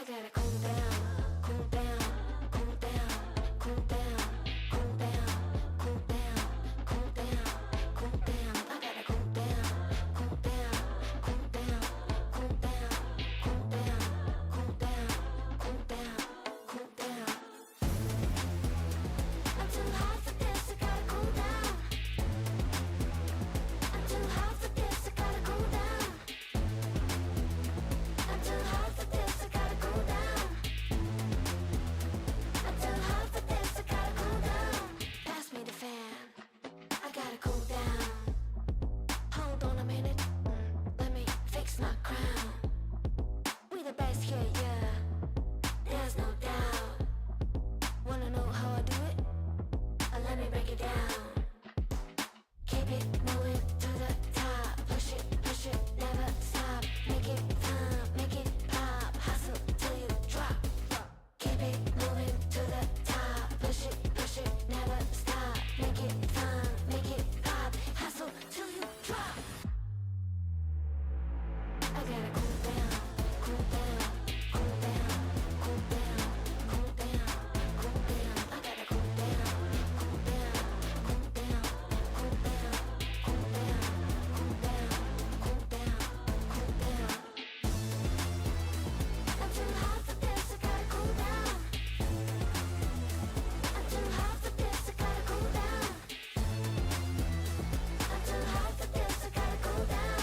gotta cool down, cool down, cool down, cool down, cool down, cool down, cool down, cool down. I gotta cool down, cool down, cool down, cool down, cool down, cool down, cool down, cool down. I'm too hot for this, I gotta cool down. I'm too hot for this, I gotta cool down. I'm too hot for this, I gotta cool down. I'm too hot for this, I gotta cool down. Pass me the fan, I gotta cool down. Hold on a minute, let me fix my crown. We the best here, yeah, there's no doubt. Wanna know how I do it? Let me break it down. Keep it moving to the top. Push it, never stop. Make it fun, make it pop. Hustle till you drop. Keep it moving to the top. Push it, never stop. Make it fun, make it pop. Hustle till you drop. I gotta cool down, cool down, cool down, cool down, cool down, cool down. I gotta cool down, cool down, cool down, cool down, cool down, cool down, cool down, cool down. I'm too hot for this, I gotta cool down. I'm too hot for this, I gotta cool down. I'm too hot for this, I gotta cool down.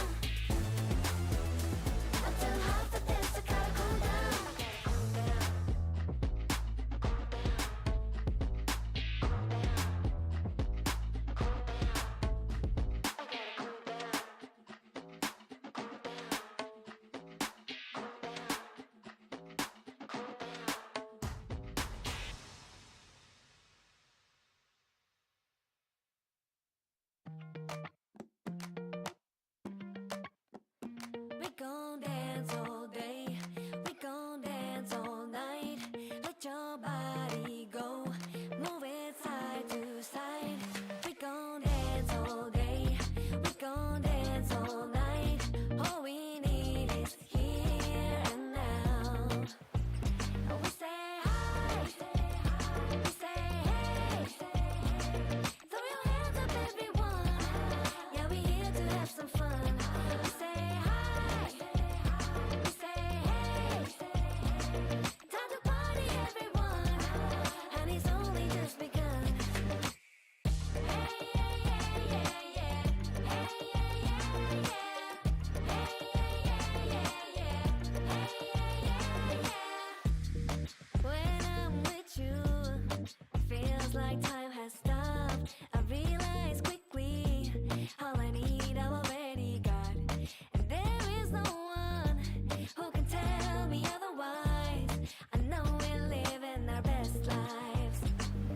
I'm too hot for this, I gotta cool down. We gon' dance all day, we gon' dance all night. Let your body go, move it side to side. We gon' dance all day, we gon' dance all night. All we need is here and now. We say hi, we say hey. Throw your hands up everyone, yeah we here to have some fun. We say hi, we say hey. Time to party everyone, and it's only just begun. Hey yeah yeah yeah yeah, hey yeah yeah yeah, hey yeah yeah yeah yeah, hey yeah yeah yeah. When I'm with you, feels like time has stopped. I realize quickly, all I need I've already got. And there is no one who can tell me otherwise. I know we're living our best lives.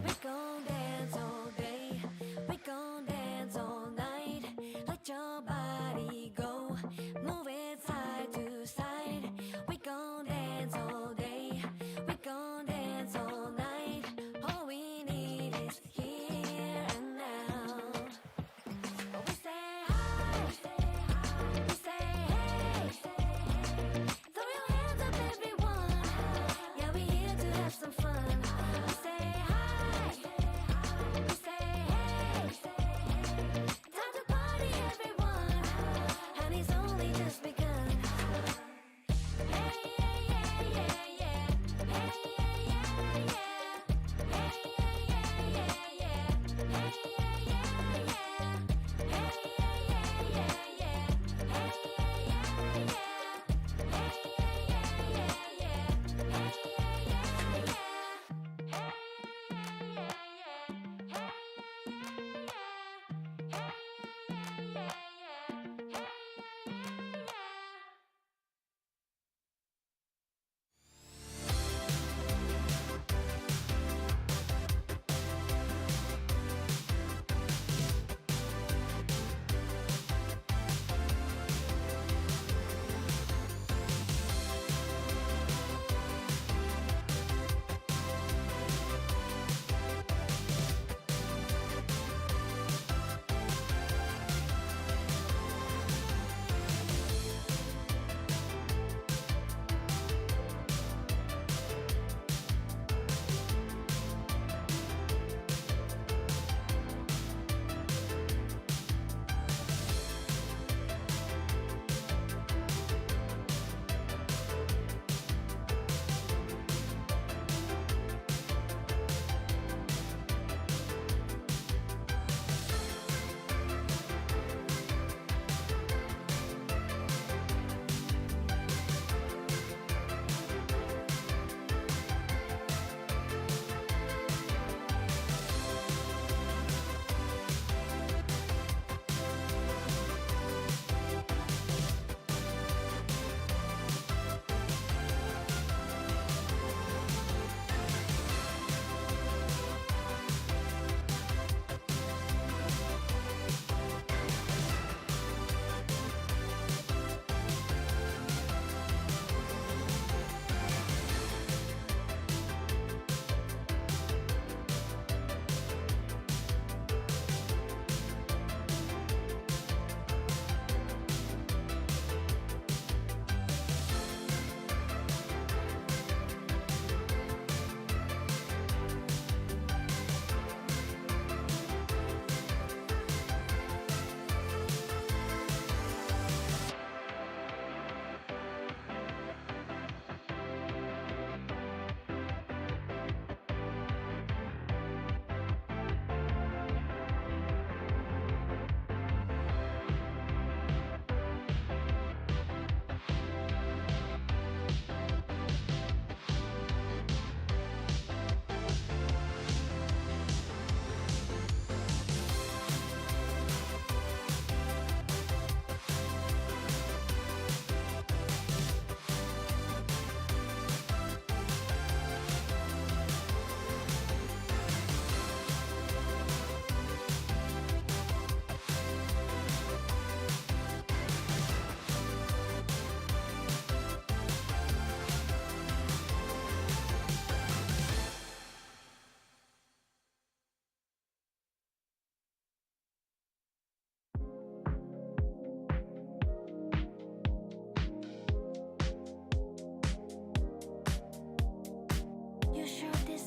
We gon' dance all day, we gon' dance all night. Let your body go, move it side to side. We gon' dance all day, we gon' dance all night. All we need is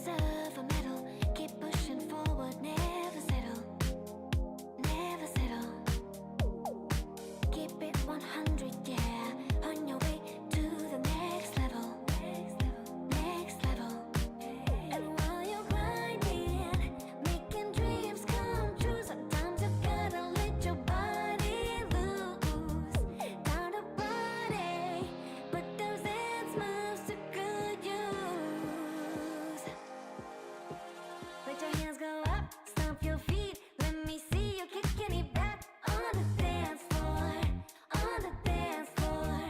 deserve a medal. Keep pushing forward, never settle, never settle. Keep it 100, yeah. On your way to the next level, next level. And while you're grinding, making dreams come true, sometimes you gotta let your body loose. Time to party, but those dance moves to good use. Let your hands go up, stomp your feet. Let me see you kicking it back on the dance floor, on the dance floor.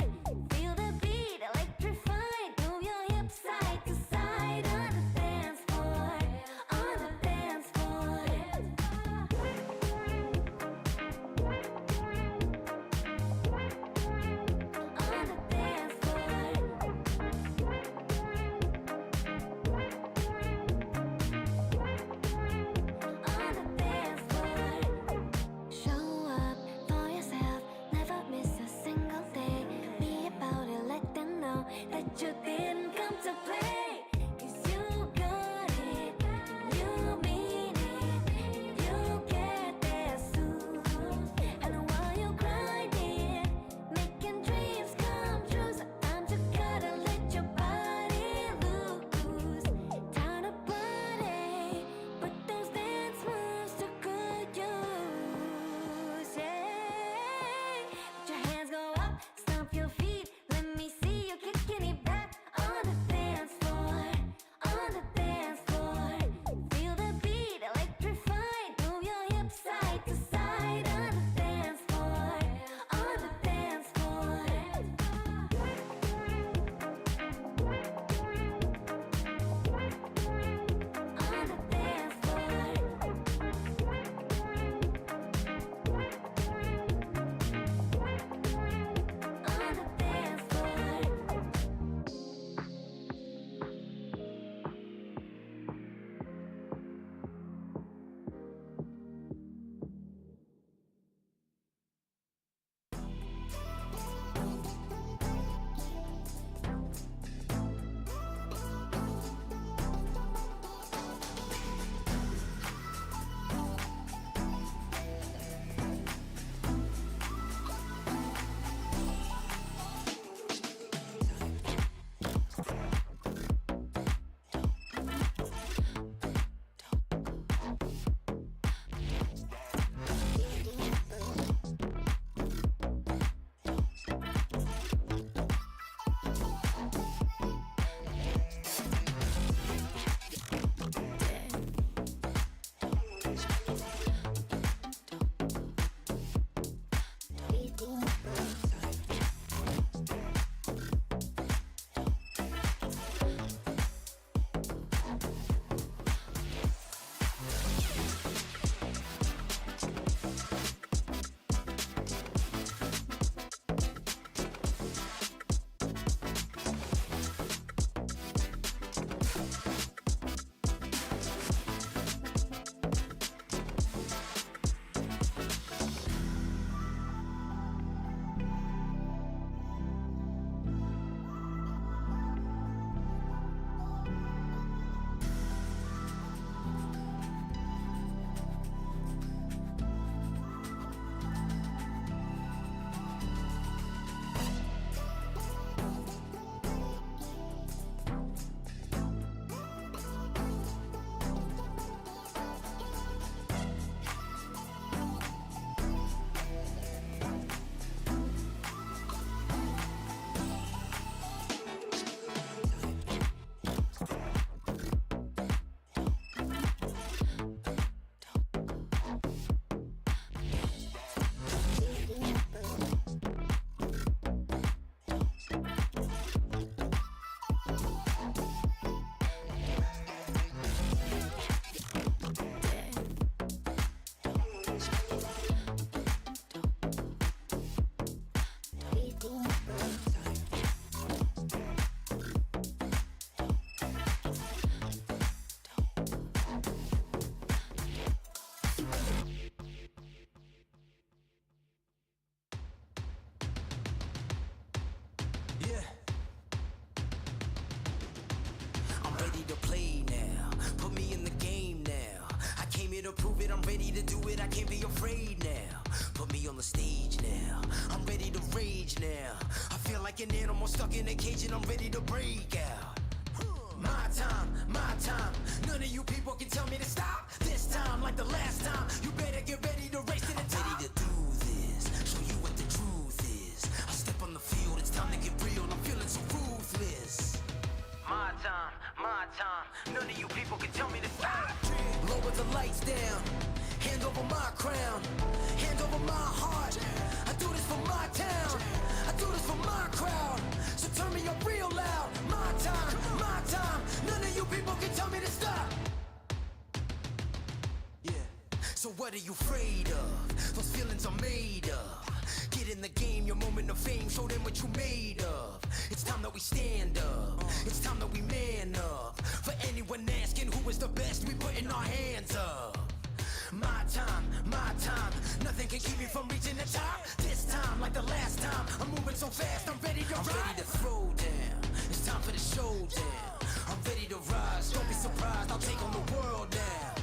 Feel the beat, electrified. Move your hips side to side on the dance floor, on the dance floor. On the dance on the dance floor. Show up for yourself, never miss a single day. Be about it, let them know that you didn't come to play. 'Cause you got it, you mean it, you get there soon. And while you're grinding, making dreams come true, sometimes you gotta let your body loose. Time to party, put those dance moves to good use. Yeah. Let your hands go up, stomp your feet. Let me see you kicking it back on the dance floor, it, I'm ready to do it, I can't be afraid now. Put me on the stage now, I'm ready to rage now. I feel like an animal stuck in a cage and I'm ready to break out. My time, none of you people can tell me to stop. This time, like the last time, you better get ready to race to the top. I'm ready to do this, show you what the truth is. I step on the field, it's time to get real, I'm feeling so ruthless. My time, none of you people can tell me to stop. Lower the lights down, hand over my crown, hand over my heart. I do this for my town, I do this for my crowd. So turn me up real loud. My time, none of you people can tell me to stop. Yeah, so what are you afraid of? Those feelings are made of. Get in the game, your moment of fame, show them what you made of. It's time that we stand up, it's time that we man up. For anyone asking who is the best, we putting our hands up. My time, nothing can keep me from reaching the top. This time, like the last time, I'm moving so fast, I'm ready to ride. I'm ready to throw down, it's time for the showdown. I'm ready to rise, don't be surprised, I'll take on the world now.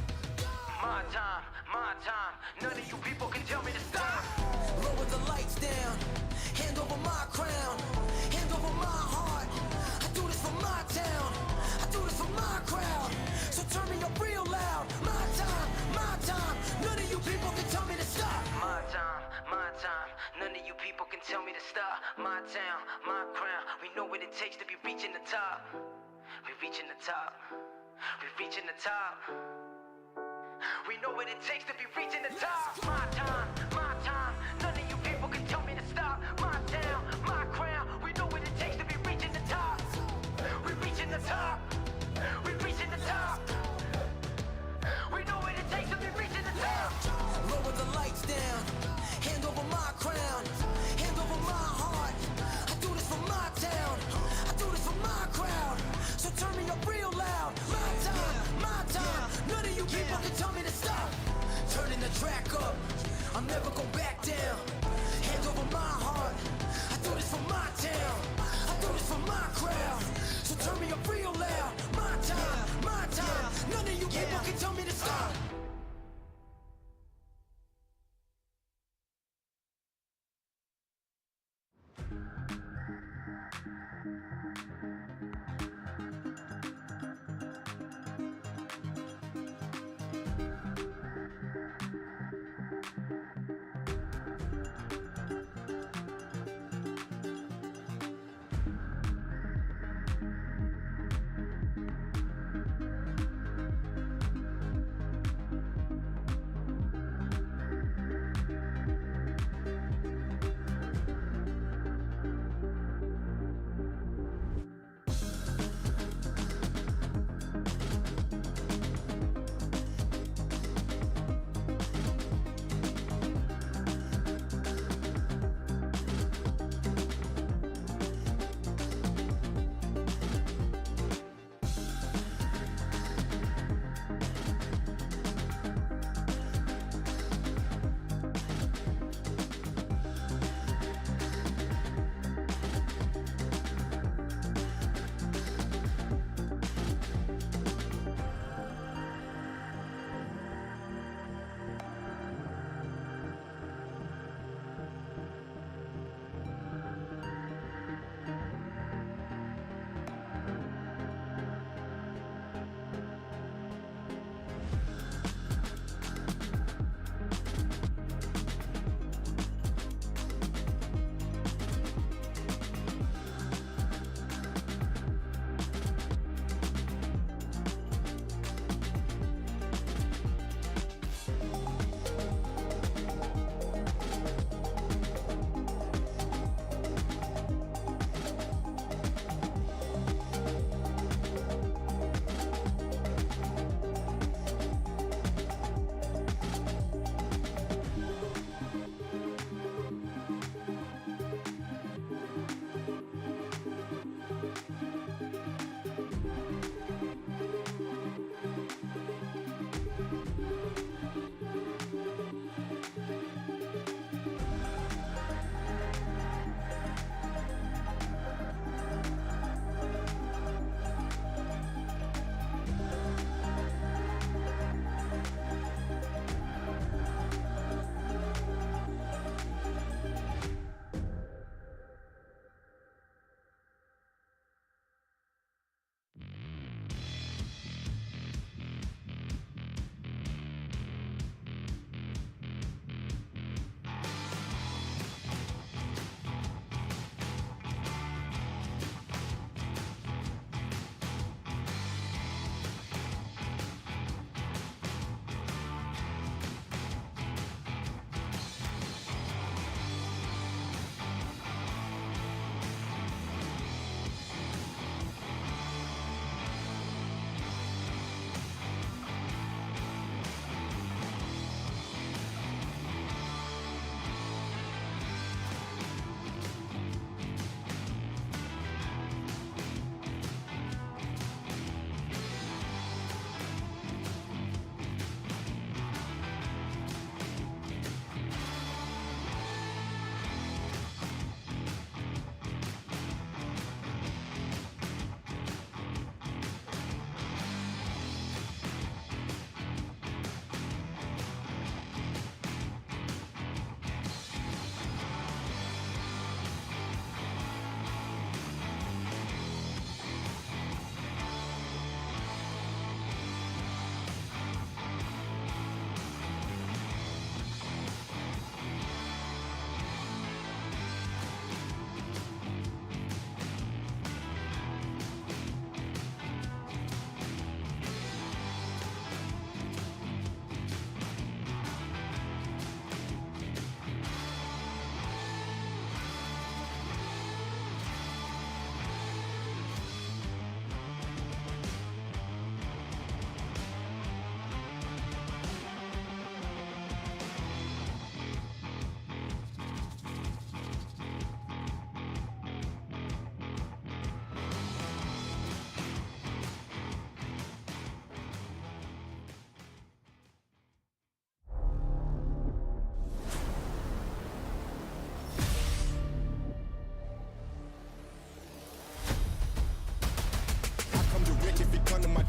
My time, none of you people can tell me to stop. Lower the lights down, hand over my crown, hand over my heart. I do this for my town, I do this for my crowd. So turn me up real loud. My time, none of you people can tell me to stop. My time, none of you people can tell me to stop. My town, my crown, we know what it takes to be reaching the top. We reaching the top, we reaching the top. We know what it takes to be reaching the top. My time, none of you people can tell me to stop. My town, my crown, we know what it takes to be reaching the top. We reaching the top, we reaching the top. We know what it takes to be reaching the top. Lower the lights down, hand over my crown, hand over my heart. I do this for my town, I do this for my crowd. So turn me up real loud. My time, none of you people can tell me to stop. Turning the track up, I'm never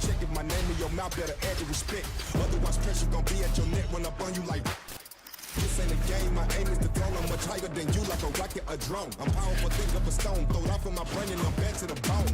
check if my name in your mouth, better add the respect. Otherwise, pressure gon' be at your neck when I burn you like. This ain't a game, my aim is to throw. I'm much higher than you, like a rocket, a drone. I'm powerful, think of a stone, throw it off in my brain and I'm back to the bone.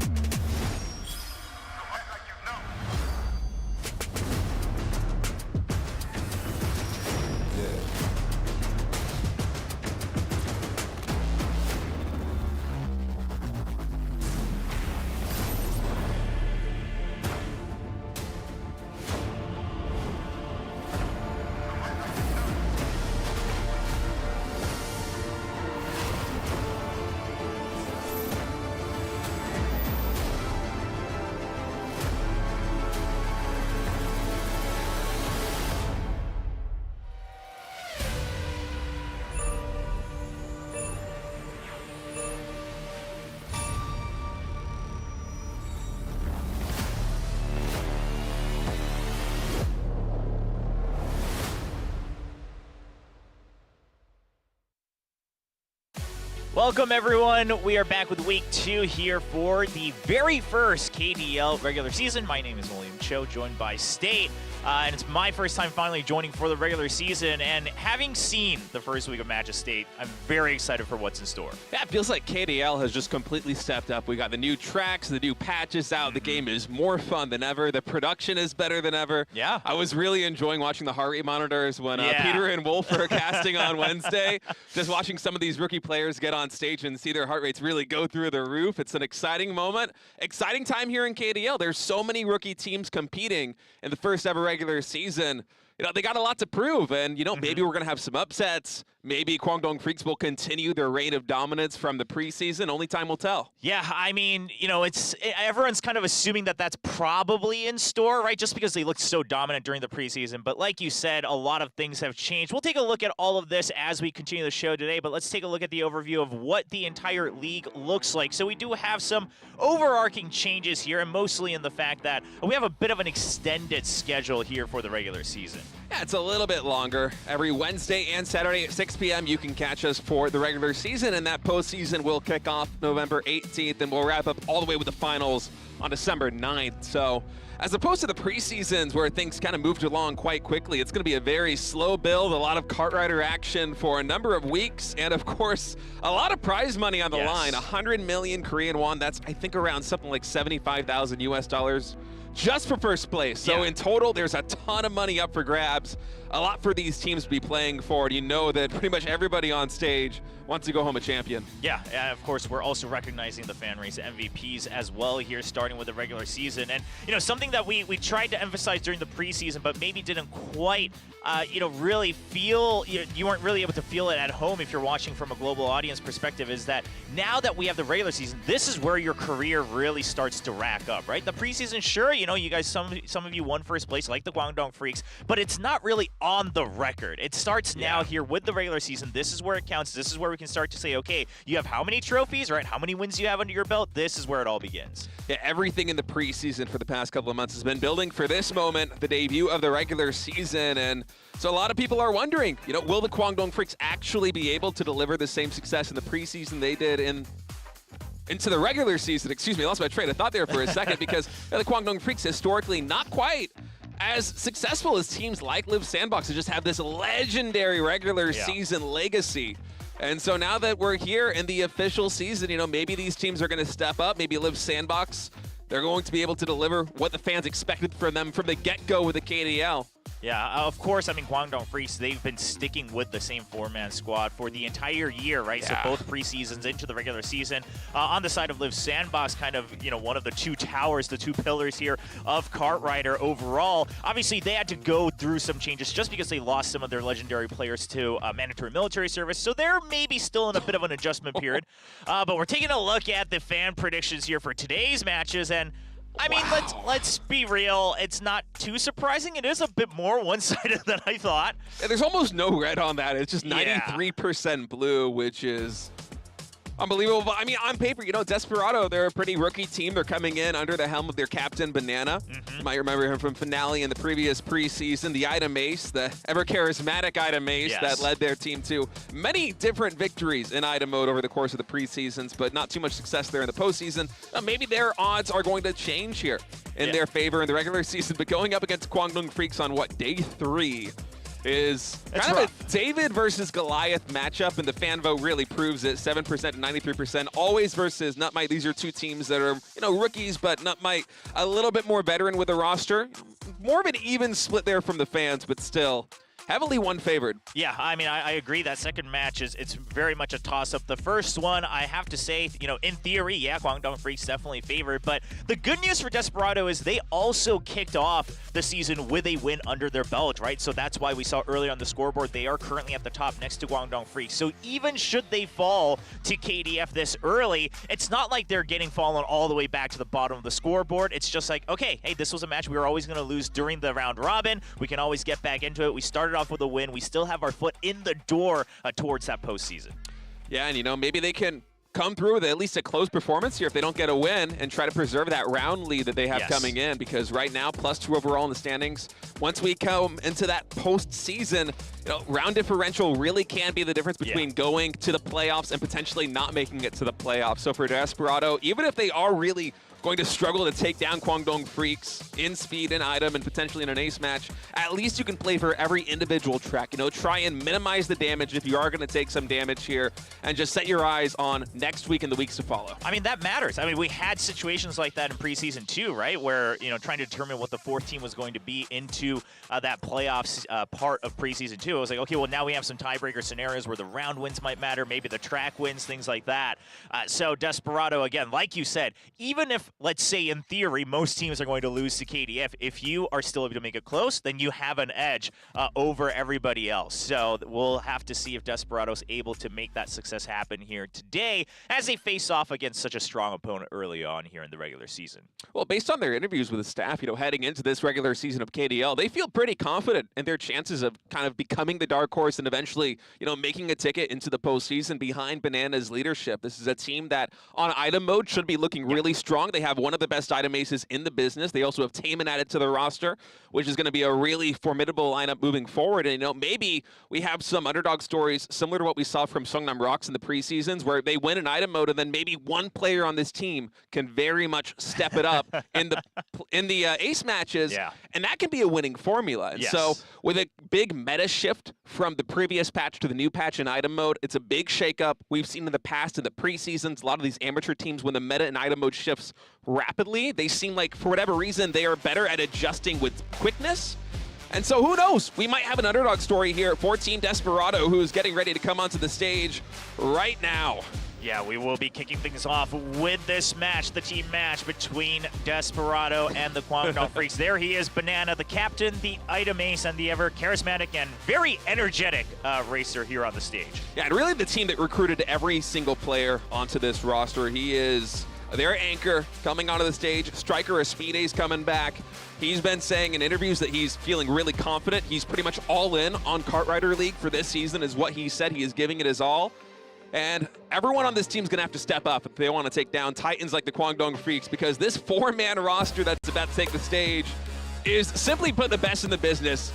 Welcome, everyone. We are back with week 2 here for the very first KDL regular season. My name is William Cho, joined by State. And it's my first time finally joining for the regular season. And having seen the first week of Match of State, I'm very excited for what's in store. Yeah, it feels like KDL has just completely stepped up. We got the new tracks, the new patches out. The game is more fun than ever. The production is better than ever. Yeah. I was really enjoying watching the heart rate monitors when Peter and Wolf were casting on Wednesday. Just watching some of these rookie players get on stage and see their heart rates really go through the roof. It's an exciting moment. Exciting time here in KDL. There's so many rookie teams competing in the first ever regular season. You know, they got a lot to prove, and, you know, maybe we're going to have some upsets. Maybe KWANGDONG FREECS will continue their reign of dominance from the preseason. Only time will tell. Yeah, I mean, you know, everyone's kind of assuming that that's probably in store, right? Just because they looked so dominant during the preseason. But like you said, a lot of things have changed. We'll take a look at all of this as we continue the show today, but let's take a look at the overview of what the entire league looks like. So we do have some overarching changes here, and mostly in the fact that we have a bit of an extended schedule here for the regular season. Yeah, it's a little bit longer. Every Wednesday and Saturday at 6 p.m. you can catch us for the regular season, and that postseason will kick off November 18th, and we'll wrap up all the way with the finals on December 9th. So as opposed to the preseasons where things kind of moved along quite quickly, it's going to be a very slow build, a lot of kart rider action for a number of weeks, and of course, a lot of prize money on the line. 100 million Korean won. That's, I think, around something like 75,000 US dollars. Just for first place. So in total, there's a ton of money up for grabs. A lot for these teams to be playing for. You know that pretty much everybody on stage wants to go home a champion. Yeah, and of course, we're also recognizing the fan race MVPs as well here, starting with the regular season. And, you know, something that we tried to emphasize during the preseason, but maybe didn't quite, you know, really feel, you weren't really able to feel it at home if you're watching from a global audience perspective, is that now that we have the regular season, this is where your career really starts to rack up, right? The preseason, sure, you know, you guys, some of you won first place, like the KWANGDONG FREECS, but it's not really on the record. It starts now here with the regular season. This is where it counts. This is where we can start to say, okay, you have how many trophies, right? How many wins you have under your belt? This is where it all begins. Yeah, everything in the preseason for the past couple of months has been building for this moment, the debut of the regular season. And so a lot of people are wondering, you know, will the KWANGDONG FREECS actually be able to deliver the same success in the preseason they did into the regular season? Excuse me, I lost my train of thought there for a second because the KWANGDONG FREECS historically not quite as successful as teams like Live Sandbox, who just have this legendary regular season legacy. And so now that we're here in the official season, you know, maybe these teams are going to step up. Maybe Live Sandbox, they're going to be able to deliver what the fans expected from them from the get-go with the KDL. Yeah, of course, I mean, KWANGDONG FREECS, they've been sticking with the same four-man squad for the entire year, right? So both preseasons into the regular season. On the side of Live Sandbox, kind of, you know, one of the two towers, the two pillars here of Kart Rider overall. Obviously, they had to go through some changes just because they lost some of their legendary players to mandatory military service. So they're maybe still in a bit of an adjustment period. But we're taking a look at the fan predictions here for today's matches, and I mean, let's be real. It's not too surprising. It is a bit more one-sided than I thought. Yeah, there's almost no red on that. It's just 93% blue, which is unbelievable. But, I mean, on paper, you know, Desperado, they're a pretty rookie team. They're coming in under the helm of their captain, Banana. You might remember him from Finale in the previous preseason. The Item Ace, the ever-charismatic Item Ace that led their team to many different victories in Item Mode over the course of the preseasons, but not too much success there in the postseason. Maybe their odds are going to change here. in their favor in the regular season, but going up against Guangdong Freaks on day 3 is kind of a David versus Goliath matchup, and the fan vote really proves it. 7% to 93%. Always versus NUTMITE. These are two teams that are, rookies, but NUTMITE a little bit more veteran with the roster. More of an even split there from the fans, but still heavily one favored. Yeah, I mean, I agree. That second match it's very much a toss-up. The first one, I have to say, in theory, yeah, Guangdong Freaks definitely favored. But the good news for Desperado is they also kicked off the season with a win under their belt, right? So that's why we saw earlier on the scoreboard, they are currently at the top next to Guangdong Freaks. So even should they fall to KDF this early, it's not like they're getting fallen all the way back to the bottom of the scoreboard. It's just like, okay, hey, this was a match we were always going to lose during the round robin. We can always get back into it. We started off with a win. We still have our foot in the door towards that postseason. Yeah, and maybe they can come through with at least a close performance here if they don't get a win and try to preserve that round lead that they have coming in, because right now +2 overall in the standings. Once we come into that postseason, round differential really can be the difference between going to the playoffs and potentially not making it to the playoffs. So for Desperado, even if they are really going to struggle to take down Guangdong Freaks in speed and item and potentially in an ace match, at least you can play for every individual track. Try and minimize the damage if you are going to take some damage here, and just set your eyes on next week and the weeks to follow. I mean, that matters. I mean, we had situations like that in preseason too, right? Where, trying to determine what the fourth team was going to be into that playoffs part of preseason two. I was like, okay, well, now we have some tiebreaker scenarios where the round wins might matter, maybe the track wins, things like that. So Desperado, again, like you said, even if, let's say in theory, most teams are going to lose to KDF, if you are still able to make it close, then you have an edge over everybody else. So we'll have to see if Desperado's able to make that success happen here today as they face off against such a strong opponent early on here in the regular season. Well, based on their interviews with the staff, heading into this regular season of KDL, they feel pretty confident in their chances of kind of becoming the dark horse and eventually, making a ticket into the postseason behind Banana's leadership. This is a team that on item mode should be looking really strong. They have one of the best item aces in the business. They also have Taman added to the roster, which is going to be a really formidable lineup moving forward. And, maybe we have some underdog stories similar to what we saw from Songnam Rocks in the preseasons, where they win in item mode and then maybe one player on this team can very much step it up in the ace matches. And that can be a winning formula. And so with a big meta shift from the previous patch to the new patch in item mode, it's a big shakeup. We've seen in the past in the preseasons, a lot of these amateur teams, when the meta in item mode shifts rapidly, they seem like, for whatever reason, they are better at adjusting with quickness. And so who knows? We might have an underdog story here for Team Desperado, who's getting ready to come onto the stage right now. Yeah, we will be kicking things off with this match, the team match between Desperado and the Guangdong Freaks. There he is, Banana, the captain, the item ace, and the ever charismatic and very energetic racer here on the stage. Yeah, and really the team that recruited every single player onto this roster. He is their anchor coming onto the stage. Striker Aspide's coming back. He's been saying in interviews that he's feeling really confident. He's pretty much all in on Kart Rider League for this season, is what he said. He is giving it his all. And everyone on this team's going to have to step up if they want to take down titans like the Guangdong Freaks, because this 4-man roster that's about to take the stage is, simply put, the best in the business.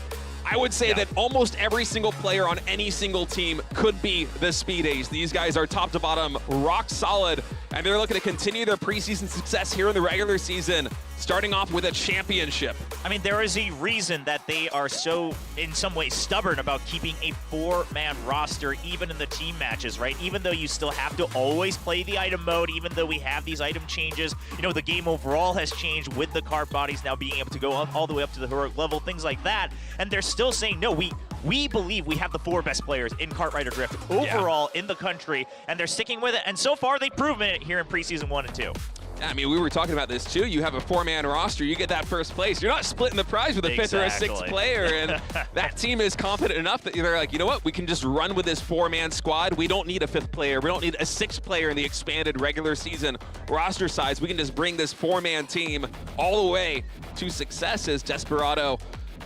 I would say that almost every single player on any single team could be the Speed Ace. These guys are top to bottom rock solid, and they're looking to continue their preseason success here in the regular season, starting off with a championship. I mean, there is a reason that they are so, in some ways, stubborn about keeping a 4-man roster, even in the team matches, right? Even though you still have to always play the item mode, even though we have these item changes, the game overall has changed with the cart bodies now being able to go up all the way up to the heroic level, things like that. And they're still saying, no, we believe we have the 4 best players in Kart Rider Drift overall in the country, and they're sticking with it. And so far, they've proven it here in preseason 1 and 2. I mean, we were talking about this too. You have a 4-man roster, you get that first place. You're not splitting the prize with a 5th or a 6th player, and that team is confident enough that they're like, you know what, we can just run with this 4-man squad. We don't need a 5th player. We don't need a 6th player in the expanded regular season roster size. We can just bring this 4-man team all the way to success as Desperado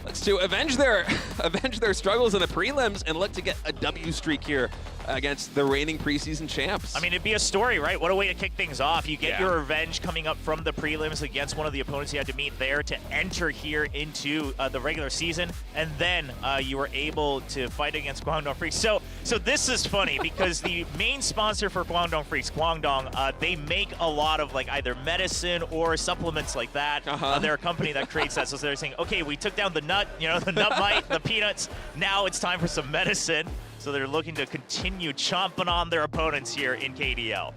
looks to avenge their struggles in the prelims and look to get a W streak here against the reigning preseason champs. I mean, it'd be a story, right? What a way to kick things off. You get your revenge coming up from the prelims against one of the opponents you had to meet there to enter here into the regular season, and then you were able to fight against Guangdong Freaks. So So this is funny because the main sponsor for Guangdong FREECS, Guangdong, they make a lot of like either medicine or supplements like that. They're a company that creates that. So they're saying, okay, we took down the nut, the NUTMITE, the peanuts. Now it's time for some medicine. So they're looking to continue chomping on their opponents here in KDL.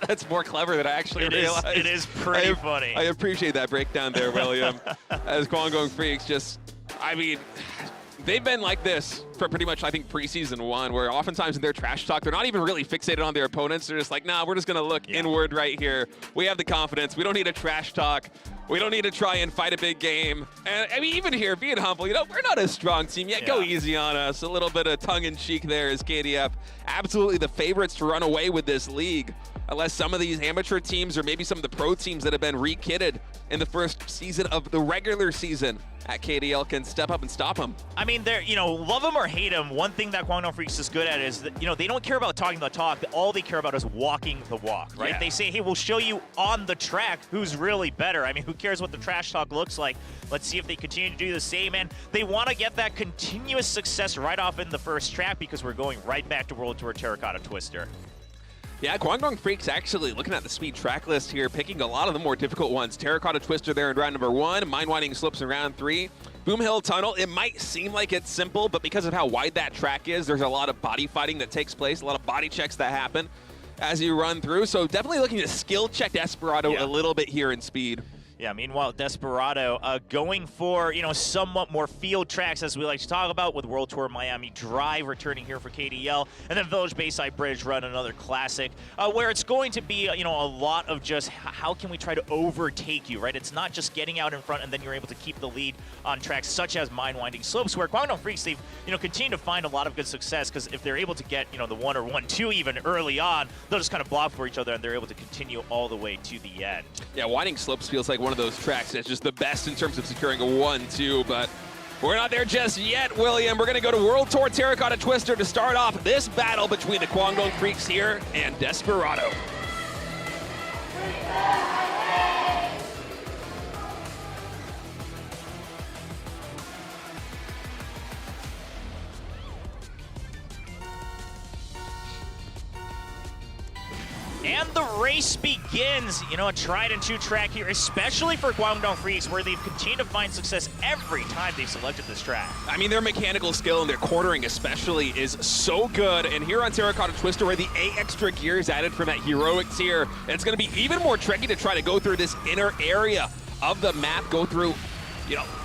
That's more clever than I actually realized. It is pretty funny. I appreciate that breakdown there, William. As Guangdong FREECS just, I mean, they've been like this for pretty much, I think, preseason 1, where oftentimes in their trash talk, they're not even really fixated on their opponents. They're just like, nah, we're just going to look inward right here. We have the confidence. We don't need a trash talk. We don't need to try and fight a big game. And I mean, even here, being humble, we're not a strong team yet. Go easy on us. A little bit of tongue-in-cheek there as KDF. Absolutely the favorites to run away with this league, unless some of these amateur teams or maybe some of the pro teams that have been re-kitted in the first season of the regular season at KDL can step up and stop them. I mean, they're, love them or hate them, one thing that Guangdong FREECS is good at is that, they don't care about talking the talk. All they care about is walking the walk, right? Yeah. They say, hey, we'll show you on the track who's really better. I mean, who cares what the trash talk looks like? Let's see if they continue to do the same. And they want to get that continuous success right off in the first track because we're going right back to World Tour Terracotta Twister. Yeah, Guangdong FREECS actually looking at the speed track list here, picking a lot of the more difficult ones. Terracotta Twister there in round number 1, Mine Winding Slopes in round 3. Boom Hill Tunnel, it might seem like it's simple, but because of how wide that track is, there's a lot of body fighting that takes place, a lot of body checks that happen as you run through. So definitely looking to skill check Desperado a little bit here in speed. Yeah, meanwhile, Desperado going for, somewhat more field tracks, as we like to talk about, with World Tour Miami Drive returning here for KDL, and then Village Bayside Bridge Run, another classic, where it's going to be, a lot of just how can we try to overtake you, right? It's not just getting out in front and then you're able to keep the lead on tracks such as Mine Winding Slopes, where Guangdong FREECS, they've, continue to find a lot of good success, because if they're able to get, the 1 or 1-2 even early on, they'll just kind of block for each other, and they're able to continue all the way to the end. Yeah, Winding Slopes feels like one of those tracks that's just the best in terms of securing a 1-2, but we're not there just yet, William. We're going to go to World Tour Terracotta Twister to start off this battle between the Guangdong FREECS here and Desperado. And the race begins, a tried and true track here, especially for Guangdong FREECS, where they've continued to find success every time they've selected this track. I mean, their mechanical skill and their cornering especially is so good. And here on Terracotta Twister, where the 8 extra gears added from that heroic tier, it's going to be even more tricky to try to go through this inner area of the map, go through,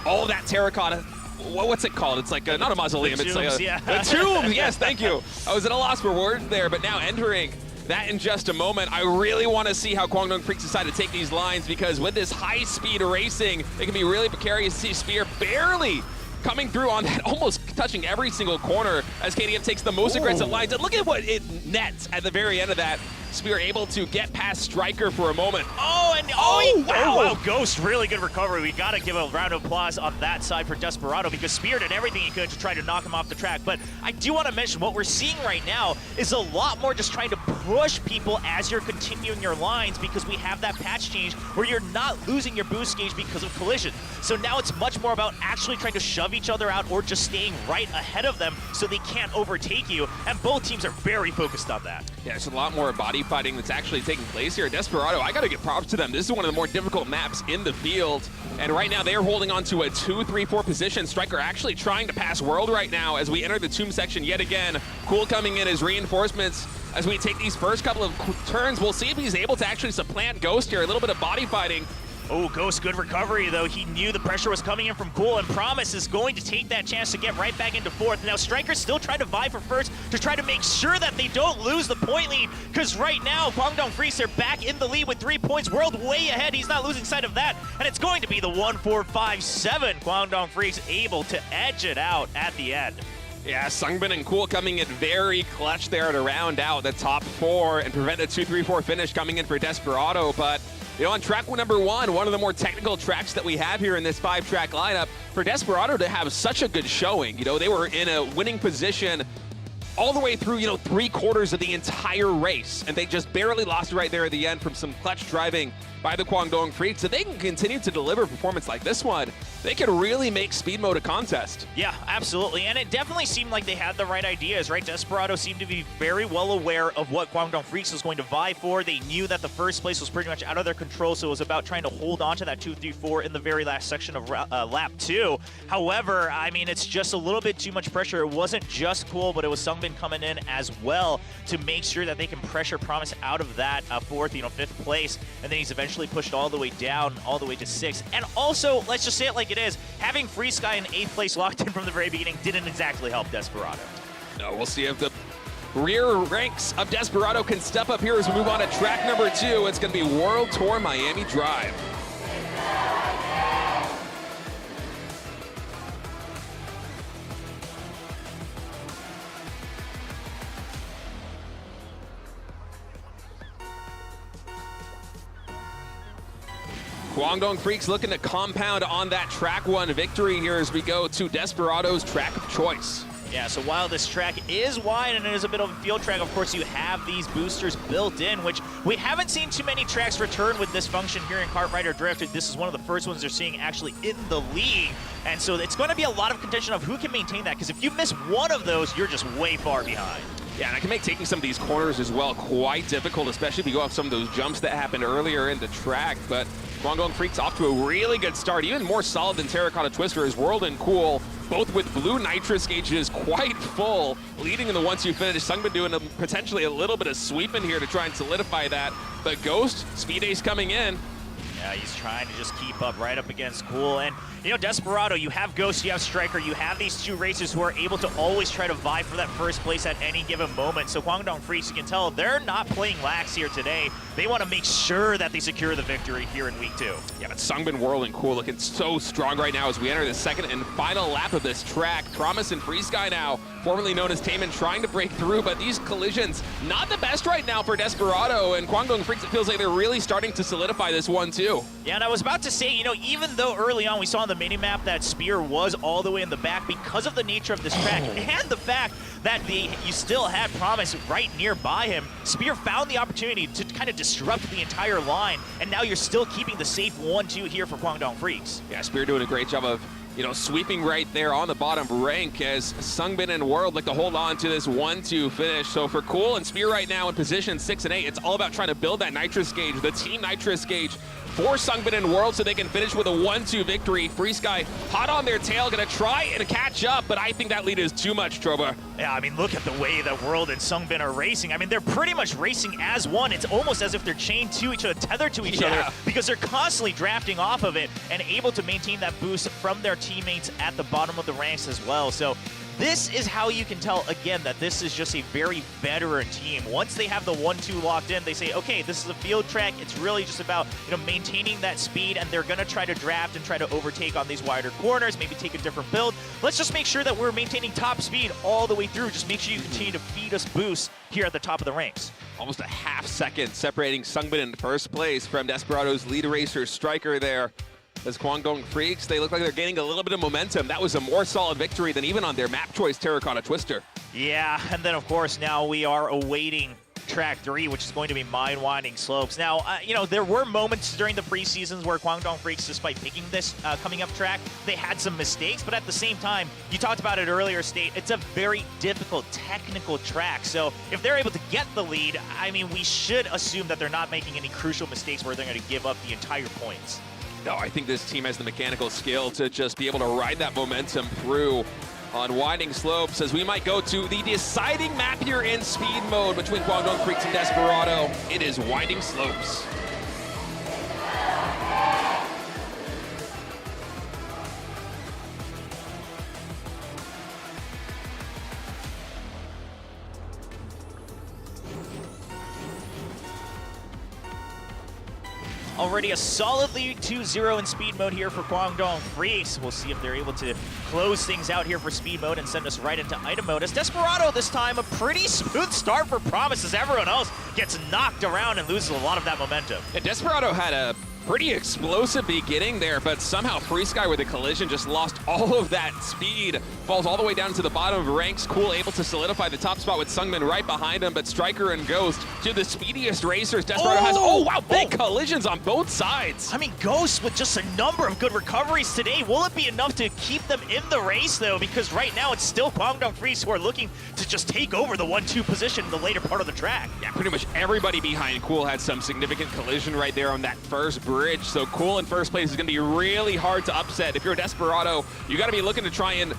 all that terracotta. What's it called? It's like not a mausoleum. It's like a tomb. Yes, thank you. I was at a loss for words there, but now entering that in just a moment. I really want to see how Guangdong FREECS decide to take these lines, because with this high-speed racing, it can be really precarious to see Spear barely coming through on that, almost touching every single corner as KDF takes the most aggressive lines. And look at what it nets at the very end of that. Spear able to get past Striker for a moment. Wow, Ghost, really good recovery. We got to give a round of applause on that side for Desperado, because Spear did everything he could to try to knock him off the track. But I do want to mention what we're seeing right now is a lot more just trying to push people as you're continuing your lines, because we have that patch change where you're not losing your boost gauge because of collision. So now it's much more about actually trying to shove each other out or just staying right ahead of them so they can't overtake you. And both teams are very focused on that. Yeah, there's a lot more body fighting that's actually taking place here. Desperado, I got to give props to them. This is one of the more difficult maps in the field. And right now, they're holding on to a 2-3-4 position. Striker actually trying to pass World right now as we enter the tomb section yet again. Cool coming in as reinforcements. As we take these first couple of turns, we'll see if he's able to actually supplant Ghost here. A little bit of body fighting. Oh, Ghost, good recovery, though. He knew the pressure was coming in from Cool, and Promise is going to take that chance to get right back into fourth. Now, Striker's still trying to vie for first to try to make sure that they don't lose the point lead, because right now, Guangdong FREECS are back in the lead with 3 points. World way ahead. He's not losing sight of that, and it's going to be the 1-4-5-7. Guangdong FREECS able to edge it out at the end. Yeah, SUNGBIN and Cool coming in very clutch there to round out the top 4 and prevent a 2-3-4 finish coming in for Desperado. But on track number 1, one of the more technical tracks that we have here in this 5-track lineup, for Desperado to have such a good showing. They were in a winning position all the way through, 3/4 of the entire race, and they just barely lost it right there at the end from some clutch driving by by the Guangdong Freaks. If they can continue to deliver a performance like this one, they could really make speed mode a contest. Yeah, absolutely. And it definitely seemed like they had the right ideas, right? Desperado seemed to be very well aware of what Guangdong Freaks was going to vie for. They knew that the first place was pretty much out of their control, so it was about trying to hold on to that 2-3-4 in the very last section of lap 2. However, I mean, it's just a little bit too much pressure. It wasn't just Cool, but it was SUNGBIN coming in as well to make sure that they can pressure Promise out of that fourth, fifth place. And then he's eventually pushed all the way down, all the way to 6th. And also, let's just say it like it is, having FREECS in 8th place locked in from the very beginning didn't exactly help Desperado. No, we'll see if the rear ranks of Desperado can step up here as we move on to track number 2. It's going to be World Tour Miami Drive. Guangdong Freaks looking to compound on that track 1 victory here as we go to Desperado's track of choice. Yeah, so while this track is wide and it is a bit of a field track, of course you have these boosters built in, which we haven't seen too many tracks return with this function here in Kart Rider Drift. This is one of the first ones they're seeing actually in the league. And so it's going to be a lot of contention of who can maintain that, because if you miss one of those, you're just way far behind. Yeah, and I can make taking some of these corners as well quite difficult, especially if you go off some of those jumps that happened earlier in the track. But Guangdong Freaks off to a really good start, even more solid than Terracotta Twister as World and Cool, both with blue nitrous gauges quite full, leading in the 1-2 finish. SUNGBIN doing potentially a little bit of sweeping here to try and solidify that. But Ghost, Speed Ace coming in. Yeah, he's trying to just keep up right up against Cool. And, Desperado, you have Ghost, you have Striker, you have these two racers who are able to always try to vie for that first place at any given moment. So Guangdong Freaks, you can tell, they're not playing lax here today. They want to make sure that they secure the victory here in week 2. Yeah, but SUNGBIN, World, and Cool looking so strong right now as we enter the second and final lap of this track. Promise and FREECS now, formerly known as Taman, trying to break through, but these collisions, not the best right now for Desperado, and Guangdong Freaks, it feels like they're really starting to solidify this 1-2. Yeah, and I was about to say, even though early on we saw on the minimap that Spear was all the way in the back because of the nature of this track and the fact that you still had Promise right nearby him, Spear found the opportunity to kind of disrupt the entire line, and now you're still keeping the safe 1-2 here for Guangdong Freaks. Yeah, Spear doing a great job of sweeping right there on the bottom rank as SUNGBIN and World like to hold on to this 1-2 finish. So for Cool and Spear right now in position 6 and 8, it's all about trying to build that nitrous gauge, the team nitrous gauge for SUNGBIN and World so they can finish with a 1-2 victory. FREECS hot on their tail, gonna try and catch up, but I think that lead is too much, Troba. Yeah, I mean, look at the way that World and SUNGBIN are racing. I mean, they're pretty much racing as one. It's almost as if they're chained to each other, tethered to each other, because they're constantly drafting off of it and able to maintain that boost from their teammates at the bottom of the ranks as well. So this is how you can tell, again, that this is just a very veteran team. Once they have the 1-2 locked in, they say, okay, this is a field track. It's really just about, maintaining that speed, and they're going to try to draft and try to overtake on these wider corners, maybe take a different build. Let's just make sure that we're maintaining top speed all the way through. Just make sure you continue to feed us boosts here at the top of the ranks. Almost a half second separating SUNGBIN in first place from Desperado's lead racer Striker there. As Guangdong Freaks, they look like they're gaining a little bit of momentum. That was a more solid victory than even on their map choice Terracotta Twister. Yeah, and then of course now we are awaiting track 3, which is going to be Mine Winding Slopes. Now, there were moments during the preseasons where Guangdong Freaks, despite picking this coming up track, they had some mistakes, but at the same time, you talked about it earlier, State, it's a very difficult technical track. So if they're able to get the lead, I mean, we should assume that they're not making any crucial mistakes where they're going to give up the entire points. No, I think this team has the mechanical skill to just be able to ride that momentum through on Winding Slopes as we might go to the deciding map here in speed mode between Guangdong Freaks and Desperado. It is Winding Slopes. Already a solid lead 2-0 in speed mode here for Guangdong Freaks. We'll see if they're able to close things out here for speed mode and send us right into item mode. As Desperado this time, a pretty smooth start for Promise as everyone else gets knocked around and loses a lot of that momentum. Yeah, Desperado had a Pretty explosive beginning there, but somehow FREECS with a collision just lost all of that speed. Falls all the way down to the bottom of ranks. Cool able to solidify the top spot with SUNGBIN right behind him, but Striker and Ghost, two of the speediest racers Desperado has. Oh, wow, big collisions on both sides. I mean, Ghost with just a number of good recoveries today. Will it be enough to keep them in the race, though? Because right now it's still KWANGDONG FREECS who are looking to just take over the 1-2 position in the later part of the track. Yeah, pretty much everybody behind Cool had some significant collision right there on that first bridge. So Cool in first place is going to be really hard to upset. If you're a Desperado, you got to be looking to try and,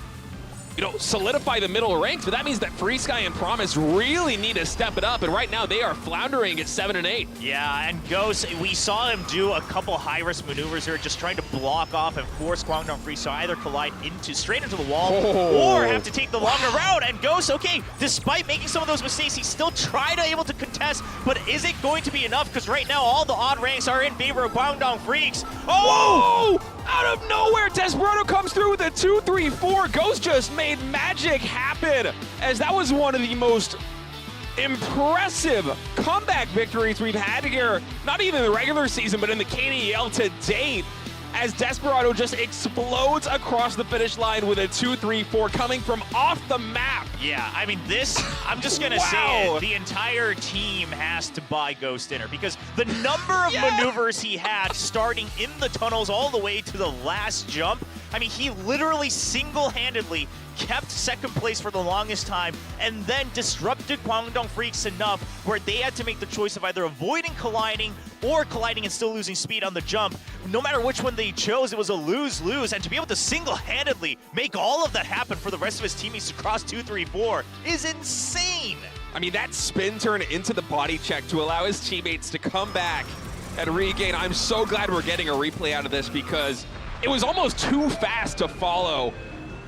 you know, solidify the middle ranks, but that means that FREECS and Promise really need to step it up, and right now they are floundering at 7 and 8. Yeah, and Ghost, we saw him do a couple high-risk maneuvers here, just trying to block off and force KWANGDONG FREECS to either collide straight into the wall or have to take the longer route. And Ghost, okay, despite making some of those mistakes, he's still able to contest, but is it going to be enough? Because right now all the odd ranks are in favor of KWANGDONG FREECS. Oh! Whoa! Out of nowhere, Desperado comes through with a 2-3-4. Ghost just made magic happen, as that was one of the most impressive comeback victories we've had here, not even in the regular season, but in the KDL to date, as Desperado just explodes across the finish line with a 2-3-4 coming from off the map. Yeah, I mean, this, I'm just going to say it, the entire team has to buy Ghost dinner, because the number of maneuvers he had starting in the tunnels all the way to the last jump, I mean, he literally single-handedly kept second place for the longest time and then disrupted KWANGDONG FREECS enough where they had to make the choice of either avoiding colliding or colliding and still losing speed on the jump. No matter which one they chose, it was a lose-lose, and to be able to single-handedly make all of that happen for the rest of his teammates to cross 2-3-4 is insane. I mean, that spin turn into the body check to allow his teammates to come back and regain. I'm so glad we're getting a replay out of this, because it was almost too fast to follow.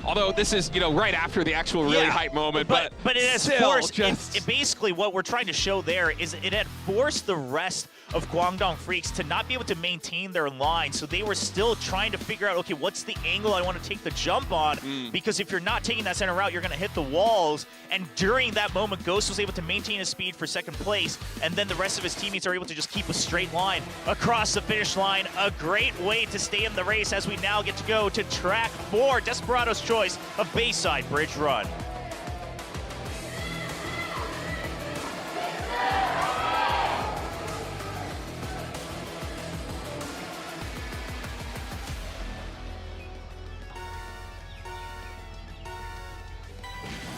Although this is, you know, right after the actual really hype moment, but it has forced, it basically what we're trying to show there is it had forced the rest of KWANGDONG FREECS to not be able to maintain their line, so they were still trying to figure out, okay, what's the angle I want to take the jump on, because if you're not taking that center route, you're going to hit the walls, and during that moment, Ghost was able to maintain his speed for second place, and then the rest of his teammates are able to just keep a straight line across the finish line. A great way to stay in the race as we now get to go to track 4, Desperado's choice of Bayside Bridge Run.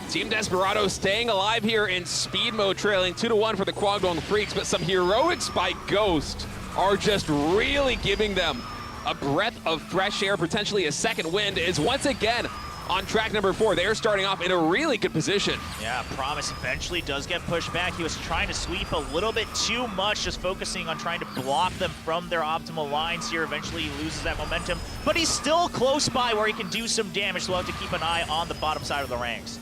Team Desperado staying alive here in speed mode, trailing 2-1 for the KWANGDONG FREECS, but some heroics by Ghost are just really giving them a breath of fresh air. Potentially a second wind is once again on track number 4. They're starting off in a really good position. Yeah, Promise eventually does get pushed back. He was trying to sweep a little bit too much, just focusing on trying to block them from their optimal lines here. Eventually he loses that momentum, but he's still close by where he can do some damage, so we'll have to keep an eye on the bottom side of the ranks.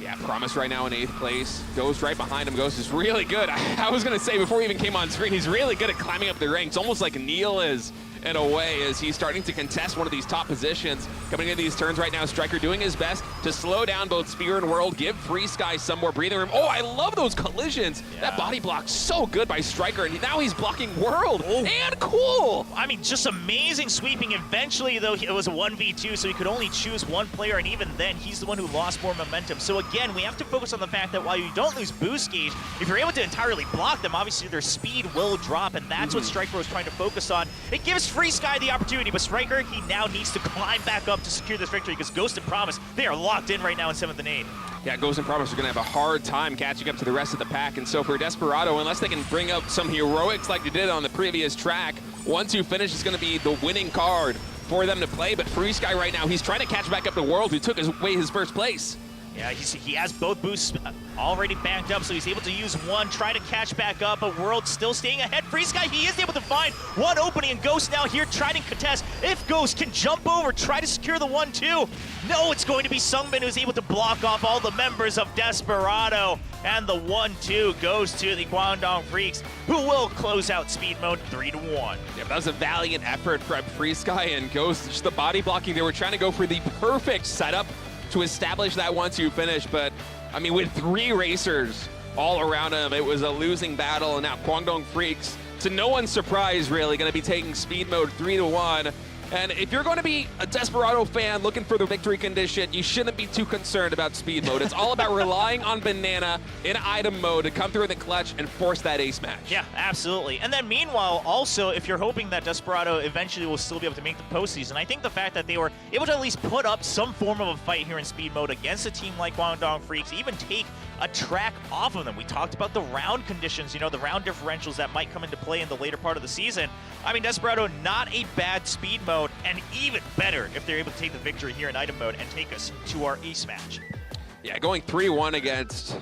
Yeah, Promise right now in 8th place. Ghost right behind him. Ghost is really good. I was going to say before he even came on screen, he's really good at climbing up the ranks, almost like Neil is in a way, as he's starting to contest one of these top positions. Coming into these turns right now, Striker doing his best to slow down both Spear and World, give FREECS some more breathing room. Oh, I love those collisions. Yeah. That body block so good by Striker, and now he's blocking World and Cool. I mean, just amazing sweeping. Eventually, though, it was a 1v2, so he could only choose one player, and even then, he's the one who lost more momentum. So again, we have to focus on the fact that while you don't lose boost gauge, if you're able to entirely block them, obviously their speed will drop, and that's what Striker was trying to focus on. It gives FREECS the opportunity, but Striker, he now needs to climb back up to secure this victory, because Ghost and Promise, they are locked in right now in 7th and 8th. Yeah, Ghost and Promise are going to have a hard time catching up to the rest of the pack, and so for Desperado, unless they can bring up some heroics like they did on the previous track, 1-2 finish is going to be the winning card for them to play. But FREECS right now, he's trying to catch back up to World, who took away his first place. Yeah, he has both boosts already banked up, so he's able to use one, try to catch back up, but World still staying ahead. FREECS, he is able to find one opening, and Ghost now here trying to contest. If Ghost can jump over, try to secure the 1-2. No, it's going to be SUNGBIN who's able to block off all the members of Desperado, and the 1-2 goes to the KWANGDONG FREECS, who will close out speed mode 3-1. Yeah, but that was a valiant effort from FREECS and Ghost. Just the body blocking, they were trying to go for the perfect setup to establish that 1-2 finish, but I mean, with 3 racers all around him, it was a losing battle, and now KWANGDONG FREECS to no one's surprise, really, going to be taking speed mode 3-1. And if you're going to be a Desperado fan looking for the victory condition, you shouldn't be too concerned about speed mode. It's all about relying on Banana in item mode to come through in the clutch and force that ace match. Yeah, absolutely. And then meanwhile, also, if you're hoping that Desperado eventually will still be able to make the postseason, I think the fact that they were able to at least put up some form of a fight here in speed mode against a team like Guangdong Freaks, even take a track off of them. We talked about the round conditions, you know, the round differentials that might come into play in the later part of the season. I mean, Desperado, not a bad speed mode, and even better if they're able to take the victory here in item mode and take us to our ace match. Yeah, going 3-1 against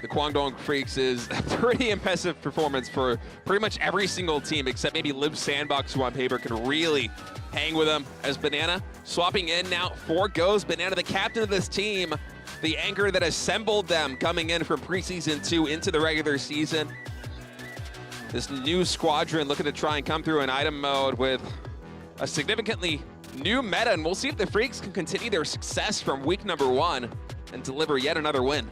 the Guangdong Freaks is a pretty impressive performance for pretty much every single team, except maybe Live Sandbox, who on paper can really hang with them. As Banana swapping in now for Goes. Banana, the captain of this team, the anchor that assembled them coming in from preseason 2 into the regular season. This new squadron looking to try and come through in item mode with a significantly new meta, and we'll see if the Freaks can continue their success from week number 1 and deliver yet another win.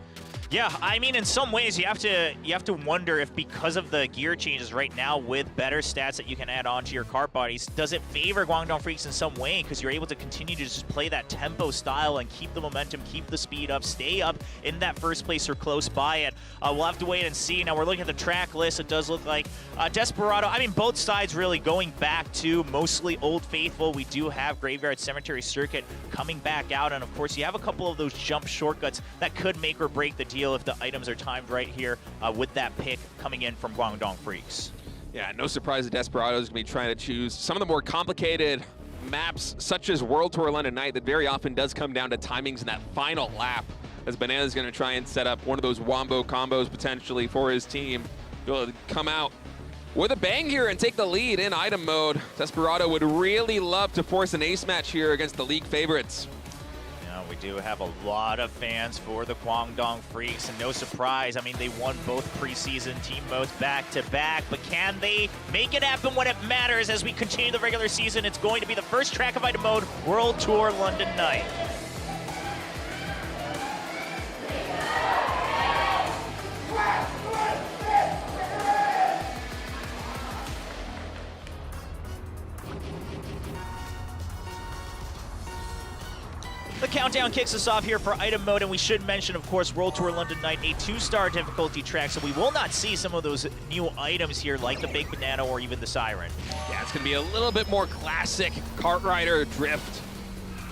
Yeah, I mean, in some ways, you have to wonder if because of the gear changes right now with better stats that you can add on to your cart bodies, does it favor Guangdong Freaks in some way? Because you're able to continue to just play that tempo style and keep the momentum, keep the speed up, stay up in that first place or close by it. We'll have to wait and see. Now, we're looking at the track list. It does look like Desperado, I mean, both sides really going back to mostly Old Faithful. We do have Graveyard Cemetery Circuit coming back out. And, of course, you have a couple of those jump shortcuts that could make or break the deal if the items are timed right here with that pick coming in from Guangdong Freaks. Yeah, no surprise that Desperado is going to be trying to choose some of the more complicated maps, such as World Tour London Night, that very often does come down to timings in that final lap, as Banana's going to try and set up one of those wombo combos potentially for his team. He'll come out with a bang here and take the lead in item mode. Desperado would really love to force an ace match here against the league favorites. We do have a lot of fans for the Guangdong Freaks, and no surprise, I mean, they won both preseason team modes back-to-back, but can they make it happen when it matters as we continue the regular season? It's going to be the first track of item mode, World Tour London Night. The countdown kicks us off here for item mode, and we should mention, of course, World Tour London Night, a 2-star difficulty track, so we will not see some of those new items here, like the Big Banana or even the Siren. Yeah, it's going to be a little bit more classic kart rider drift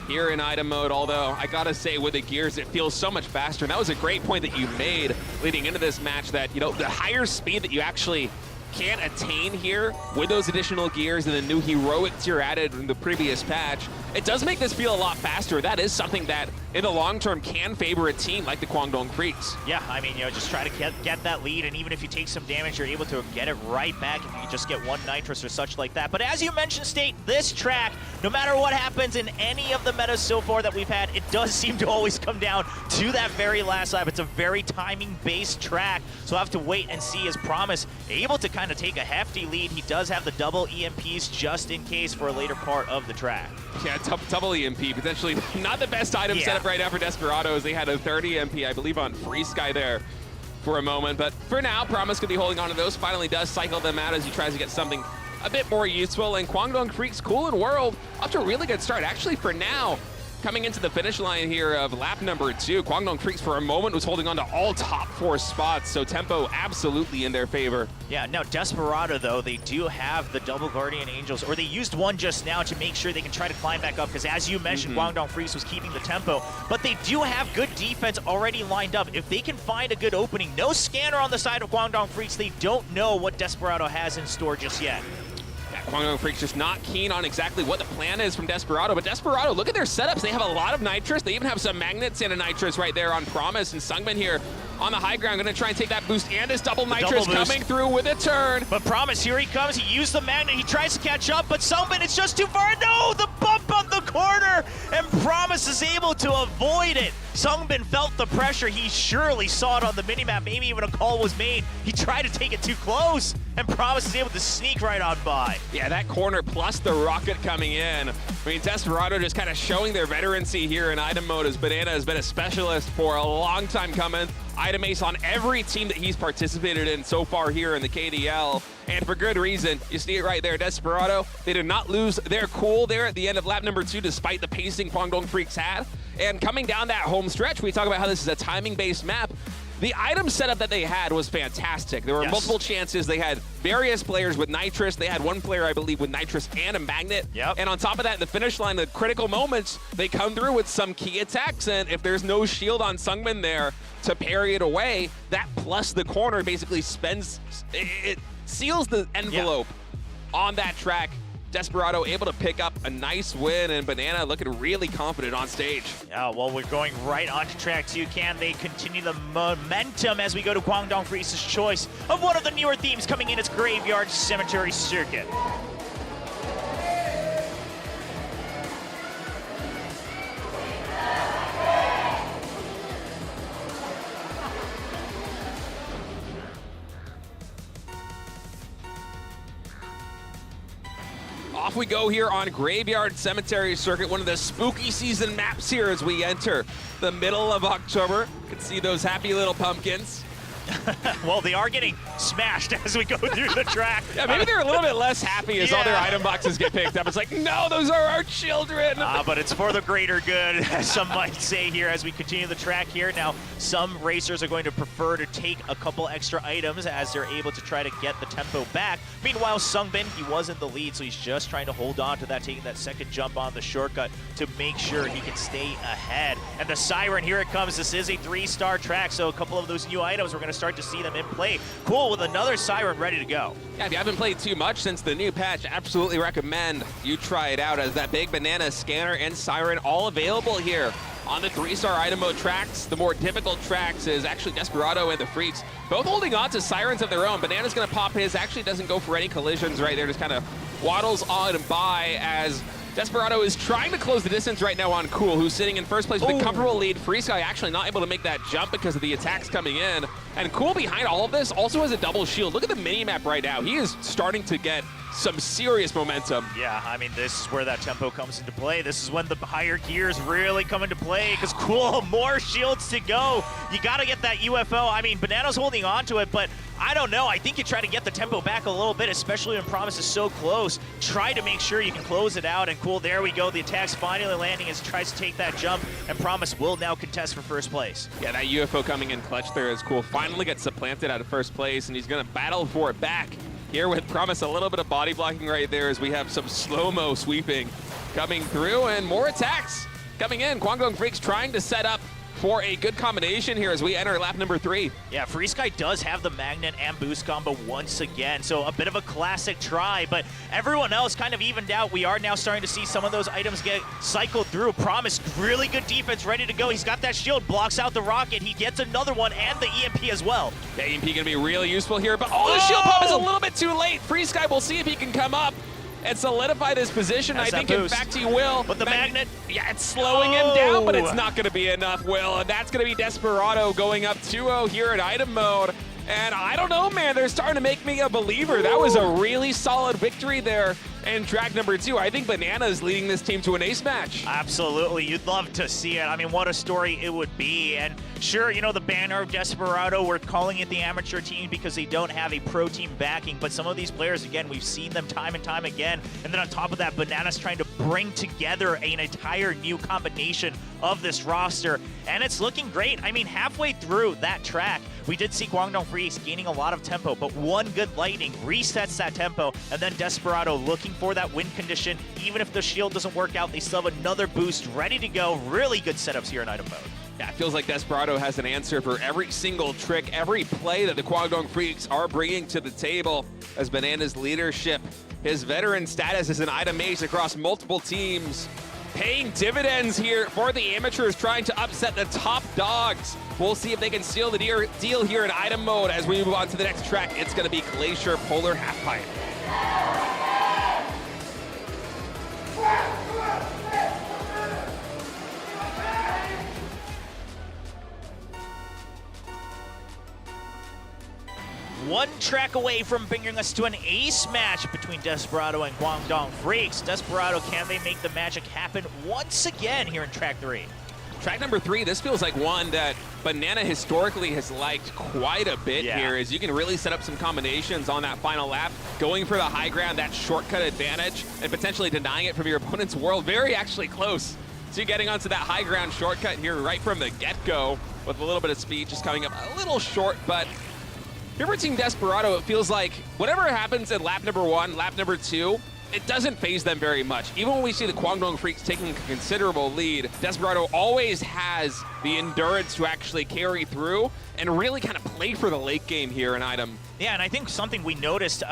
here in item mode, although I gotta say, with the gears, it feels so much faster, and that was a great point that you made leading into this match, that, you know, the higher speed that you actually can attain here with those additional gears and the new heroic tier added in the previous patch, it does make this feel a lot faster. That is something that in the long term can favor a team like the Guangdong Freaks. Yeah, I mean, you know, just try to get that lead, and even if you take some damage, you're able to get it right back if you just get one nitrous or such like that. But as you mentioned, State, this track, no matter what happens in any of the metas so far that we've had, it does seem to always come down to that very last lap. It's a very timing-based track, so we'll have to wait and see. As promised, able to kind of take a hefty lead. He does have the double EMPs just in case for a later part of the track. Yeah, double EMP, potentially not the best item setup right now for Desperado, as they had a 30 EMP, I believe, on FREECS there for a moment. But for now, Promise could be holding on to those. Finally does cycle them out as he tries to get something a bit more useful. And Guangdong Freaks, Cool and World, off to a really good start. Actually, for now, coming into the finish line here of lap number 2, Guangdong Freaks for a moment was holding on to all top 4 spots, so tempo absolutely in their favor. Yeah, now Desperado, though, they do have the double Guardian Angels, or they used one just now to make sure they can try to climb back up, because as you mentioned, Guangdong Freaks was keeping the tempo, but they do have good defense already lined up. If they can find a good opening, no scanner on the side of Guangdong Freaks, they don't know what Desperado has in store just yet. Guangdong Freaks just not keen on exactly what the plan is from Desperado, but Desperado, look at their setups. They have a lot of nitrous. They even have some magnets and a nitrous right there on Promise, and SUNGBIN here on the high ground, going to try and take that boost, and his double nitrous coming through with a turn. But Promise, here he comes. He used the magnet. He tries to catch up, but SUNGBIN, it's just too far. No, the bump on the corner, and Promise is able to avoid it. SUNGBIN felt the pressure. He surely saw it on the minimap. Maybe even a call was made. He tried to take it too close, and Promise is able to sneak right on by. Yeah, that corner plus the rocket coming in. I mean, Desperado just kind of showing their veterancy here in item mode, as Banana has been a specialist for a long time coming. item ace on every team that he's participated in so far here in the KDL, and for good reason. You see it right there, Desperado. They did not lose their cool there at the end of lap number 2, despite the pacing Guangdong Freaks had. And coming down that home stretch, we talk about how this is a timing-based map. The item setup that they had was fantastic. There were multiple chances. They had various players with nitrous. They had one player, I believe, with nitrous and a magnet. And on top of that, in the finish line, the critical moments, they come through with some key attacks. And if there's no shield on SUNGBIN there to parry it away, that plus the corner basically it seals the envelope on that track. Desperado able to pick up a nice win, and Banana looking really confident on stage. Yeah, well, we're going right onto track 2. Can they continue the momentum as we go to Guangdong Freaks' choice of one of the newer themes coming in? It's Graveyard Cemetery Circuit. Off we go here on Graveyard Cemetery Circuit, one of the spooky season maps here as we enter the middle of October. You can see those happy little pumpkins. Well, they are getting smashed as we go through the track. Yeah, maybe they're a little bit less happy as all their item boxes get picked up. It's like, no, those are our children. But it's for the greater good, as some might say here as we continue the track here. Now, some racers are going to prefer to take a couple extra items as they're able to try to get the tempo back. Meanwhile, SUNGBIN, he was in the lead, so he's just trying to hold on to that, taking that second jump on the shortcut to make sure he can stay ahead. And the Siren, here it comes. This is a 3-star track, so a couple of those new items, we're going to start to see them in play. Cool, with another Siren ready to go. Yeah, if you haven't played too much since the new patch, absolutely recommend you try it out, as that big Banana Scanner and Siren all available here on the 3-star item mode tracks. The more difficult tracks is actually Desperado and the Freaks, both holding on to Sirens of their own. Banana's gonna pop his, actually doesn't go for any collisions right there, just kind of waddles on by as Desperado is trying to close the distance right now on Cool, who's sitting in first place with a comfortable lead. FREECS actually not able to make that jump because of the attacks coming in. And Cool, behind all of this, also has a double shield. Look at the mini-map right now. He is starting to get some serious momentum. Yeah, I mean, this is where that tempo comes into play. This is when the higher gears really come into play, because Cool, more shields to go. You got to get that UFO. I mean, Banana's holding on to it, but I don't know. I think you try to get the tempo back a little bit, especially when Promise is so close. Try to make sure you can close it out, and Cool, there we go. The attack's finally landing as he tries to take that jump, and Promise will now contest for first place. Yeah, that UFO coming in clutch there is Cool. Finally gets supplanted out of first place, and he's going to battle for it back. Here with Promise, a little bit of body blocking right there as we have some slow-mo sweeping coming through, and more attacks coming in. Guangdong Freaks trying to set up for a good combination here as we enter lap number 3. Yeah, FREECS does have the magnet and boost combo once again, so a bit of a classic try, but everyone else kind of evened out. We are now starting to see some of those items get cycled through. Promise, really good defense, ready to go. He's got that shield, blocks out the rocket. He gets another one and the EMP as well. The EMP gonna be really useful here, but the shield pop is a little bit too late. FREECS will see if he can come up and solidify this position. I think, in fact, he will. But the magnet, yeah, it's slowing him down, but it's not going to be enough, Will. And that's going to be Desperado going up 2-0 here in item mode. And I don't know, man. They're starting to make me a believer. That was a really solid victory there in track number 2. I think Banana is leading this team to an ace match. Absolutely. You'd love to see it. I mean, what a story it would be. And sure, you know, the banner of Desperado, we're calling it the amateur team because they don't have a pro team backing. But some of these players, again, we've seen them time and time again. And then on top of that, Banana's trying to bring together an entire new combination of this roster. And it's looking great. I mean, halfway through that track, we did see Guangdong Freaks gaining a lot of tempo, but one good lightning resets that tempo, and then Desperado looking for that win condition. Even if the shield doesn't work out, they still have another boost ready to go. Really good setups here in item mode. Yeah, it feels like Desperado has an answer for every single trick, every play that the Guangdong Freaks are bringing to the table as Banana's leadership, his veteran status as an item ace across multiple teams, paying dividends here for the amateurs trying to upset the top dogs. We'll see if they can seal the deal here in item mode as we move on to the next track. It's going to be Glacier Polar Halfpipe. One track away from bringing us to an ace match between Desperado and Guangdong Freaks. Desperado, can they make the magic happen once again here in track 3? Track number 3, this feels like one that Banana historically has liked quite a bit Yeah. here, as you can really set up some combinations on that final lap, going for the high ground, that shortcut advantage, and potentially denying it from your opponent's world. Very actually close to getting onto that high ground shortcut here right from the get-go, with a little bit of speed just coming up a little short. But here for Team Desperado, it feels like whatever happens in lap number 1, lap number 2, it doesn't phase them very much. Even when we see the KWANGDONG FREECS taking a considerable lead, Desperado always has the endurance to actually carry through and really kind of play for the late game here in Item. Yeah, and I think something we noticed,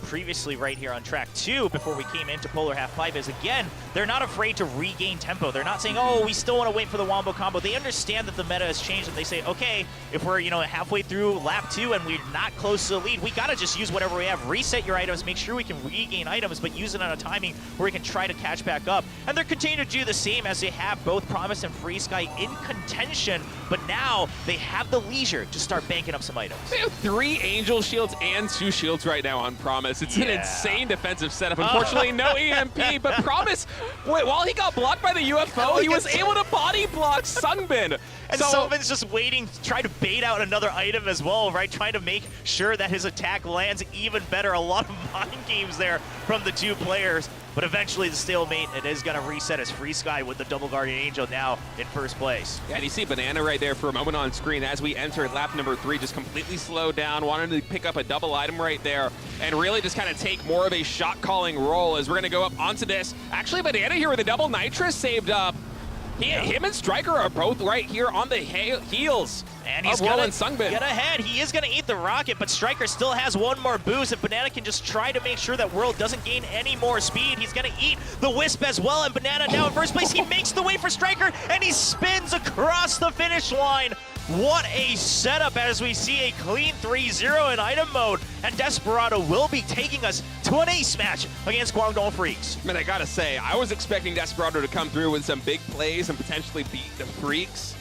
previously right here on track 2 before we came into Polar Half-Pipe is, again, they're not afraid to regain tempo. They're not saying, oh, we still want to wait for the Wombo combo. They understand that the meta has changed, and they say, okay, if we're, halfway through lap 2 and we're not close to the lead, we got to just use whatever we have. Reset your items, make sure we can regain items, but use it on a timing where we can try to catch back up. And they're continuing to do the same as they have both Promise and FreeSky in contention, but now they have the leisure to start banking up some items. They have 3 Angel Shields and 2 shields right now on Promise. It's an insane defensive setup. Unfortunately, no EMP, but Promise, while he got blocked by the UFO, he was able to body block SUNGBIN. And SUNGBIN's just waiting, trying to bait out another item as well, right? Trying to make sure that his attack lands even better. A lot of mind games there from the 2 players. But eventually the stalemate, it is going to reset as FreeSky with the double Guardian Angel now in first place. Yeah, and you see Banana right there for a moment on screen as we entered lap number 3, just completely slowed down, wanted to pick up a double item right there, and really just kind of take more of a shot-calling role as we're going to go up onto this. Actually, Banana here with a double Nitrous saved up. Him and Striker are both right here on the heels and he's of gonna SUNGBIN. get ahead. He is gonna eat the rocket, but Striker still has one more boost, and Banana can just try to make sure that World doesn't gain any more speed. He's gonna eat the Wisp as well, and Banana now in first place. He makes the way for Striker, and he spins across the finish line. What a setup as we see a clean 3-0 in item mode, and Desperado will be taking us to an ace match against KWANGDONG FREECS. Man, I gotta say, I was expecting Desperado to come through with some big plays and potentially beat the FREECS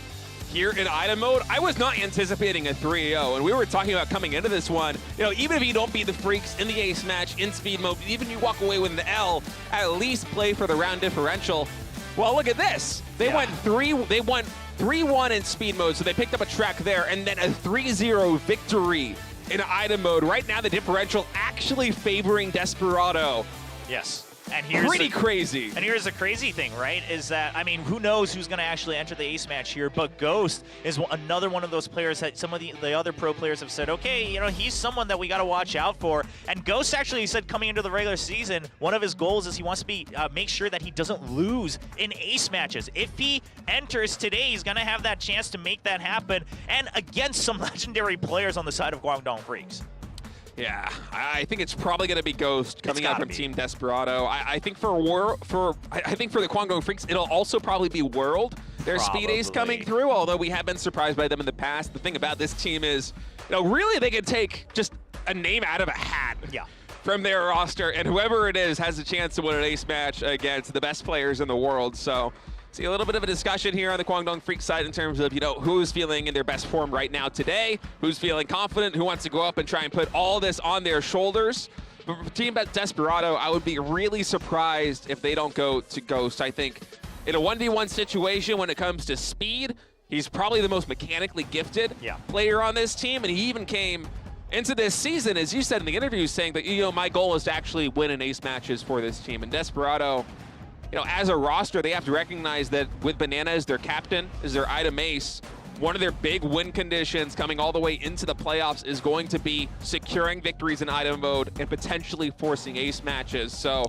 here in item mode. I was not anticipating a 3-0, and we were talking about coming into this one, even if you don't beat the FREECS in the ace match in speed mode, even if you walk away with an L, at least play for the round differential. Well, look at this. They went 3-1 in speed mode, so they picked up a track there, and then a 3-0 victory in item mode. Right now, the differential actually favoring Desperado. Yes. And here's pretty crazy. And here's the crazy thing, right? Is that, I mean, who knows who's going to actually enter the ace match here, but Ghost is another one of those players that some of the other pro players have said, okay, he's someone that we got to watch out for. And Ghost actually said coming into the regular season, one of his goals is he wants to make sure that he doesn't lose in ace matches. If he enters today, he's going to have that chance to make that happen, and against some legendary players on the side of KWANGDONG FREECS. Yeah, I think it's probably going to be Ghost coming out from Team Desperado. I think for the KWANGDONG FREECS, it'll also probably be World. Their speed ace coming through, although we have been surprised by them in the past. The thing about this team is, really they can take just a name out of a hat. Yeah. From their roster, and whoever it is has a chance to win an ace match against the best players in the world. So see a little bit of a discussion here on the KWANGDONG FREECS side in terms of, who's feeling in their best form right now today, who's feeling confident, who wants to go up and try and put all this on their shoulders. But for Team Desperado, I would be really surprised if they don't go to Ghost. I think in a 1v1 situation when it comes to speed, he's probably the most mechanically gifted player on this team, and he even came into this season, as you said in the interview, saying that, my goal is to actually win in ace matches for this team. And Desperado, as a roster, they have to recognize that with Banana as their captain, as their item ace, one of their big win conditions coming all the way into the playoffs is going to be securing victories in item mode and potentially forcing ace matches. So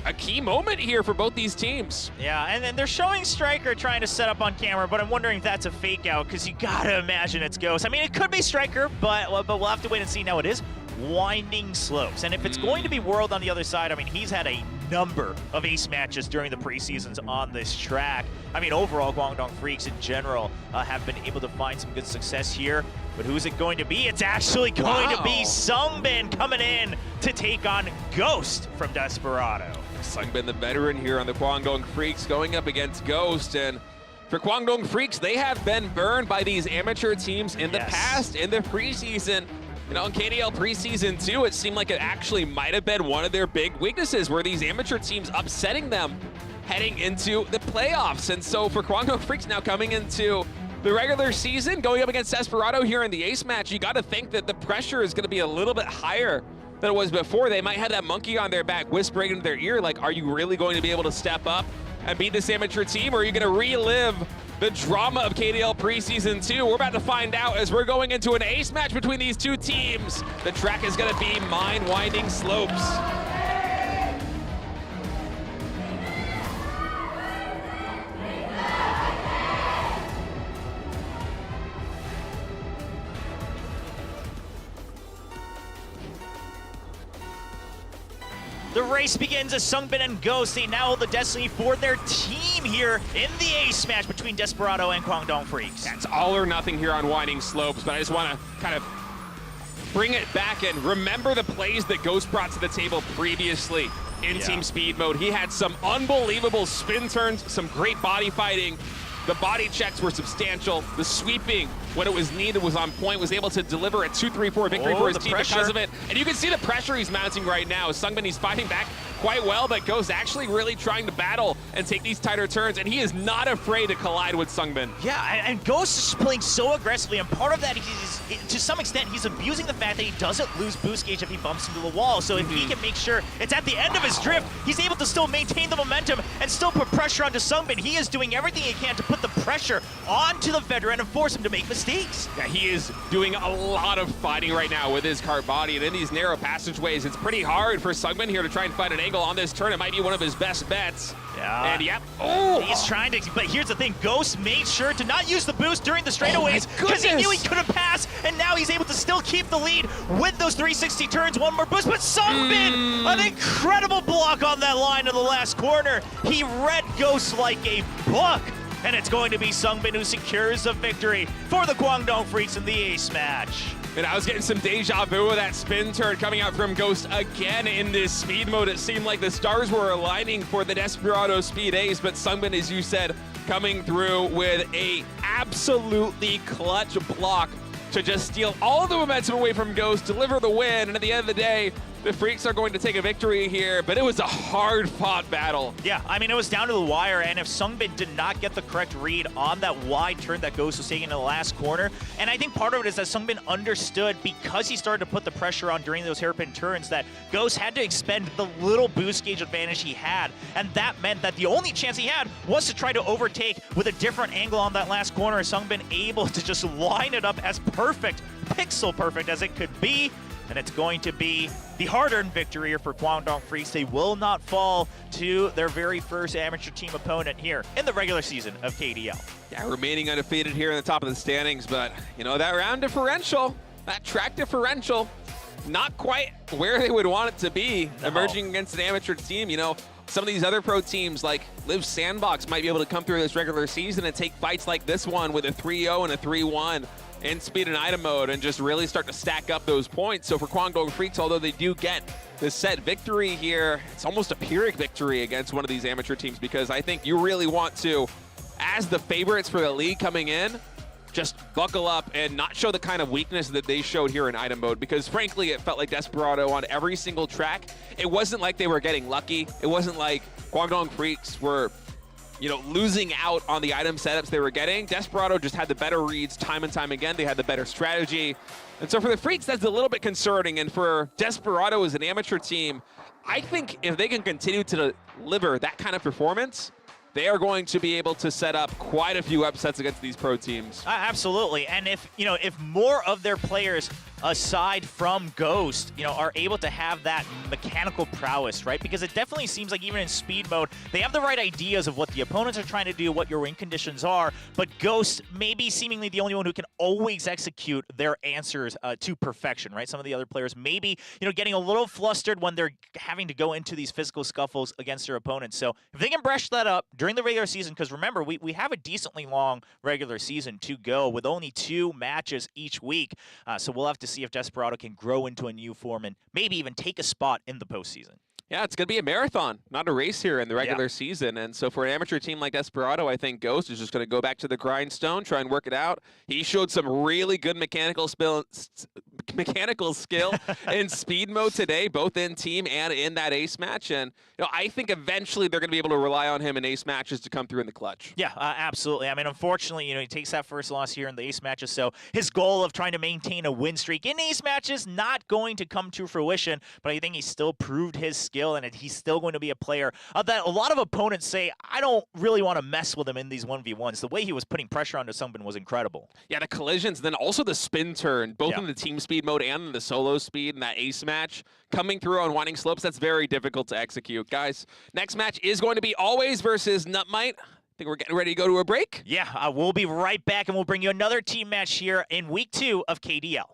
a key moment here for both these teams. Yeah, and then they're showing Striker trying to set up on camera, but I'm wondering if that's a fake out, because you gotta imagine it's Ghost. I mean, it could be Striker, but we'll have to wait and see. Now it is winding slopes, and if it's going to be World on the other side, I mean, he's had a number of ace matches during the preseasons on this track. I mean, overall, KWANGDONG FREECS in general have been able to find some good success here, but who's it going to be? It's actually going to be SUNGBIN coming in to take on Ghost from Desperado. SUNGBIN, the veteran here on the KWANGDONG FREECS, going up against Ghost, and for KWANGDONG FREECS, they have been burned by these amateur teams in the past, in the preseason. In KDL preseason too, it seemed like it actually might have been one of their big weaknesses, were these amateur teams upsetting them heading into the playoffs. And so for KWANGDONG FREECS now coming into the regular season, going up against Desperado here in the ace match, you got to think that the pressure is going to be a little bit higher than it was before. They might have that monkey on their back whispering into their ear, like, are you really going to be able to step up and beat this amateur team, or are you going to relive the drama of KDL preseason 2? We're about to find out as we're going into an ace match between these two teams. The track is going to be Winding Slopes. The race begins as SUNGBIN and Ghost. They now hold the destiny for their team here in the ace match between Desperado and KWANGDONG FREECS. It's all or nothing here on Winding Slopes, but I just want to kind of bring it back and remember the plays that Ghost brought to the table previously in Team Speed mode. He had some unbelievable spin turns, some great body fighting. The body checks were substantial. The sweeping, when it was needed, was on point, was able to deliver a 2-3-4 victory for his team because of it. And you can see the pressure he's mounting right now. SUNGBIN, he's fighting back quite well, but Ghost actually really trying to battle and take these tighter turns, and he is not afraid to collide with SUNGBIN. Yeah, and Ghost is playing so aggressively, and part of that, to some extent, he's abusing the fact that he doesn't lose boost gauge if he bumps into the wall. So if he can make sure it's at the end of his drift, he's able to still maintain the momentum and still put pressure onto SUNGBIN. He is doing everything he can to put the pressure onto the veteran and force him to make mistakes. Yeah, he is doing a lot of fighting right now with his cart body, and in these narrow passageways, it's pretty hard for SUNGBIN here to try and find an angle on this turn. It might be one of his best bets. Yeah. And yep. Oh! He's trying to, but here's the thing. Ghost made sure to not use the boost during the straightaways because he knew he couldn't pass, and now he's able to still keep the lead with those 360 turns, one more boost. But SUNGBIN, an incredible block on that line in the last corner. He read Ghost like a book, and it's going to be SUNGBIN who secures the victory for the KWANGDONG FREECS in the ace match. And I was getting some deja vu with that spin turn coming out from Ghost again in this speed mode. It seemed like the stars were aligning for the Desperado speed ace, but SUNGBIN, as you said, coming through with a absolutely clutch block to just steal all of the momentum away from Ghost, deliver the win, and at the end of the day, the Freaks are going to take a victory here, but it was a hard-fought battle. Yeah, I mean, it was down to the wire, and if SUNGBIN did not get the correct read on that wide turn that Ghost was taking in the last corner, and I think part of it is that SUNGBIN understood, because he started to put the pressure on during those hairpin turns, that Ghost had to expend the little boost gauge advantage he had, and that meant that the only chance he had was to try to overtake with a different angle on that last corner, and SUNGBIN able to just line it up as perfect, pixel perfect as it could be. And it's going to be the hard-earned victory here for KWANGDONG FREECS. They will not fall to their very first amateur team opponent here in the regular season of KDL. Yeah, remaining undefeated here in the top of the standings, but, you know, that round differential, that track differential, not quite where they would want it to be, emerging against an amateur team. You know, some of these other pro teams like Live Sandbox might be able to come through this regular season and take fights like this one with a 3-0 and a 3-1. In speed and item mode and just really start to stack up those points. So for KWANGDONG FREECS, although they do get the set victory here, it's almost a Pyrrhic victory against one of these amateur teams, because I think you really want to, as the favorites for the league coming in, just buckle up and not show the kind of weakness that they showed here in item mode, because frankly, it felt like Desperado on every single track. It wasn't like they were getting lucky. It wasn't like KWANGDONG FREECS were, you know, losing out on the item setups they were getting. Desperado just had the better reads time and time again. They had the better strategy. And so for the Freaks, that's a little bit concerning. And for Desperado as an amateur team, I think if they can continue to deliver that kind of performance, they are going to be able to set up quite a few upsets against these pro teams. Absolutely. And if, you know, if more of their players aside from Ghost, you know, are able to have that mechanical prowess, right? Because it definitely seems like even in speed mode, they have the right ideas of what the opponents are trying to do, what your win conditions are, but Ghost may be seemingly the only one who can always execute their answers to perfection, right? Some of the other players maybe, you know, getting a little flustered when they're having to go into these physical scuffles against their opponents. So if they can brush that up during the regular season, because remember, we have a decently long regular season to go with only 2 matches each week, so we'll have to see if Desperado can grow into a new form and maybe even take a spot in the postseason. Yeah, it's going to be a marathon, not a race here in the regular season. And so for an amateur team like Desperado, I think Ghost is just going to go back to the grindstone, try and work it out. He showed some really good mechanical mechanical skill in speed mode today, both in team and in that ace match. And I think eventually they're going to be able to rely on him in ace matches to come through in the clutch. Yeah, absolutely. I mean, unfortunately, he takes that first loss here in the ace matches, so his goal of trying to maintain a win streak in ace matches not going to come to fruition, but I think he still proved his skill, and he's still going to be a player that a lot of opponents say, I don't really want to mess with him in these 1v1s. The way he was putting pressure onto SUNGBIN was incredible. Yeah, the collisions, then also the spin turn, both in the team speed mode and in the solo speed in that ace match, coming through on winding slopes, that's very difficult to execute. Guys, next match is going to be Always versus NUTMITE. I think we're getting ready to go to a break. Yeah, we'll be right back, and we'll bring you another team match here in week 2 of KDL.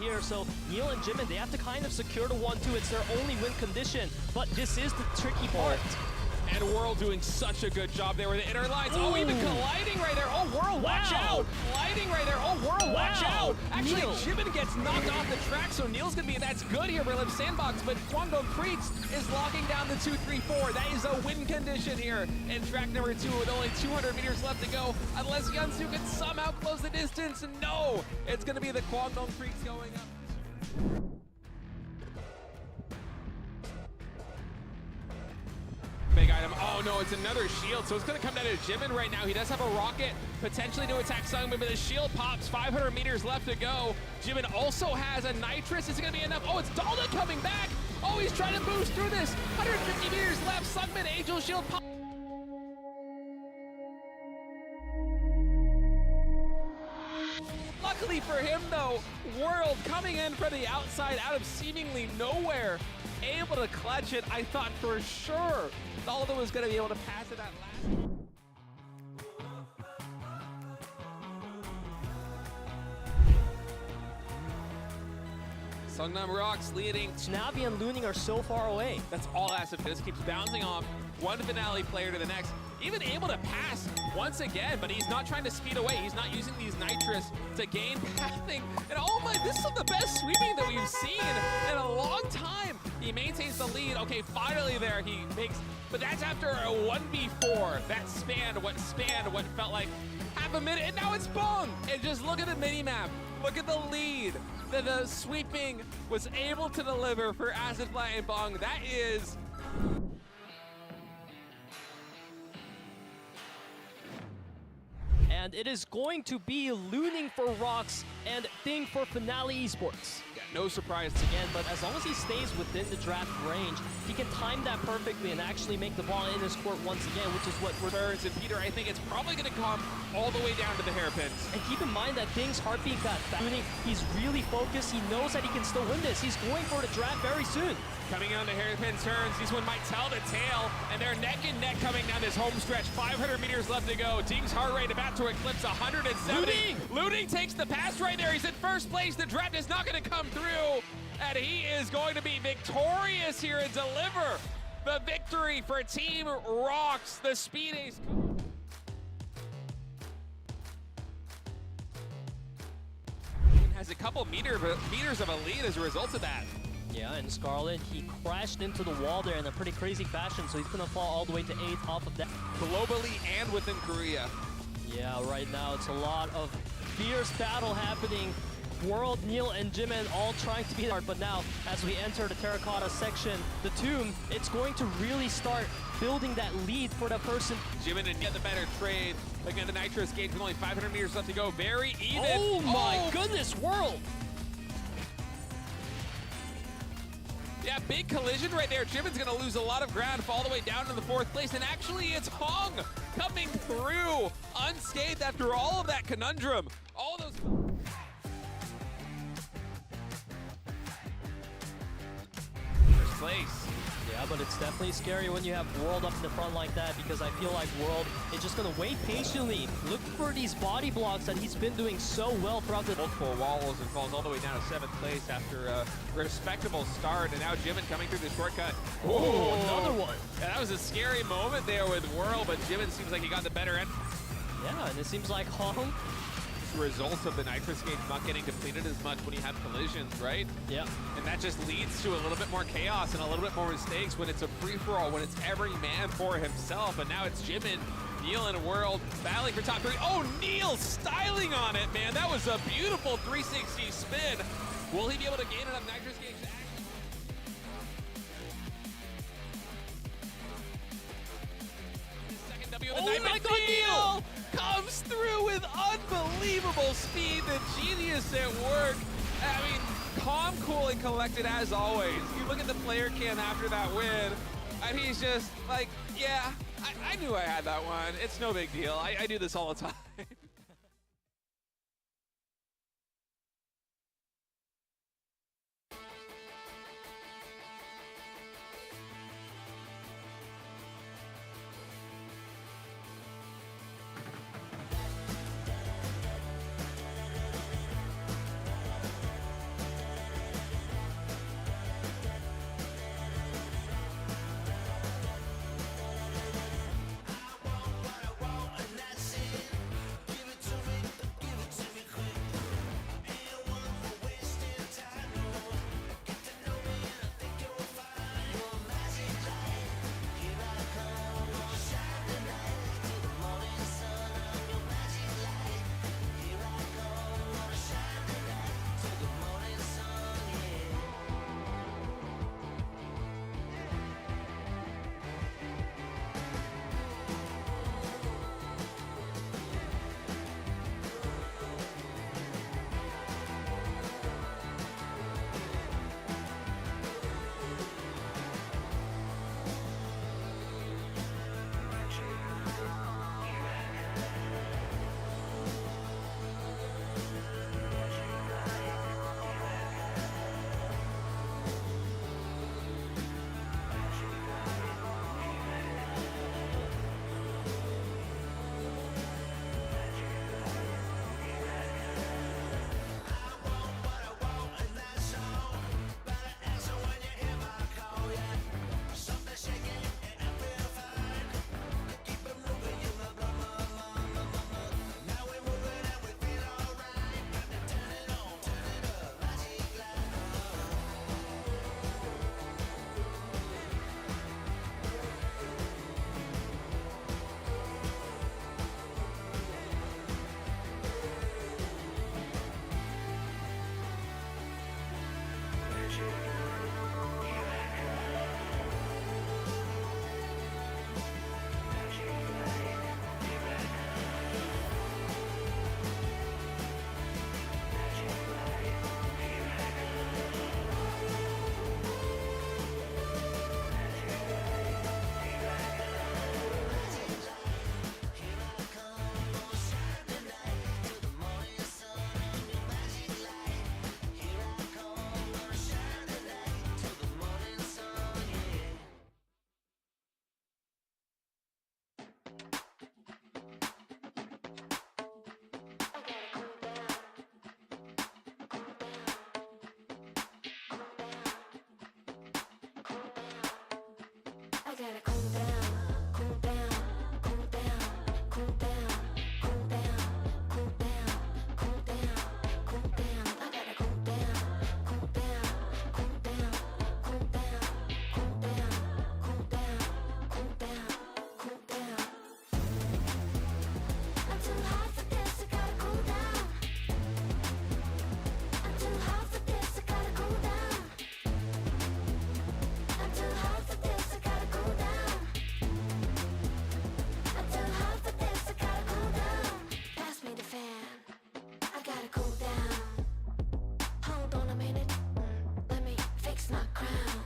here. So Neil and Jimin, they have to kind of secure the 1-2. It's their only win condition, but this is the tricky part. And World doing such a good job there with the inner lines. Oh, even colliding right there. Oh, World, watch out. Colliding right there. Oh, World, watch out. Actually, Neil. Jimin gets knocked off the track, so Neil's going to be, that's good here for Live Sandbox, but KWANGDONG FREECS is locking down the 2-3-4. That is a win condition here in track number 2 with only 200 meters left to go. Unless Yeonsu can somehow close the distance. No, it's going to be the KWANGDONG FREECS going up. Big item. Oh no, it's another shield. So it's going to come down to Jimin right now. He does have a rocket potentially to attack SUNGBIN, but the shield pops. 500 meters left to go. Jimin also has a nitrous. Is it going to be enough? Oh, it's Dalda coming back. Oh, he's trying to boost through this. 150 meters left. SUNGBIN, Angel Shield pop. Luckily for him though, World coming in from the outside out of seemingly nowhere, able to clutch it. I thought for sure Dalda was going to be able to pass it at last. Sungnam Rocks leading. Navi and Looning are so far away. That's all AcidFly keeps bouncing off one finale player to the next. Even able to pass once again, but he's not trying to speed away. He's not using these nitrous to gain pathing. And oh my, this is the best sweeping that we've seen in a long time. He maintains the lead. Okay, finally there he makes, but that's after a 1v4. That spanned what felt like half a minute, and now it's BBoong. And just look at the mini-map. Look at the lead that the sweeping was able to deliver for AcidFly and BBoong. That is... And it is going to be Looning for Rocks and Thing for Finale Esports. Yeah, no surprise. Again, but as long as he stays within the draft range, he can time that perfectly and actually make the ball in his court once again, which is what we're... And Peter, I think it's probably going to come all the way down to the hairpins. And keep in mind that Thing's heartbeat got fast. He's really focused. He knows that he can still win this. He's going for the draft very soon. Coming in on the hairpin turns, these one might tell the tale, and they're neck and neck coming down this home stretch. 500 meters left to go. Ding's heart rate about to eclipse 170. Looting takes the pass right there. He's in first place. The draft is not going to come through, and he is going to be victorious here and deliver the victory for Team Rocks, the Speed Ace. Has a couple meters of a lead as a result of that. Yeah, and Scarlet, he crashed into the wall there in a pretty crazy fashion, so he's going to fall all the way to 8th off of that. Globally and within Korea. Yeah, right now it's a lot of fierce battle happening. World, Neil, and Jimin all trying to be there, but now as we enter the terracotta section, the tomb, it's going to really start building that lead for the person. Jimin and get the better trade. Looking at the nitrous gauge with only 500 meters left to go. Very even. Oh my goodness, World! Yeah, big collision right there. Jimin's going to lose a lot of ground, fall all the way down to the 4th place, and actually it's Hong coming through unscathed after all of that conundrum. All those... First place. Yeah, but it's definitely scary when you have World up in the front like that, because I feel like World is just going to wait patiently, look for these body blocks that he's been doing so well throughout the... Multiple walls and falls all the way down to 7th place after a respectable start, and now Jimin coming through the shortcut. Oh, another one. Yeah, that was a scary moment there with World, but Jimin seems like he got the better end. Yeah, and it seems like Hong... Results of the nitrous gauge not getting depleted as much when you have collisions, right? Yeah. And that just leads to a little bit more chaos and a little bit more mistakes when it's a free-for-all, when it's every man for himself. And now it's Jimin, Neil, and World battling for top 3. Oh, Neil styling on it, man. That was a beautiful 360 spin. Will he be able to gain enough nitrous gauge to second W of the night, my God, Neil! Comes through with unbelievable speed. The genius at work. I mean, calm, cool, and collected as always. You look at the player cam after that win, and he's just like, yeah, I knew I had that one. It's no big deal. I do this all the time. gotta cool down, cool down, cool down, cool down, cool down, cool down, cool down, cool down. I gotta cool down, cool down, cool down, cool down, cool down, cool down, cool down, cool down. I'm too hot for this, I gotta cool down. I'm too hot for this, I gotta cool down. I'm too hot for this, I gotta cool down. I'm too hot for this, I gotta cool down. Pass me the fan, I gotta cool down. Hold on a minute, let me fix my crown.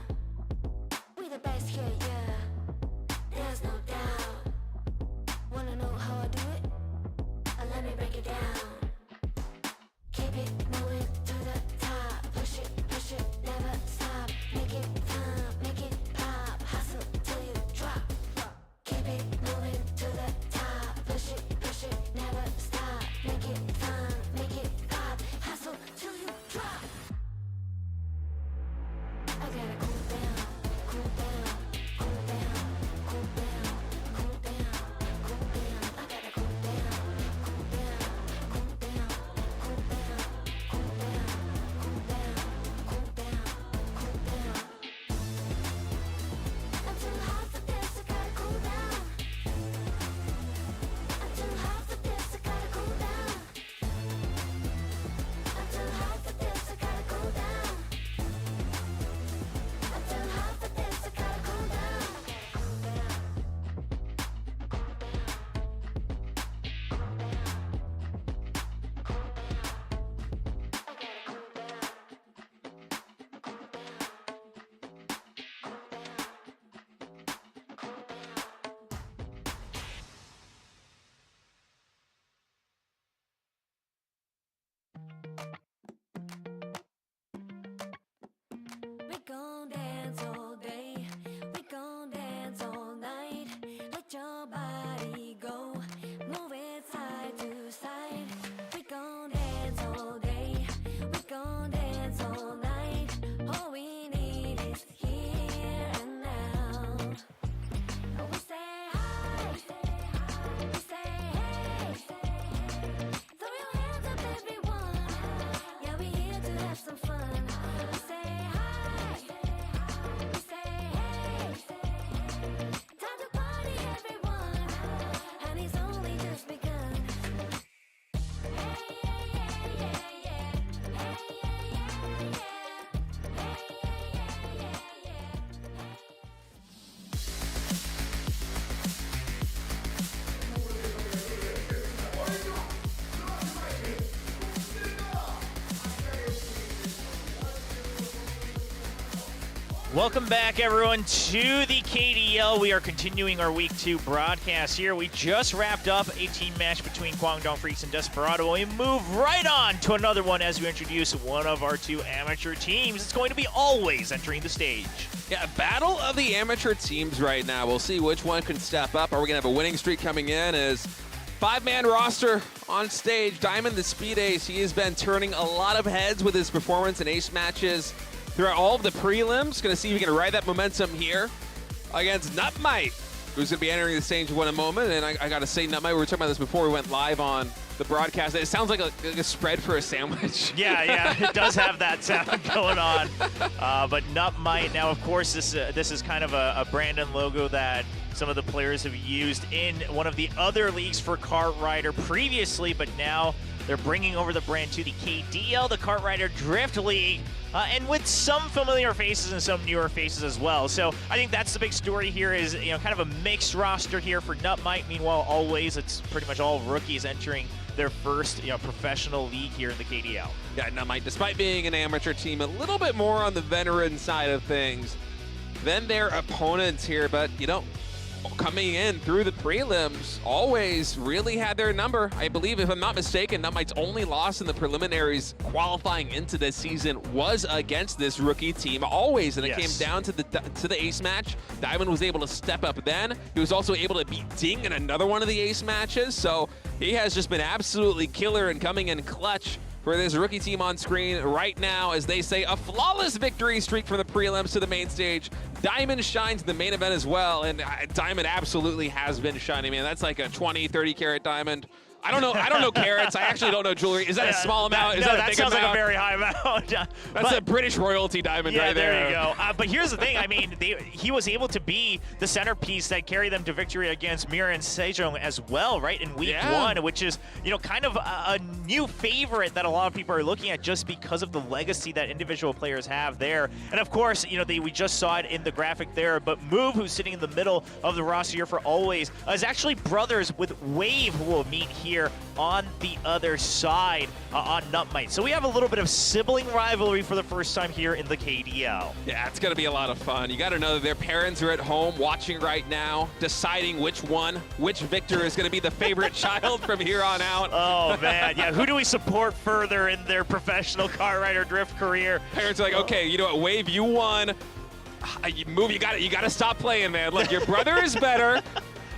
We the best here, yeah, there's no doubt. Wanna know how I do it? Let me break it down. Keep it moving to the top. Push it, never stop. Make it time, make it pop. Hustle till you drop. Keep it moving to the top. Push it, never stop. Make it time, make it pop. Hustle till you drop. I gotta cool down, cool down, cool down, cool down, cool down, cool down. I gotta cool down, cool down, cool down, cool down, cool down, cool down, cool down, cool down. I'm too hot for this, I gotta cool down. I'm too hot for this, I gotta cool down. I'm too hot for this, I gotta cool down. I'm too hot for this, I gotta cool down. We gon' dance all day, we gon' dance all night. Let your body go, move it side to side. We gon' dance all day, we gon' dance all night. All we need is here and now. We say hi, we say hey. Throw your hands up, everyone. Yeah, we here to have some fun. We say hi, we say hey. Time to party, everyone, and it's only just begun. Hey, yeah, yeah, yeah, yeah. Hey, yeah, yeah, yeah. Hey, yeah, yeah, yeah, yeah. Welcome back, everyone, to the KDL. We are continuing our Week 2 broadcast here. We just wrapped up a team match between KWANGDONG, FREECS, and Desperado. We move right on to another one as we introduce one of our two amateur teams. It's going to be Always entering the stage. Yeah, battle of the amateur teams right now. We'll see which one can step up. Are we going to have a winning streak coming in? As five-man roster on stage, Diamond the Speed Ace. He has been turning a lot of heads with his performance in ace matches throughout all of the prelims. Going to see if we can ride that momentum here against NUTMITE, who's going to be entering the stage in a moment. And I got to say, NUTMITE, we were talking about this before we went live on the broadcast. It sounds like a spread for a sandwich. Yeah, it does have that sound going on. But NUTMITE, now, of course, this is kind of a brand and logo that some of the players have used in one of the other leagues for Kart Rider previously, but now they're bringing over the brand to the KDL, the Kart Rider Drift League. And with some familiar faces and some newer faces as well. So I think that's the big story here is, kind of a mixed roster here for NUTMITE. Meanwhile, Always, it's pretty much all rookies entering their first, professional league here in the KDL. Yeah, NUTMITE, despite being an amateur team, a little bit more on the veteran side of things than their opponents here. But, coming in through the prelims, Always really had their number. I believe, if I'm not mistaken, NUTMITE's only loss in the preliminaries qualifying into this season was against this rookie team, Always, and it came down to the ace match. Diamond was able to step up then. He was also able to beat Ding in another one of the ace matches, so he has just been absolutely killer and coming in clutch for this rookie team on screen right now. As they say, a flawless victory streak from the prelims to the main stage. Diamond shines in the main event as well, and Diamond absolutely has been shining, man. That's like a 20, 30 carat diamond. I don't know carats. I actually don't know jewelry. Is that a small amount? Is that a big sounds amount? like a very high amount. That's a British royalty diamond right there. There you go. But here's the thing. I mean, he was able to be the centerpiece that carried them to victory against Mira and Sejong as well, right, in week 1, which is, you know, kind of a new favorite that a lot of people are looking at just because of the legacy that individual players have there. And of course, you know, we just saw it in the graphic there, but Move, who's sitting in the middle of the roster here for Always, is actually brothers with Wave, who will meet here on the other side on NUTMITE. So we have a little bit of sibling rivalry for the first time here in the KDL. Yeah, it's going to be a lot of fun. You got to know that their parents are at home watching right now, deciding which victor is going to be the favorite child from here on out. Oh, man. Yeah, who do we support further in their professional car rider drift career? Parents are like, okay, you know what, Wave, you won. Move, you got to stop playing, man. Look, your brother is better.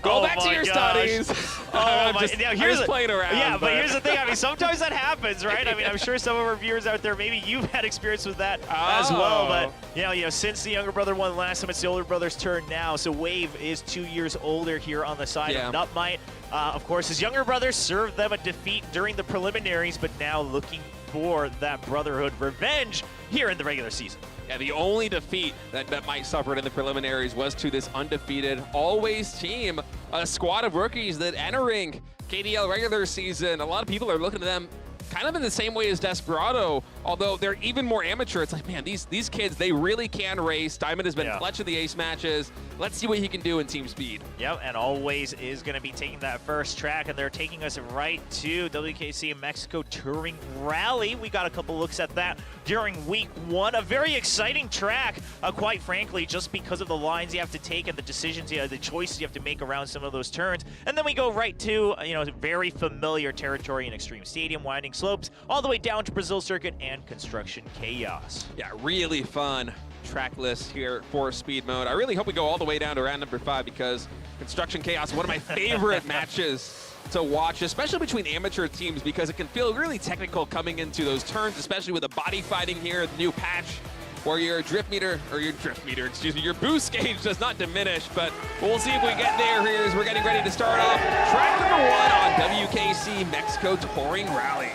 Go back to your studies. I'm just playing around. Yeah, but here's the thing. I mean, sometimes that happens, right? I mean, I'm sure some of our viewers out there, maybe you've had experience with that as well. But, you know, since the younger brother won last time, it's the older brother's turn now. So Wave is 2 years older here on the side of NUTMITE. Of course, his younger brother served them a defeat during the preliminaries, but now looking for that brotherhood revenge here in the regular season. Yeah, the only defeat that NUTMITE suffered in the preliminaries was to this undefeated Always team, a squad of rookies that entering KDL regular season. A lot of people are looking at them kind of in the same way as Desperado, although they're even more amateur. It's like, man, these kids, they really can race. Diamond has been clutch in the ace matches. Let's see what he can do in team speed. Yep, and Always is going to be taking that first track, and they're taking us right to WKC Mexico Touring Rally. We got a couple looks at that during week 1. A very exciting track, quite frankly, just because of the lines you have to take and the decisions, the choices you have to make around some of those turns. And then we go right to, you know, very familiar territory in Extreme Stadium, winding slopes, all the way down to Brazil Circuit and Construction Chaos. Yeah, really fun track list here for speed mode. I really hope we go all the way down to round number 5 because Construction Chaos, one of my favorite matches to watch, especially between amateur teams, because it can feel really technical coming into those turns, especially with the body fighting here, the new patch, where your your boost gauge does not diminish, but we'll see if we get there here as we're getting ready to start off track number 1 on WKC Mexico Touring Rally.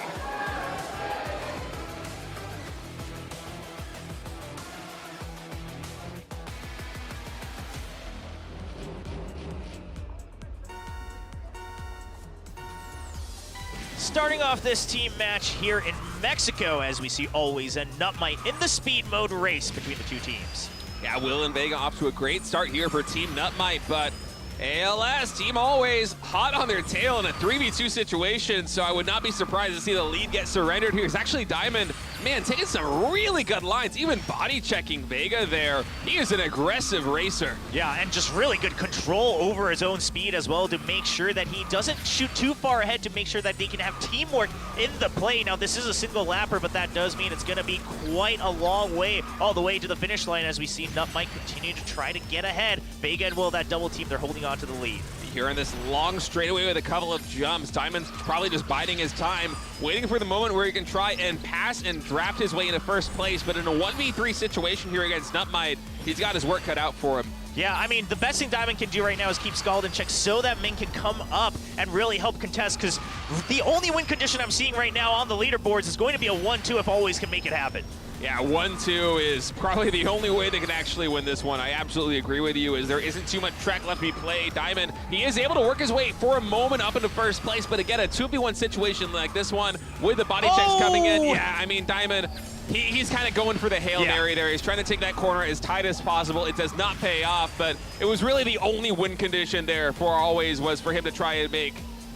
Starting off this team match here in Mexico, as we see Always and NUTMITE in the speed mode race between the two teams. Yeah, Will and Vega off to a great start here for Team NUTMITE, but ALS, Team Always, hot on their tail in a 3v2 situation, so I would not be surprised to see the lead get surrendered here. It's actually Diamond, man, taking some really good lines, even body checking Vega there. He is an aggressive racer. Yeah, and just really good control over his own speed as well to make sure that he doesn't shoot too far ahead, to make sure that they can have teamwork in the play. Now, this is a single lapper, but that does mean it's going to be quite a long way all the way to the finish line as we see NUTMITE continue to try to get ahead. Vega and Will, that double team, they're holding on to the lead. Here on this long straightaway with a couple of jumps, Diamond's probably just biding his time, waiting for the moment where he can try and pass and draft his way into first place. But in a 1v3 situation here against NUTMITE, he's got his work cut out for him. Yeah, I mean, the best thing Diamond can do right now is keep Skald in check so that Ming can come up and really help contest, because the only win condition I'm seeing right now on the leaderboards is going to be a 1-2 if Always can make it happen. Yeah, 1-2 is probably the only way they can actually win this one. I absolutely agree with you, as there isn't too much track left to be played. Diamond, he is able to work his way for a moment up into first place, but again, a 2v1 situation like this one with the body checks coming in. Yeah, I mean, Diamond, he's kind of going for the Hail Mary there. He's trying to take that corner as tight as possible. It does not pay off, but it was really the only win condition there for Always, was for him to try and make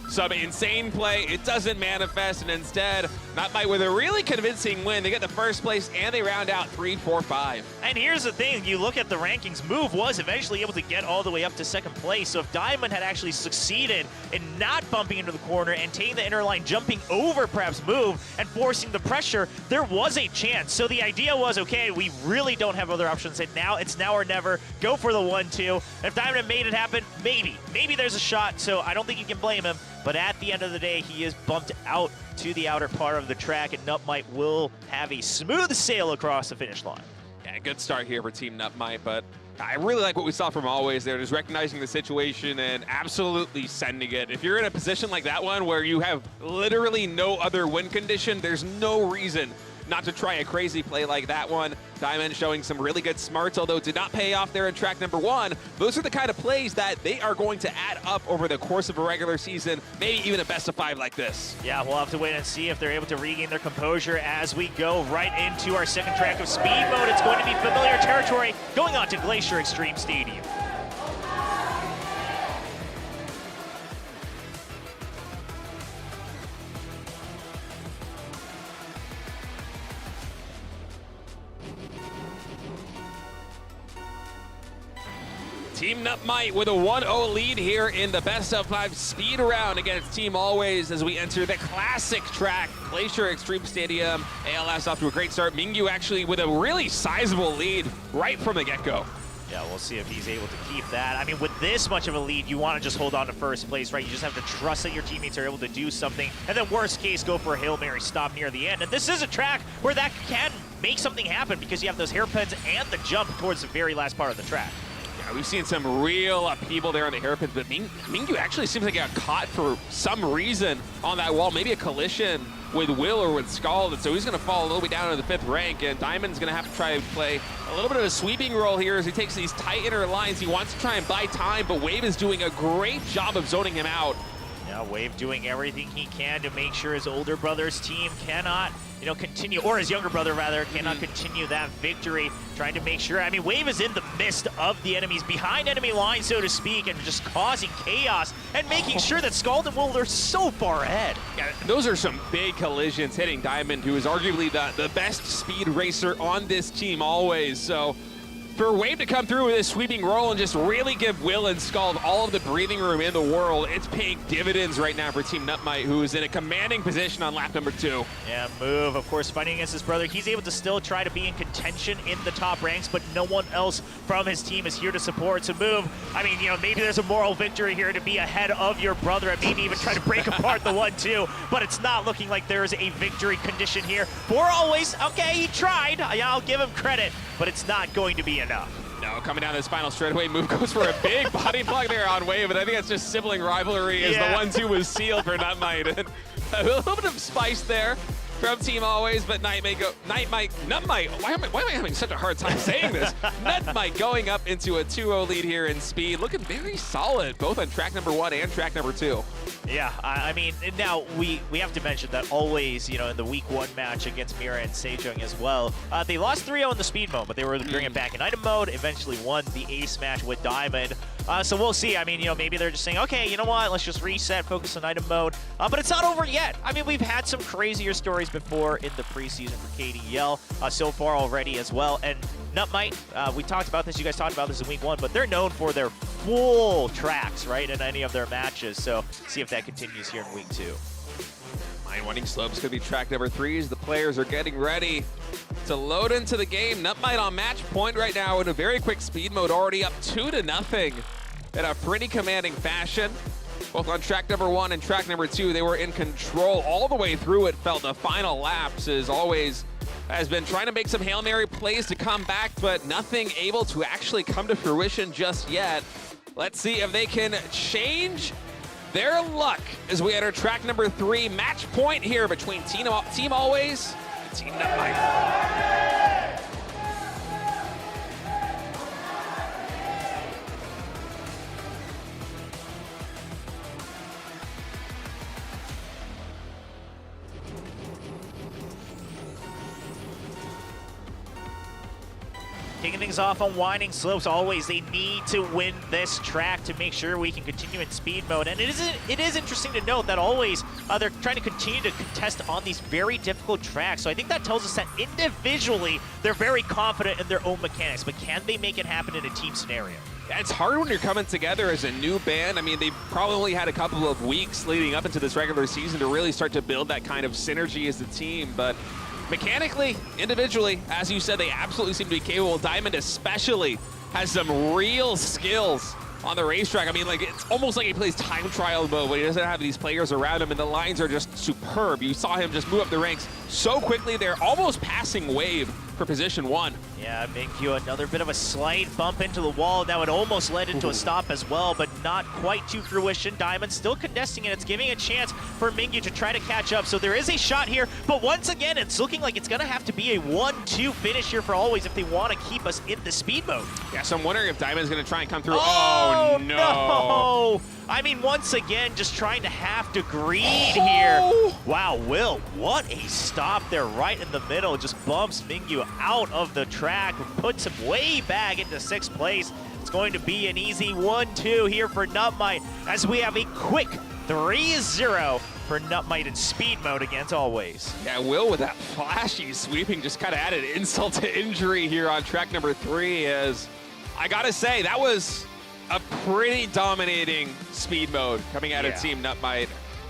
some insane play. It doesn't manifest, and instead, NUTMITE with a really convincing win. They get the first place, and they round out 3-4-5. And here's the thing, you look at the rankings, Move was eventually able to get all the way up to second place. So if Diamond had actually succeeded in not bumping into the corner and taking the inner line, jumping over perhaps Move and forcing the pressure, there was a chance. So the idea was, okay, we really don't have other options, and now it's now or never. Go for the 1-2. If Diamond had made it happen, maybe there's a shot, so I don't think you can blame him. But at the end of the day, he is bumped out to the outer part of the track, and NUTMITE will have a smooth sail across the finish line. Yeah, good start here for Team NUTMITE, but I really like what we saw from Always there, just recognizing the situation and absolutely sending it. If you're in a position like that one where you have literally no other win condition, there's no reason not to try a crazy play like that one. Diamond showing some really good smarts, although it did not pay off there in track number 1. Those are the kind of plays that they are going to add up over the course of a regular season, maybe even a best of 5 like this. Yeah, we'll have to wait and see if they're able to regain their composure as we go right into our second track of speed mode. It's going to be familiar territory going on to Glacier Extreme Stadium. Team NUTMITE with a 1-0 lead here in the best of 5 speed round against Team Always as we enter the classic track, Glacier Extreme Stadium. ALS off to a great start. Mingyu actually with a really sizable lead right from the get-go. Yeah, we'll see if he's able to keep that. I mean, with this much of a lead, you want to just hold on to first place, right? You just have to trust that your teammates are able to do something, and then worst case, go for a Hail Mary stop near the end. And this is a track where that can make something happen because you have those hairpins and the jump towards the very last part of the track. Yeah, we've seen some real upheaval there on the hairpins, but Mingyu actually seems like he got caught for some reason on that wall, maybe a collision with Will or with Skald, and so he's going to fall a little bit down to the 5th rank, and Diamond's going to have to try and play a little bit of a sweeping role here as he takes these tight inner lines. He wants to try and buy time, but Wave is doing a great job of zoning him out. Yeah, Wave doing everything he can to make sure his older brother's team cannot, continue, or his younger brother rather, cannot continue that victory, trying to make sure. I mean, Wave is in the midst of the enemies, behind enemy lines, so to speak, and just causing chaos and making sure that Skald and Will are so far ahead. Yeah, those are some big collisions hitting Diamond, who is arguably the best speed racer on this team always. So for Wave to come through with this sweeping roll and just really give Will and Skald all of the breathing room in the world, it's paying dividends right now for Team NUTMITE, who is in a commanding position on lap number 2. Yeah, Move, of course, fighting against his brother. He's able to still try to be in contention in the top ranks, but no one else from his team is here to support. So Move, I mean, maybe there's a moral victory here to be ahead of your brother and maybe even try to break apart the 1-2, but it's not looking like there's a victory condition here for Always. Okay, he tried. Yeah, I'll give him credit, but it's not going to be enough. No, coming down this final straightaway, Move goes for a big body plug there on Wave, but I think that's just sibling rivalry as the 1-2 was sealed for NUTMITE. And a little bit of spice there from Team Always, but NUTMITE, why am I having such a hard time saying this? NUTMITE going up into a 2-0 lead here in speed, looking very solid, both on track number 1 and track number 2. Yeah, I mean, now we have to mention that Always, in the week 1 match against Mira and Sejong as well, they lost 3-0 in the speed mode, but they were able to bring it back in item mode, eventually won the ace match with Diamond. So we'll see. I mean, maybe they're just saying, okay, you know what, let's just reset, focus on item mode. But it's not over yet. I mean, we've had some crazier stories before in the preseason for KDL so far already as well. And NUTMITE, we talked about this, you guys talked about this in week 1, but they're known for their full tracks, right, in any of their matches. So see if that continues here in week 2. Mine Winding Slopes could be track number 3 as the players are getting ready to load into the game. NUTMITE on match point right now in a very quick speed mode, already up 2-0 in a pretty commanding fashion. Both on track number 1 and track number 2, they were in control all the way through. It felt the final laps as Always has been trying to make some Hail Mary plays to come back, but nothing able to actually come to fruition just yet. Let's see if they can change their luck as we enter track number 3. Match point here between Team Always and Team NUTMITE. Kicking things off on Winding Slopes, Always they need to win this track to make sure we can continue in speed mode. And it is interesting to note that Always they're trying to continue to contest on these very difficult tracks. So I think that tells us that individually they're very confident in their own mechanics, but can they make it happen in a team scenario? Yeah, it's hard when you're coming together as a new band. I mean, they've probably had a couple of weeks leading up into this regular season to really start to build that kind of synergy as a team, but mechanically, individually, as you said, they absolutely seem to be capable. Diamond especially has some real skills on the racetrack. I mean, like, it's almost like he plays time trial mode when he doesn't have these players around him, and the lines are just superb. You saw him just move up the ranks so quickly there, almost passing Wave for position 1. Yeah, Mingyu, another bit of a slight bump into the wall. That would almost led into a stop as well, but not quite to fruition. Diamond still contesting it. It's giving a chance for Mingyu to try to catch up. So there is a shot here, but once again, it's looking like it's going to have to be a 1-2 finish here for Always if they want to keep us in the speed mode. Yeah, so I'm wondering if Diamond's going to try and come through. Oh, no. I mean, once again, just trying to have to greed here. Wow, Will, what a stop there right in the middle. Just bumps Mingyu out of the track, puts him way back into 6th place. It's going to be an easy 1-2 here for NUTMITE as we have a quick 3-0 for NUTMITE in speed mode against Always. Yeah, Will with that flashy sweeping just kind of added insult to injury here on track number 3. As I gotta say, that was a pretty dominating speed mode coming out of Team NUTMITE.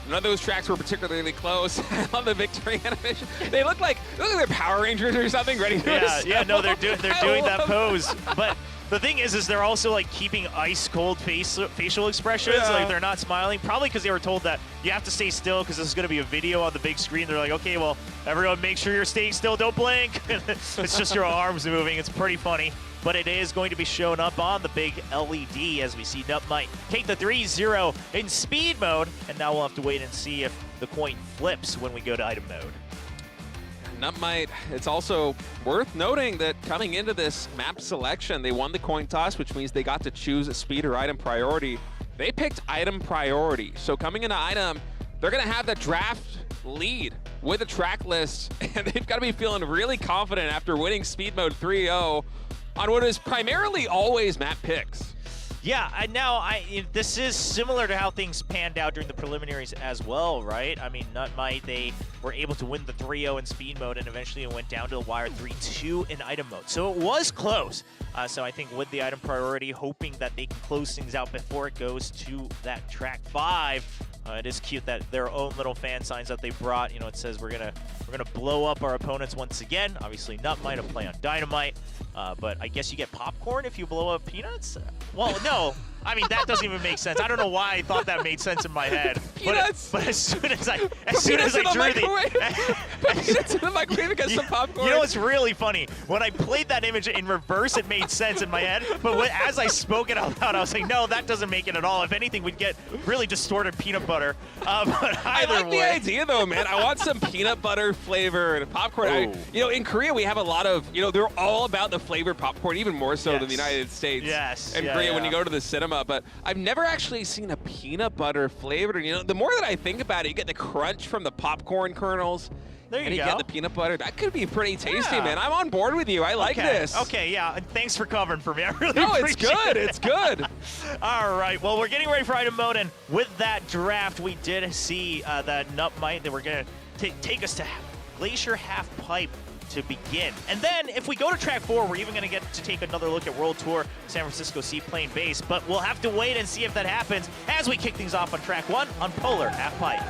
None of those tracks were particularly close. I love the victory animation. They look like they're Power Rangers or something, ready to Yeah, no, they're doing that pose. But the thing is they're also like keeping ice cold facial expressions. Yeah. Like they're not smiling, probably because they were told that you have to stay still because this is going to be a video on the big screen. They're like, okay, well, everyone make sure you're staying still, don't blink. It's just your arms moving. It's pretty funny. But it is going to be shown up on the big LED as we see NUTMITE take the 3-0 in speed mode. And now we'll have to wait and see if the coin flips when we go to item mode. NUTMITE, it's also worth noting that coming into this map selection, they won the coin toss, which means they got to choose a speed or item priority. They picked item priority. So coming into item, they're going to have the draft lead with a track list, and they've got to be feeling really confident after winning speed mode 3-0 on what is primarily Always map picks. Yeah, and now this is similar to how things panned out during the preliminaries as well, right? I mean, NUTMITE, they were able to win the 3-0 in speed mode, and eventually it went down to the wire 3-2 in item mode. So it was close. So I think with the item priority, hoping that they can close things out before it goes to that track 5. It is cute that their own little fan signs that they brought, you know, it says we're gonna blow up our opponents once again. Obviously, NUTMITE a play on Dynamite, but I guess you get popcorn if you blow up peanuts. Well, no, I mean that doesn't even make sense. I don't know why I thought that made sense in my head. Peanuts. But as soon as I drew peanuts in the microwave against some popcorn. You know what's really funny? When I played that image in reverse, it made sense in my head. But as I spoke it out loud, I was like, no, that doesn't make it at all. If anything, we'd get really distorted peanut butter. But I like way. the idea, though, man. I want some peanut butter flavor and popcorn. You know, in Korea, we have a lot of, you know, they're all about the flavored popcorn, even more so than the United States. Yes. In Korea, when you go to the cinema. But I've never actually seen a peanut butter flavored. You know, the more that I think about it, you get the crunch from the popcorn kernels. There you and go. Get the peanut butter. That could be pretty tasty, man. I'm on board with you. I like this. Okay, yeah. And thanks for covering for me. I really No, it's appreciate good. it. It's good. All right. Well, we're getting ready for item mode, and with that draft, we did see that NUTMITE that we're going to take us to Glacier Half Pipe to begin. And then if we go to track 4, we're even going to get to take another look at World Tour San Francisco Seaplane Base, but we'll have to wait and see if that happens as we kick things off on track 1 on Polar Half Pipe.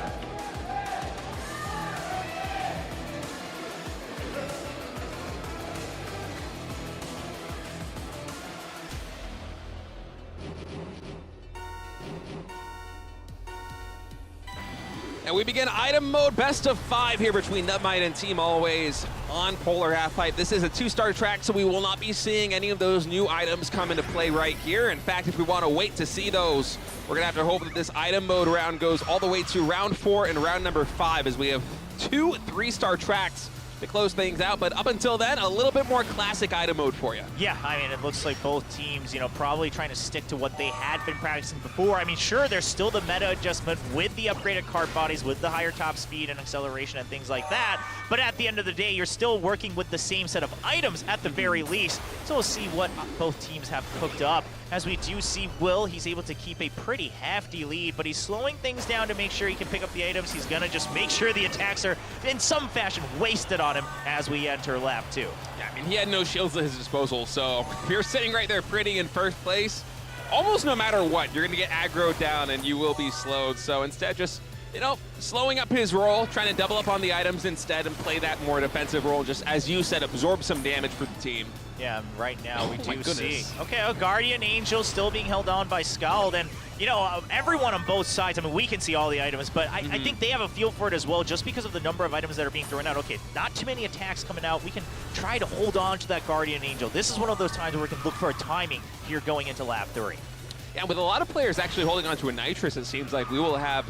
And we begin item mode, best of 5 here between NUTMITE and Team Always on Polar Half Pipe. This is a 2-star track, so we will not be seeing any of those new items come into play right here. In fact, if we want to wait to see those, we're going to have to hope that this item mode round goes all the way to round 4 and round number 5, as we have 2 3-star tracks to close things out. But up until then, a little bit more classic item mode for you. Yeah, I mean, it looks like both teams, you know, probably trying to stick to what they had been practicing before. I mean, sure, there's still the meta adjustment with the upgraded cart bodies, with the higher top speed and acceleration and things like that. But at the end of the day, you're still working with the same set of items at the very least. So we'll see what both teams have cooked up. As we do see Will, he's able to keep a pretty hefty lead, but he's slowing things down to make sure he can pick up the items. He's gonna just make sure the attacks are in some fashion wasted on him as we enter lap 2. Yeah, I mean, he had no shields at his disposal, so if you're sitting right there pretty in first place, almost no matter what, you're gonna get aggroed down and you will be slowed. So instead, just, you know, slowing up his roll, trying to double up on the items instead and play that more defensive role, just as you said, absorb some damage for the team. Yeah, right now we my do goodness. see. Okay, a Guardian Angel still being held on by Skald, and you know, everyone on both sides, I mean, we can see all the items, but I think they have a feel for it as well, just because of the number of items that are being thrown out. Okay, not too many attacks coming out. We can try to hold on to that Guardian Angel. This is one of those times where we can look for a timing here going into lap 3. Yeah, with a lot of players actually holding on to a Nitrous, it seems like we will have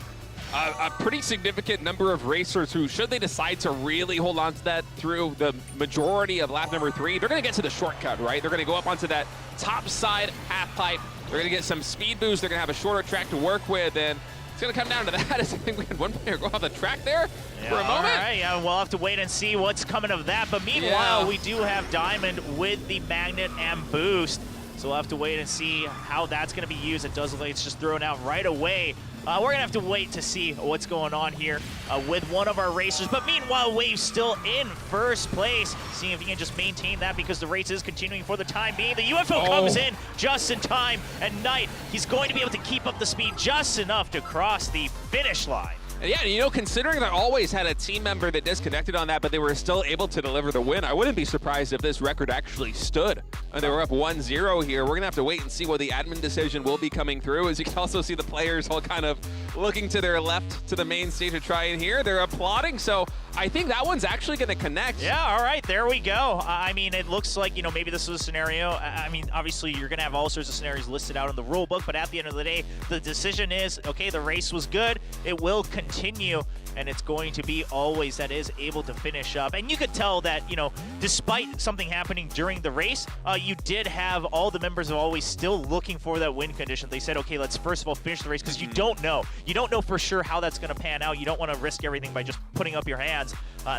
a pretty significant number of racers who, should they decide to really hold on to that through the majority of lap number 3, they're going to get to the shortcut, right? They're going to go up onto that top side half pipe. They're going to get some speed boost. They're going to have a shorter track to work with, and it's going to come down to that. I think we had one player go off the track there for a moment. All right, yeah, we'll have to wait and see what's coming of that. But meanwhile, we do have Diamond with the Magnet and Boost. So we'll have to wait and see how that's going to be used. It does look like it's just thrown out right away. We're going to have to wait to see what's going on here with one of our racers. But meanwhile, Wave's still in first place. Seeing if he can just maintain that, because the race is continuing for the time being. The UFO comes in just in time. And Knight, he's going to be able to keep up the speed just enough to cross the finish line. Yeah, you know, considering they always had a team member that disconnected on that, but they were still able to deliver the win, I wouldn't be surprised if this record actually stood. They were up 1-0 here. We're going to have to wait and see what the admin decision will be coming through. As you can also see the players all kind of looking to their left to the main stage to try and hear. They're applauding, so I think that one's actually going to connect. Yeah, all right, there we go. I mean, it looks like, you know, maybe this was a scenario. I mean, obviously, you're going to have all sorts of scenarios listed out in the rule book, but at the end of the day, the decision is, okay, the race was good. It will continue, and it's going to be always that is able to finish up. And you could tell that, you know, despite something happening during the race, you did have all the members of Always still looking for that win condition. They said, okay, let's first of all finish the race, because you don't know. You don't know for sure how that's going to pan out. You don't want to risk everything by just putting up your hands.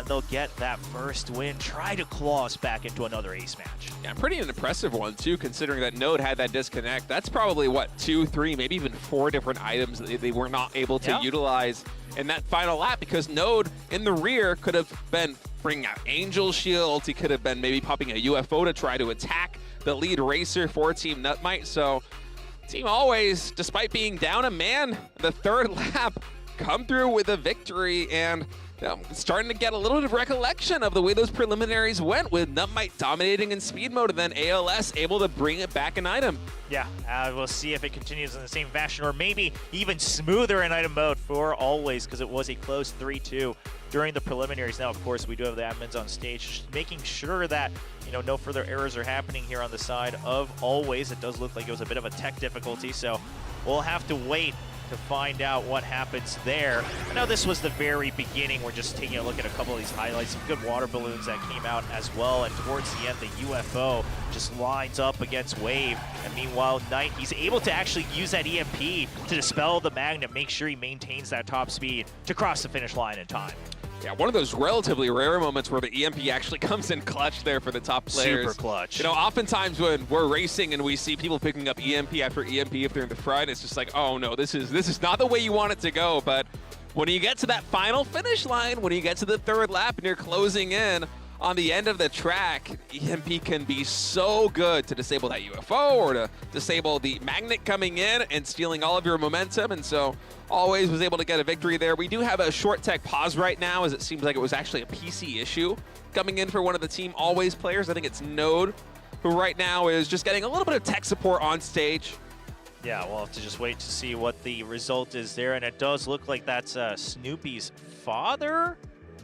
They'll get that first win, try to claw us back into another ace match. Yeah, pretty an impressive one, too, considering that Node had that disconnect. That's probably, what, 2, 3, maybe even 4 different items that they were not able to utilize in that final lap, because Node in the rear could have been bringing out Angel Shields. He could have been maybe popping a UFO to try to attack the lead racer for Team NUTMITE. So Team Always, despite being down a man, the third lap, come through with a victory, and starting to get a little bit of recollection of the way those preliminaries went, with NUTMITE dominating in speed mode and then ALS able to bring it back an item. Yeah, we'll see if it continues in the same fashion, or maybe even smoother in item mode for Always, because it was a close 3-2 during the preliminaries. Now, of course, we do have the admins on stage making sure that, you know, no further errors are happening here on the side of Always. It does look like it was a bit of a tech difficulty, so we'll have to wait to find out what happens there. I know this was the very beginning. We're just taking a look at a couple of these highlights. Some good water balloons that came out as well. And towards the end, the UFO just lines up against Wave. And meanwhile, Knight, he's able to actually use that EMP to dispel the Magnet, make sure he maintains that top speed to cross the finish line in time. Yeah, one of those relatively rare moments where the EMP actually comes in clutch there for the top players. Super clutch. You know, oftentimes when we're racing and we see people picking up EMP after EMP if they're in the front, it's just like, oh no, this is not the way you want it to go. But when you get to that final finish line, when you get to the third lap and you're closing in on the end of the track, EMP can be so good to disable that UFO or to disable the Magnet coming in and stealing all of your momentum. And so Always was able to get a victory there. We do have a short tech pause right now, as it seems like it was actually a PC issue coming in for one of the Team Always players. I think it's Node, who right now is just getting a little bit of tech support on stage. Yeah, we'll have to just wait to see what the result is there. And it does look like that's Snoopy's father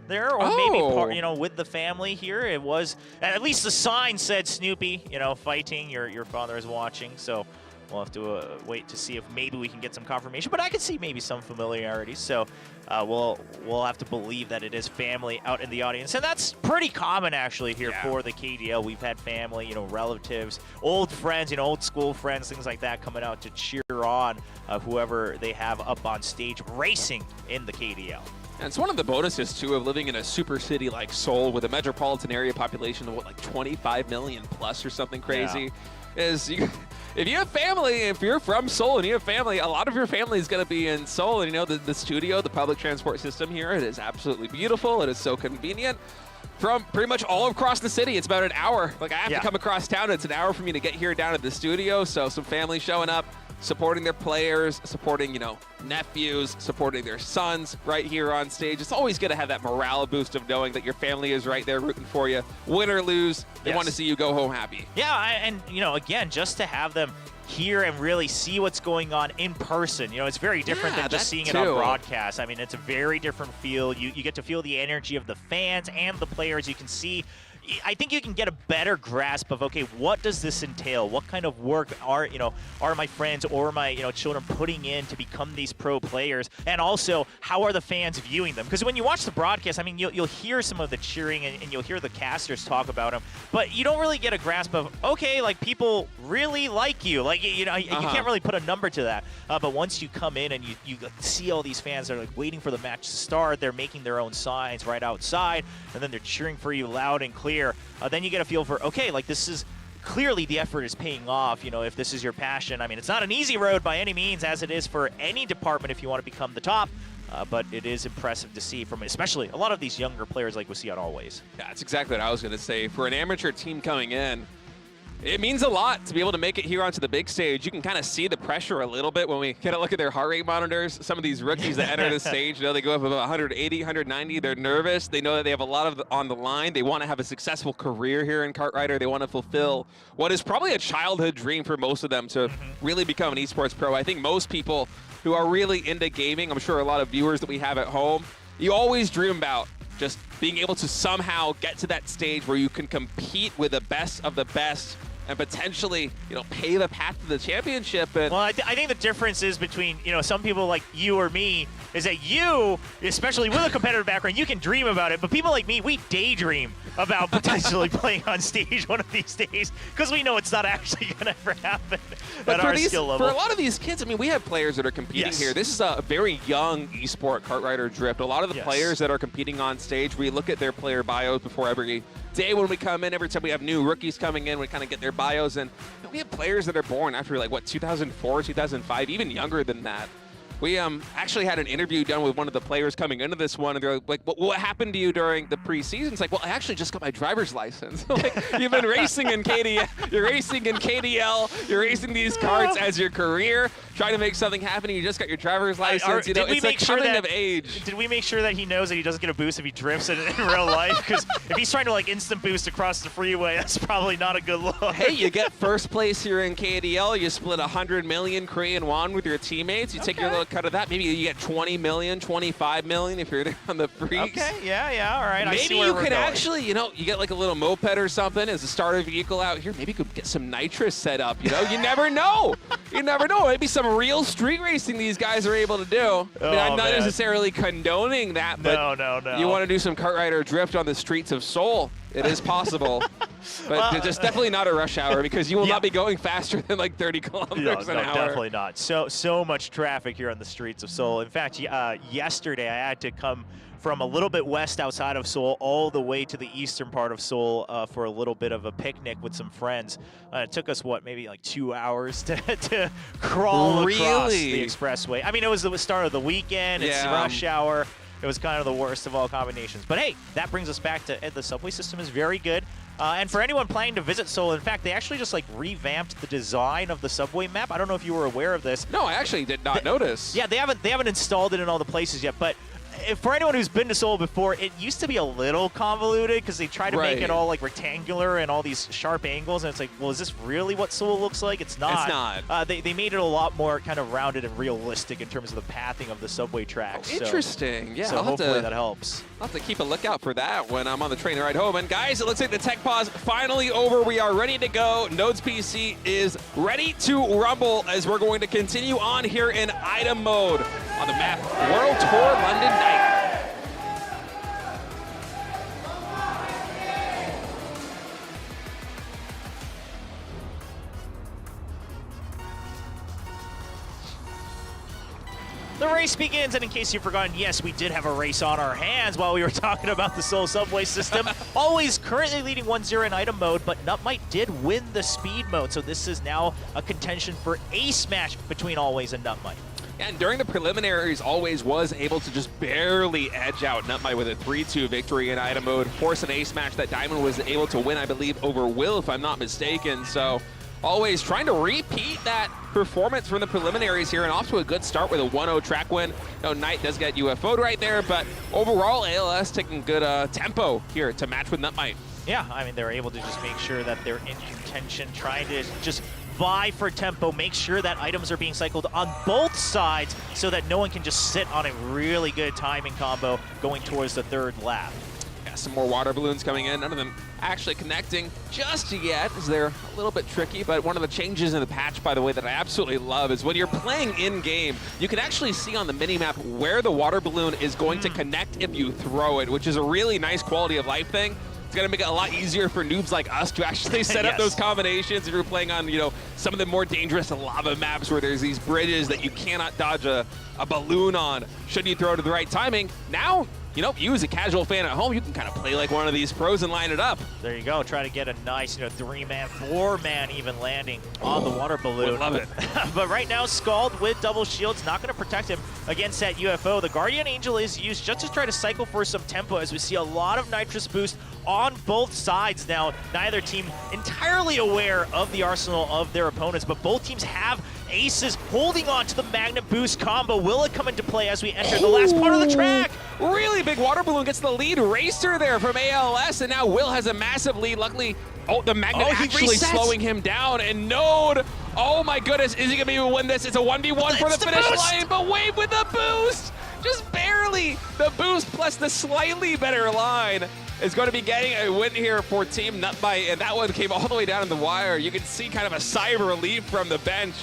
there, or maybe part, you know, with the family here. It was, at least the sign said Snoopy, you know, fighting, your father is watching. So we'll have to wait to see if maybe we can get some confirmation, but I could see maybe some familiarity. So we'll have to believe that it is family out in the audience, and that's pretty common actually here for the KDL. We've had family, you know, relatives, old friends, you know, old school friends, things like that coming out to cheer on whoever they have up on stage racing in the KDL. And it's one of the bonuses, too, of living in a super city like Seoul with a metropolitan area population of, what, like 25 million plus or something crazy, is if you have family, if you're from Seoul and you have family, a lot of your family is going to be in Seoul. And, you know, the studio, the public transport system here, it is absolutely beautiful. It is so convenient. From pretty much all across the city, it's about an hour. Like, I have to come across town. It's an hour for me to get here down to the studio. So some family showing up supporting their players, supporting, nephews, supporting their sons right here on stage. It's always good to have that morale boost of knowing that your family is right there rooting for you. Win or lose, they want to see you go home happy. Yeah, and again, just to have them hear and really see what's going on in person. It's very different than just seeing it on broadcast. I mean, it's a very different feel. You get to feel the energy of the fans and the players. You can see, I think you can get a better grasp of, okay, what does this entail? What kind of work are my friends or my children putting in to become these pro players? And also, how are the fans viewing them? Because when you watch the broadcast, I mean, you'll hear some of the cheering and you'll hear the casters talk about them, but you don't really get a grasp of, okay, like people really like you. Like, you can't really put a number to that. But once you come in and you see all these fans that are like waiting for the match to start, they're making their own signs right outside, and then they're cheering for you loud and clear. Then you get a feel for, okay, like this is clearly the effort is paying off, if this is your passion. I mean, it's not an easy road by any means, as it is for any department if you want to become the top, but it is impressive to see from especially a lot of these younger players like we see on Always. Yeah, that's exactly what I was going to say. For an amateur team coming in, it means a lot to be able to make it here onto the big stage. You can kind of see the pressure a little bit when we get a look at their heart rate monitors. Some of these rookies that enter the stage, they go up about 180, 190. They're nervous. They know that they have a lot on the line. They want to have a successful career here in Kart Rider. They want to fulfill what is probably a childhood dream for most of them to really become an esports pro. I think most people who are really into gaming, I'm sure a lot of viewers that we have at home, you always dream about just being able to somehow get to that stage where you can compete with the best of the best and potentially, pave a path to the championship. And well, I think the difference is between, some people like you or me is that you, especially with a competitive background, you can dream about it. But people like me, we daydream about potentially playing on stage one of these days because we know it's not actually going to ever happen at our skill level. For a lot of these kids, I mean, we have players that are competing here. This is a very young esport Kart Rider drift. A lot of the players that are competing on stage, we look at their player bios before every day when we come in. Every time we have new rookies coming in, we kind of get their bios. And we have players that are born after, 2004, 2005, even younger than that. We actually had an interview done with one of the players coming into this one, and they're like, what happened to you during the preseason? It's like, well, I actually just got my driver's license. You've been racing in KDF, you're racing in KDL, you're racing these karts as your career, trying to make something happen, and you just got your driver's license. It's like coming of age. Did we make sure that he knows that he doesn't get a boost if he drifts in real life? Because if he's trying to instant boost across the freeway, that's probably not a good look. Hey, you get first place here in KDL, you split 100 million Korean won with your teammates, you take your little cut of that. Maybe you get 20 million, 25 million if you're there on the FREECS. Okay, yeah, all right. Maybe you could actually, you get like a little moped or something as a starter vehicle out here. Maybe you could get some nitrous set up, You never know. You never know. Maybe some real street racing these guys are able to do. I mean, I'm not necessarily condoning that, but no. You want to do some Kart Rider drift on the streets of Seoul. It is possible, but just definitely not a rush hour because you will not be going faster than 30 kilometers an hour. Definitely not. So much traffic here on the streets of Seoul. In fact, yesterday I had to come from a little bit west outside of Seoul all the way to the eastern part of Seoul for a little bit of a picnic with some friends. It took us, maybe 2 hours to crawl across the expressway. I mean, it was the start of the weekend. It's rush hour. It was kind of the worst of all combinations. But hey, that brings us back to the subway system is very good. And for anyone planning to visit Seoul, in fact, they actually just revamped the design of the subway map. I don't know if you were aware of this. No, I actually did not notice. Yeah, they haven't installed it in all the places yet, but for anyone who's been to Seoul before, it used to be a little convoluted because they tried to make it all rectangular and all these sharp angles, and it's like, well, is this really what Seoul looks like? It's not. It's not. They made it a lot more kind of rounded and realistic in terms of the pathing of the subway tracks. Interesting. Yeah, so hopefully that helps. I'll have to keep a lookout for that when I'm on the train ride home. And guys, it looks like the tech pause finally over. We are ready to go. Nodes PC is ready to rumble as we're going to continue on here in item mode on the map World Tour London Night. The race begins, and in case you've forgotten, yes, we did have a race on our hands while we were talking about the Seoul subway system. Always currently leading 1-0 in item mode, but NUTMITE did win the speed mode, so this is now a contention for ace match between Always and NUTMITE. And during the preliminaries, Always was able to just barely edge out NUTMITE with a 3-2 victory in item mode, force an ace match that Diamond was able to win, I believe, over Will, if I'm not mistaken. So Always trying to repeat that performance from the preliminaries here and off to a good start with a 1-0 track win. Knight does get UFO'd right there, but overall ALS taking good tempo here to match with NUTMITE. Yeah, I mean, they're able to just make sure that they're in contention, trying to just vie for tempo, make sure that items are being cycled on both sides so that no one can just sit on a really good timing combo going towards the third lap. Got some more water balloons coming in, none of them actually connecting just yet, as they're a little bit tricky, but one of the changes in the patch, by the way, that I absolutely love is when you're playing in-game, you can actually see on the minimap where the water balloon is going to connect if you throw it, which is a really nice quality of life thing. It's going to make it a lot easier for noobs like us to actually set up those combinations if you're playing on, some of the more dangerous lava maps where there's these bridges that you cannot dodge a balloon on. Should you throw it at the right timing? Now, you as a casual fan at home, you can kind of play like one of these pros and line it up. There you go. Try to get a nice, 3-man, 4-man even landing on the water balloon. Love it. But right now, Skald with double shields, not going to protect him against that UFO. The Guardian Angel is used just to try to cycle for some tempo as we see a lot of nitrous boost on both sides. Now, neither team entirely aware of the arsenal of their opponents, but both teams have aces holding on to the Magnet Boost combo. Will it come into play as we enter the last part of the track? Really big water balloon gets the lead racer there from ALS, and now Will has a massive lead. Luckily, the Magnet actually slowing him down, and Node, oh my goodness, is he gonna be able to win this? It's a 1v1 for the finish line, but Wave with the boost, just barely. The boost plus the slightly better line is going to be getting a win here for Team NUTMITE, and that one came all the way down in the wire. You can see kind of a sigh of relief from the bench,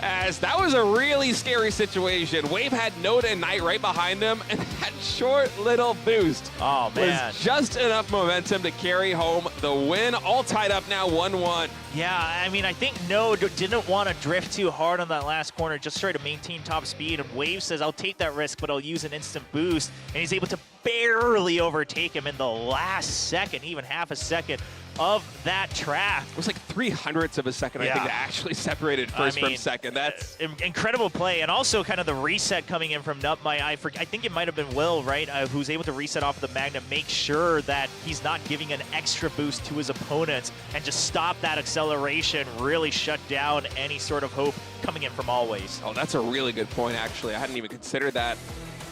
as that was a really scary situation. Wave had Node and Knight right behind him, and that short little boost was just enough momentum to carry home the win. All tied up now 1-1. Yeah, I mean, I think Node didn't want to drift too hard on that last corner, just try to maintain top speed, and Wave says, I'll take that risk, but I'll use an instant boost, and he's able to barely overtake him in the last second, even half a second of that track. It was like 0.03 of a second, I think, that actually separated first from second. That's incredible play, and also kind of the reset coming in from NUTMITE. I think it might have been Will, right, who's able to reset off the Magnet, make sure that he's not giving an extra boost to his opponents, and just stop that acceleration, really shut down any sort of hope coming in from Always. Oh, that's a really good point, actually. I hadn't even considered that.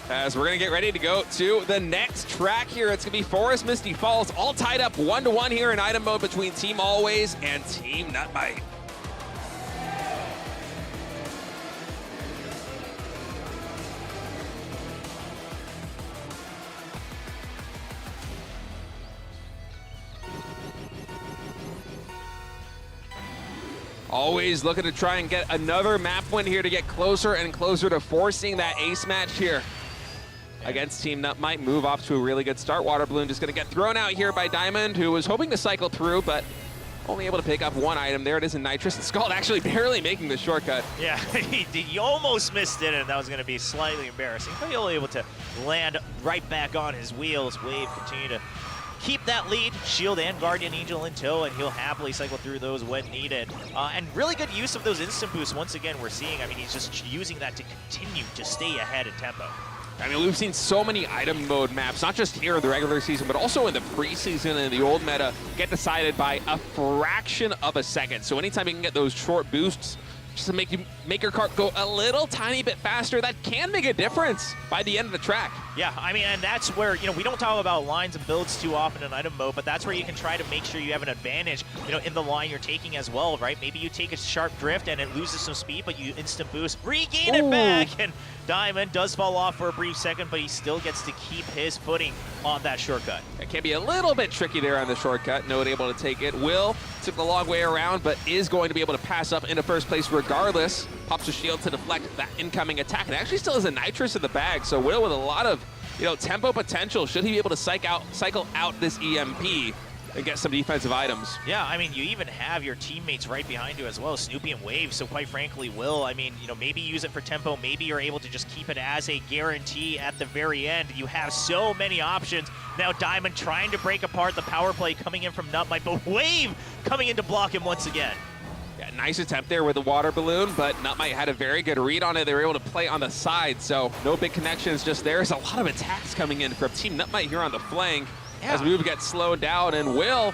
As we're going to get ready to go to the next track here. It's going to be Forest Misty Falls, all tied up 1-1 here in item mode between Team Always and Team NUTMITE. Always looking to try and get another map win here to get closer and closer to forcing that ace match here against Team NUTMITE. Move off to a really good start. Water balloon just going to get thrown out here by Diamond, who was hoping to cycle through, but only able to pick up one item. There it is in Nitrous. And Skald actually barely making the shortcut. Yeah, he almost missed it, and that was going to be slightly embarrassing. But he'll be able to land right back on his wheels. Wave continue to keep that lead, Shield and Guardian Angel in tow, and he'll happily cycle through those when needed. And really good use of those instant boosts once again we're seeing. I mean, he's just using that to continue to stay ahead in tempo. I mean, we've seen so many item mode maps, not just here in the regular season, but also in the preseason and the old meta, get decided by a fraction of a second. So anytime you can get those short boosts, just to make your cart go a little tiny bit faster, that can make a difference by the end of the track. Yeah, I mean, and that's where, we don't talk about lines and builds too often in item mode, but that's where you can try to make sure you have an advantage, in the line you're taking as well, right? Maybe you take a sharp drift and it loses some speed, but you instant boost, regain it back, and Diamond does fall off for a brief second, but he still gets to keep his footing on that shortcut. It can be a little bit tricky there on the shortcut. Node able to take it. Will took the long way around, but is going to be able to pass up into first place regardless. Pops a shield to deflect that incoming attack, and actually still has a Nitrous in the bag. So Will with a lot of tempo potential. Should he be able to cycle out this EMP and get some defensive items? Yeah, I mean, you even have your teammates right behind you as well, Snoopy and Wave. So quite frankly, Will, I mean, maybe use it for tempo. Maybe you're able to just keep it as a guarantee at the very end. You have so many options. Now Diamond trying to break apart the power play coming in from NUTMITE, but Wave coming in to block him once again. Yeah, nice attempt there with the water balloon, but NUTMITE had a very good read on it. They were able to play on the side, so no big connections just there. There's a lot of attacks coming in from Team NUTMITE here on the flank. As Move gets slowed down, and Will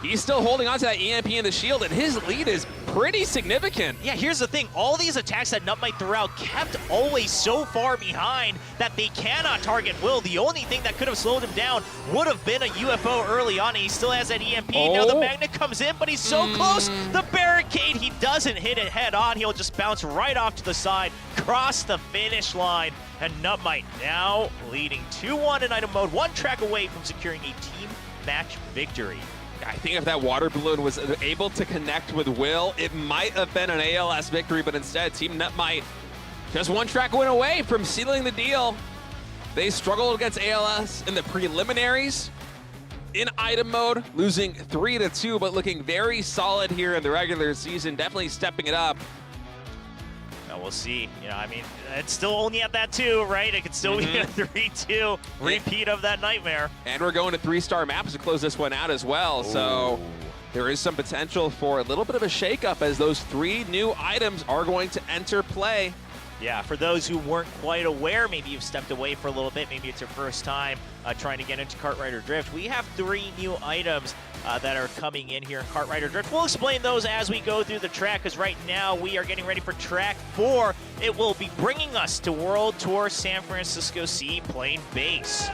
He's still holding on to that EMP in the shield, and his lead is pretty significant. Yeah, here's the thing. All these attacks that NUTMITE threw out kept always so far behind that they cannot target Will. The only thing that could have slowed him down would have been a UFO early on. He still has that EMP. Now the Magnet comes in, but he's so close. The barricade, he doesn't hit it head on. He'll just bounce right off to the side, cross the finish line, and NUTMITE now leading 2-1 in item mode, 1 track away from securing a team match victory. I think if that water balloon was able to connect with Will, it might have been an ALS victory, but instead, Team NUTMITE just 1 track win away from sealing the deal. They struggled against ALS in the preliminaries in item mode, losing 3-2, but looking very solid here in the regular season, definitely stepping it up. Now we'll see. You know, I mean, it's still only at that 2, right? It could still be a 3-2 repeat of that nightmare. And we're going to 3-star maps to close this one out as well. So there is some potential for a little bit of a shakeup as those 3 new items are going to enter play. Yeah, for those who weren't quite aware, maybe you've stepped away for a little bit, maybe it's your first time trying to get into Kart Rider Drift. We have 3 new items that are coming in here in Kart Rider Drift. We'll explain those as we go through the track, because right now we are getting ready for track 4. It will be bringing us to World Tour San Francisco Seaplane Base.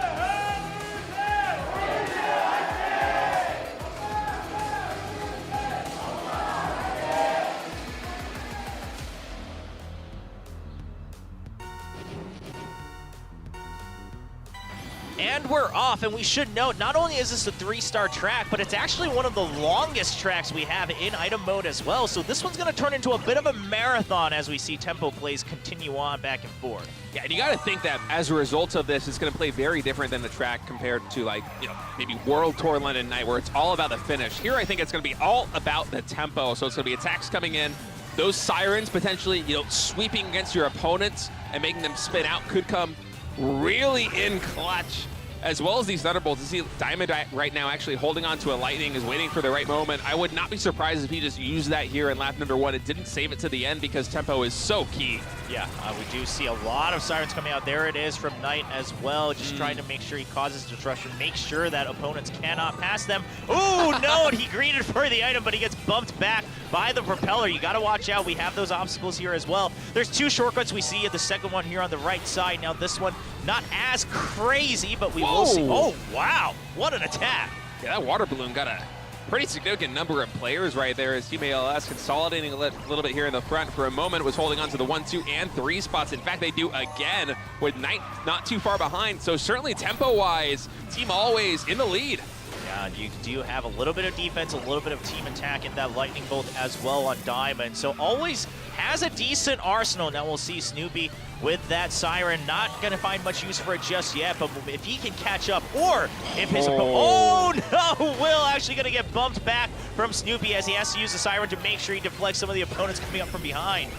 And we're off, and we should note, not only is this a 3-star track, but it's actually one of the longest tracks we have in item mode as well. So this one's going to turn into a bit of a marathon as we see tempo plays continue on back and forth. Yeah, and you got to think that as a result of this, it's going to play very different than the track compared to, like, you know, maybe World Tour London Night, where it's all about the finish. Here, I think it's going to be all about the tempo. So it's going to be attacks coming in. Those sirens potentially, you know, sweeping against your opponents and making them spin out could come really in clutch, as well as these Thunderbolts. You see Diamond right now actually holding on to a Lightning, is waiting for the right moment. I would not be surprised if he just used that here in lap number 1 and didn't save it to the end, because tempo is so key. Yeah, we do see a lot of sirens coming out. There it is from Knight as well, just trying to make sure he causes disruption, make sure that opponents cannot pass them. Ooh, no, and he greeted for the item, but he gets bumped back by the propeller. You got to watch out. We have those obstacles here as well. There's 2 shortcuts we see. The second one here on the right side. Now this one, not as crazy, but we will see. Oh, wow. What an attack. Yeah, that water balloon got a pretty significant number of players right there as Team ALS consolidating a little bit here in the front for a moment, was holding on to the 1, 2, and 3 spots. In fact, they do again with Knight not too far behind. So certainly tempo-wise, Team Always in the lead. Yeah, and you do have a little bit of defense, a little bit of team attack in that Lightning Bolt as well on Diamond. So Always has a decent arsenal. Now we'll see Snoopy with that Siren. Not going to find much use for it just yet, but if he can catch up, or if his oh no, Will actually going to get bumped back from Snoopy as he has to use the Siren to make sure he deflects some of the opponents coming up from behind.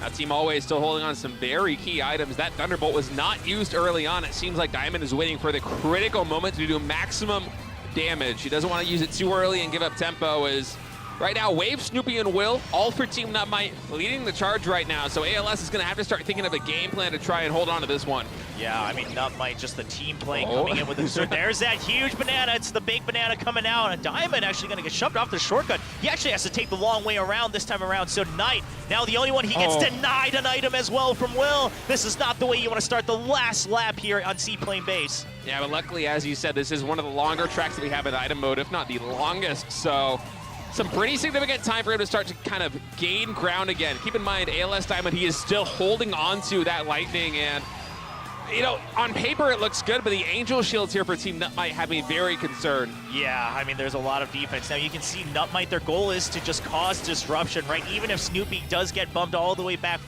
Now Team Always still holding on to some very key items. That Thunderbolt was not used early on. It seems like Diamond is waiting for the critical moment to do maximum damage. He doesn't want to use it too early and give up tempo. As right now, Wave, Snoopy, and Will, all for Team NUTMITE, leading the charge right now. So ALS is going to have to start thinking of a game plan to try and hold on to this one. Yeah, I mean, NUTMITE, just the team playing coming in with it. So there's that huge banana. It's the big banana coming out. And Diamond actually going to get shoved off the shortcut. He actually has to take the long way around this time around. So Knight, now the only one, he gets denied an item as well from Will. This is not the way you want to start the last lap here on Seaplane Base. Yeah, but luckily, as you said, this is one of the longer tracks that we have in item mode, if not the longest. So some pretty significant time for him to start to kind of gain ground again. Keep in mind, ALS Diamond, he is still holding on to that Lightning, and you know, on paper it looks good, but the Angel Shields here for Team NUTMITE have me very concerned. Yeah, I mean, there's a lot of defense. Now you can see NUTMITE, their goal is to just cause disruption, right? Even if Snoopy does get bumped all the way back,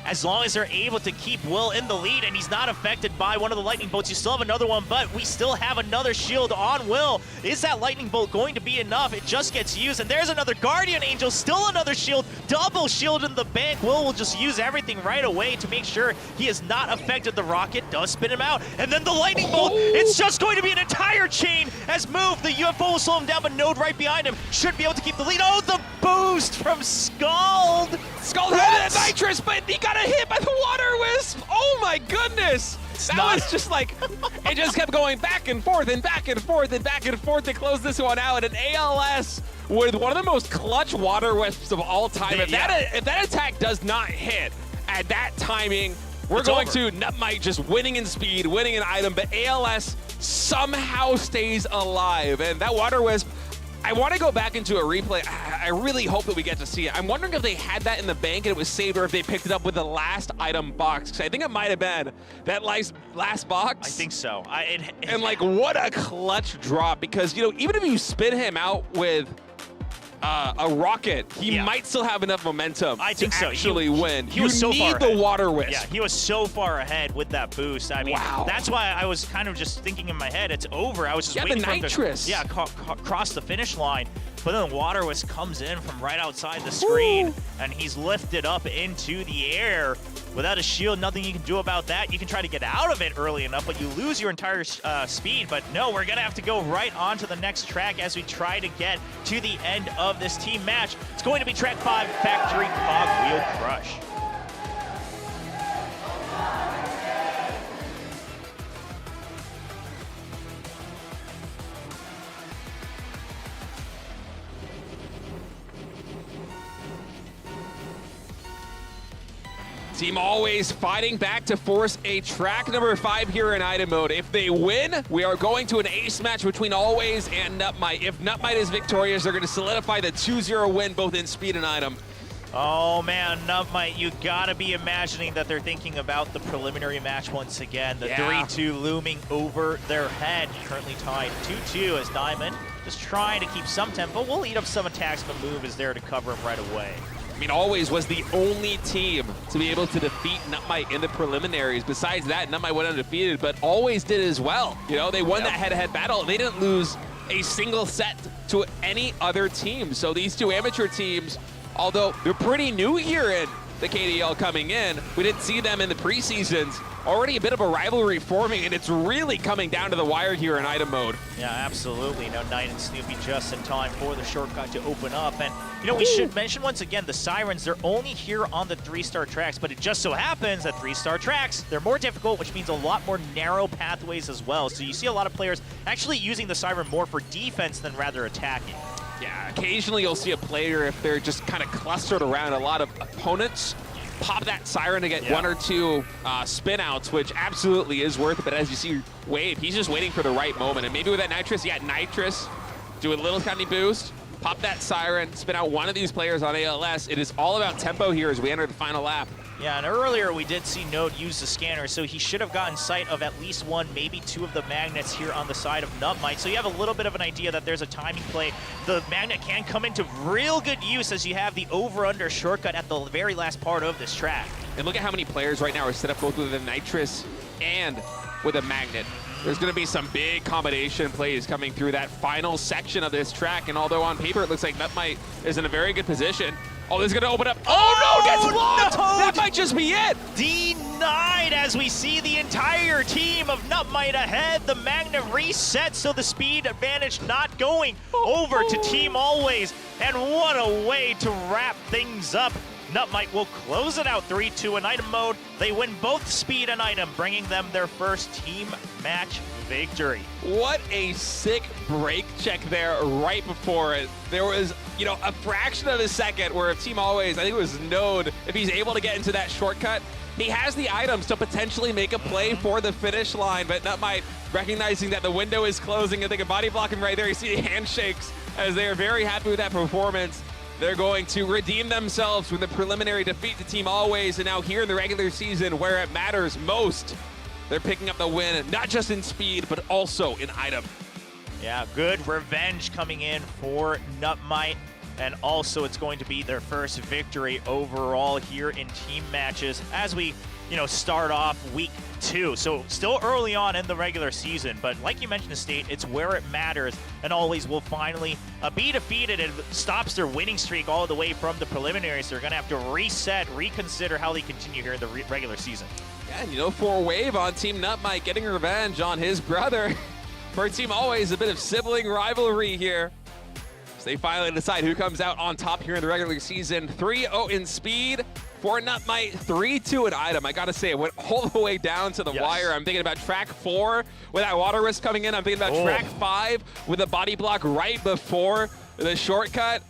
as long as they're able to keep Will in the lead and he's not affected by one of the Lightning Bolts. You still have another one, but we still have another shield on Will. Is that Lightning Bolt going to be enough? It just gets used, and there's another Guardian Angel, still another shield, double shield in the bank. Will just use everything right away to make sure he is not affected. The rocket does spin him out, and then the Lightning Bolt, it's just going to be an entire chain as Move. The UFO will slow him down, but Node right behind him should be able to keep the lead. Oh, the boost from Skald. Skald had that nitrous, but he got hit by the water wisp. Oh my goodness! That was just like, it just kept going back and forth and back and forth and back and forth to close this one out. And ALS with one of the most clutch water wisps of all time. If that attack does not hit at that timing, we're going to NUTMITE just winning in speed, winning in item, but ALS somehow stays alive. And that water wisp, I want to go back into a replay. I really hope that we get to see it. I'm wondering if they had that in the bank and it was saved, or if they picked it up with the last item box. Because I think it might have been that last box. I think so. And like, what a clutch drop, because, you know, even if you spin him out with a rocket, he might still have enough momentum to actually win. He was so far ahead. The water wisp. Yeah, he was so far ahead with that boost. I mean, that's why I was kind of just thinking in my head, it's over. I was just waiting for him to cross the finish line. But then the water wisp comes in from right outside the screen, and he's lifted up into the air. Without a shield, nothing you can do about that. You can try to get out of it early enough, but you lose your entire speed. But no, we're going to have to go right on to the next track as we try to get to the end of this team match. It's going to be track 5, Factory Cogwheel Crush. Team Always fighting back to force a track number 5 here in item mode. If they win, we are going to an ace match between Always and NUTMITE. If NUTMITE is victorious, they're going to solidify the 2-0 win both in speed and item. Oh man, NUTMITE, you gotta be imagining that they're thinking about the preliminary match once again. The 3-2 looming over their head. Currently tied 2-2 as Diamond just trying to keep some tempo. We'll eat up some attacks, but Move is there to cover him right away. I mean, Always was the only team to be able to defeat NUTMITE in the preliminaries. Besides that, NUTMITE went undefeated, but Always did as well. You know, they won that head-to-head battle. They didn't lose a single set to any other team. So these two amateur teams, although they're pretty new here in the KDL coming in, we didn't see them in the preseasons. Already a bit of a rivalry forming, and it's really coming down to the wire here in item mode. Yeah, absolutely. Now, Knight and Snoopy just in time for the shortcut to open up. And, you know, we should mention once again, the Sirens, they're only here on the 3-star tracks, but it just so happens that 3-star tracks, they're more difficult, which means a lot more narrow pathways as well. So you see a lot of players actually using the Siren more for defense than rather attacking. Yeah, occasionally you'll see a player, if they're just kind of clustered around a lot of opponents, pop that Siren to get 1 or 2 spin outs, which absolutely is worth it. But as you see Wave, he's just waiting for the right moment. And maybe with that Nitrous, Nitrous, do a little tiny boost, pop that Siren, spin out one of these players on ALS. It is all about tempo here as we enter the final lap. Yeah, and earlier we did see Node use the scanner, so he should have gotten sight of at least 1, maybe 2 of the magnets here on the side of NUTMITE. So you have a little bit of an idea that there's a timing play. The magnet can come into real good use as you have the over-under shortcut at the very last part of this track. And look at how many players right now are set up both with a Nitrous and with a magnet. There's going to be some big combination plays coming through that final section of this track. And although on paper it looks like NUTMITE is in a very good position, this is going to open up. Oh, no, gets blocked! No. That might just be it. Denied as we see the entire team of NUTMITE ahead. The magnet resets, so the speed advantage not going over to Team Always. And what a way to wrap things up. NUTMITE will close it out 3-2 in item mode. They win both speed and item, bringing them their first team match victory. What a sick break check there right before it. There was, you know, a fraction of a second where if Team Always, I think it was Node, if he's able to get into that shortcut, he has the items to potentially make a play for the finish line, but NUTMITE recognizing that the window is closing and they can body block him right there. You see the handshakes as they are very happy with that performance. They're going to redeem themselves with a preliminary defeat to Team Always, and now here in the regular season where it matters most, they're picking up the win, not just in speed, but also in item. Yeah, good revenge coming in for NUTMITE, and also it's going to be their first victory overall here in team matches as we, you know, start off week 2. So still early on in the regular season, but like you mentioned, Estate, it's where it matters, and Always will finally be defeated. It stops their winning streak all the way from the preliminaries. They're going to have to reset, reconsider how they continue here in the regular season. Yeah, and you know, for Wave on Team NUTMITE getting revenge on his brother. For Team Always, a bit of sibling rivalry here. So they finally decide who comes out on top here in the regular season. 3-0 in speed for NUTMITE, 3-2 at item. I gotta say, it went all the way down to the wire. I'm thinking about track 4 with that water risk coming in. I'm thinking about track 5 with a body block right before the shortcut.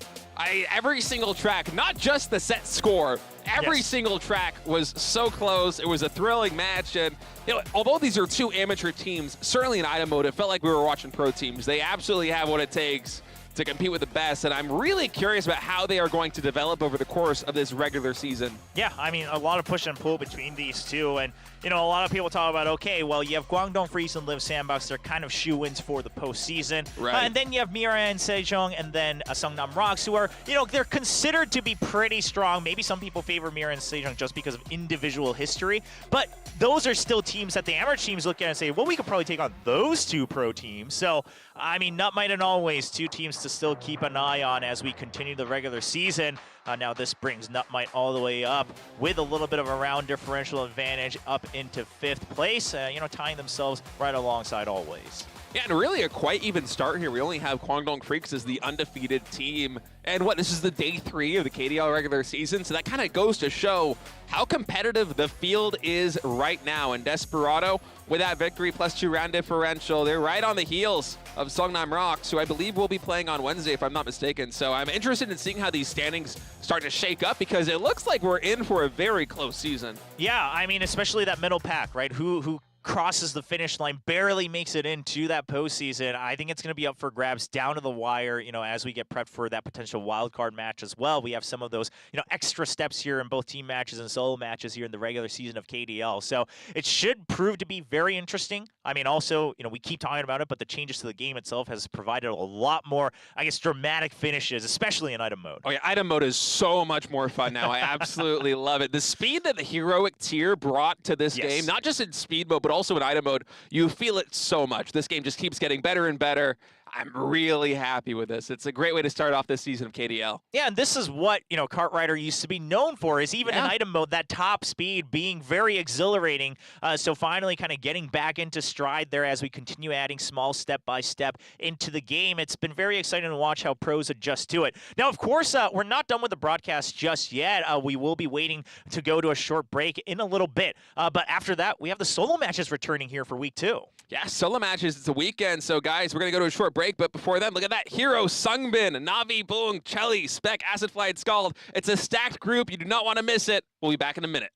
Every single track, not just the set score, every single track was so close. It was a thrilling match, and although these are two amateur teams, certainly in item mode, it felt like we were watching pro teams. They absolutely have what it takes to compete with the best, and I'm really curious about how they are going to develop over the course of this regular season. Yeah, I mean, a lot of push and pull between these two, and a lot of people talk about, okay, well, you have Guangdong Freeze and Live Sandbox. They're kind of shoe-ins for the postseason. Right. And then you have Mira and Sejong and then Sungnam Rocks, who are, they're considered to be pretty strong. Maybe some people favor Mira and Sejong just because of individual history. But those are still teams that the amateur teams look at and say, well, we could probably take on those two pro teams. So, I mean, NUTMITE and Always, two teams to still keep an eye on as we continue the regular season. Now this brings NUTMITE all the way up with a little bit of a round differential advantage up into 5th place, tying themselves right alongside Always. Yeah, and really a quite even start here. We only have KWANGDONG FREECS as the undefeated team. And this is the day 3 of the KDL regular season, so that kind of goes to show how competitive the field is right now. And Desperado, with that victory plus 2 round differential, they're right on the heels of Sungnam Rocks, who I believe will be playing on Wednesday, if I'm not mistaken. So I'm interested in seeing how these standings start to shake up, because it looks like we're in for a very close season. Yeah, I mean, especially that middle pack, right? Who crosses the finish line, barely makes it into that postseason. I think it's going to be up for grabs down to the wire, as we get prepped for that potential wild card match as well. We have some of those, extra steps here in both team matches and solo matches here in the regular season of KDL. So it should prove to be very interesting. I mean, also, we keep talking about it, but the changes to the game itself has provided a lot more, I guess, dramatic finishes, especially in item mode. Oh yeah, item mode is so much more fun now. I absolutely love it. The speed that the heroic tier brought to this game, not just in speed mode, but also in item mode, you feel it so much. This game just keeps getting better and better. I'm really happy with this. It's a great way to start off this season of KDL. Yeah, and this is what, Kart Rider used to be known for, is even in item mode, that top speed being very exhilarating. So finally kind of getting back into stride there as we continue adding small step by step into the game. It's been very exciting to watch how pros adjust to it. Now, of course, we're not done with the broadcast just yet. We will be waiting to go to a short break in a little bit. But after that, we have the solo matches returning here for week 2. Yeah, solo matches. It's a weekend. So, guys, we're going to go to a short break. But before then, look at that hero, SUNGBIN, Navi, BBoong, ChelLy, SPEC, AcidFly, and Skald. It's a stacked group. You do not want to miss it. We'll be back in a minute.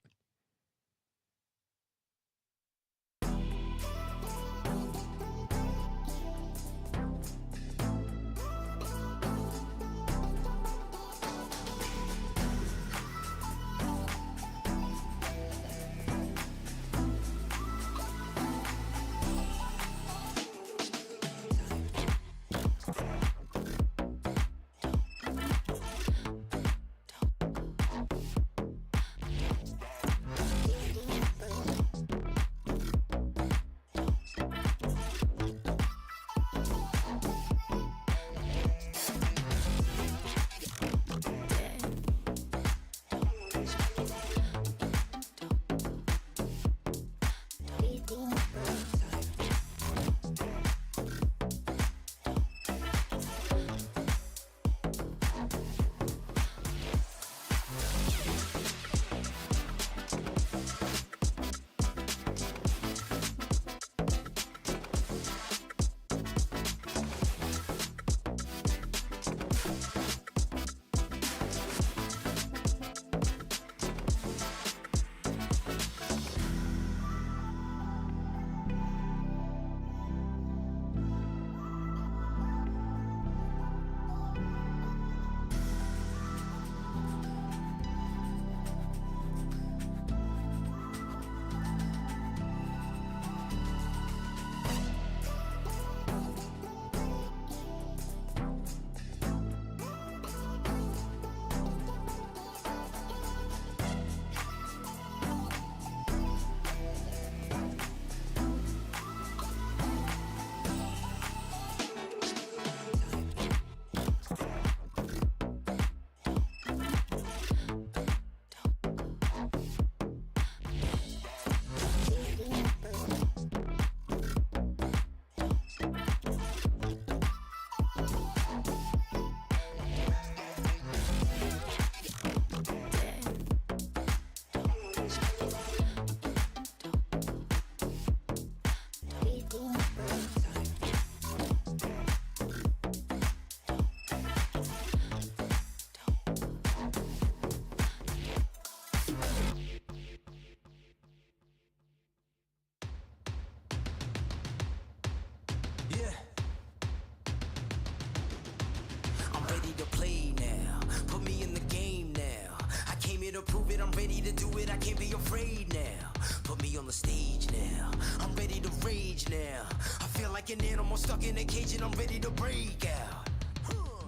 prove it, I'm ready to do it, I can't be afraid now. Put me on the stage now, I'm ready to rage now. I feel like an animal stuck in a cage and I'm ready to break out.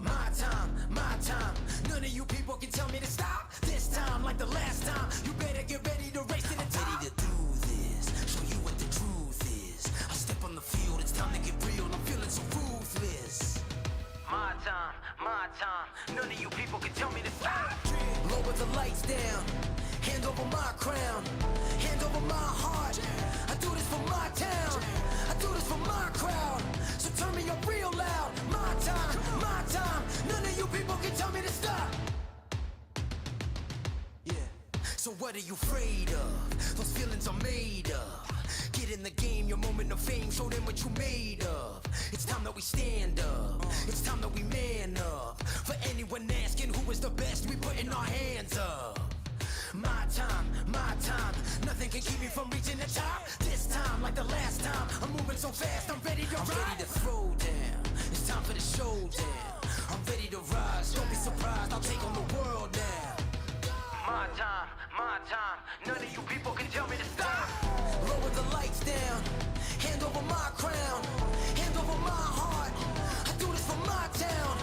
My time, none of you people can tell me to stop. This time, like the last time, you better get ready to race to the top. I'm ready to do this, show you what the truth is. I step on the field, it's time to get real, I'm feeling so ruthless. My time, none of you people can tell me to stop. Lower the lights down, hand over my crown, hand over my heart. I do this for my town, I do this for my crowd. So turn me up real loud. My time, none of you people can tell me to stop. Yeah. So what are you afraid of? Those feelings are made up. Get in the game, your moment of fame, show them what you made of. It's time that we stand up, it's time that we man up. For anyone asking who is the best, we putting our hands up. My time, nothing can keep me from reaching the top. This time, like the last time, I'm moving so fast, I'm ready to ride. I'm ready to throw down, it's time for the showdown. I'm ready to rise, don't be surprised, I'll take on the world now. My time, none of you people can tell me to stop. Lower the lights down, hand over my crown, hand over my heart. I do this for my town,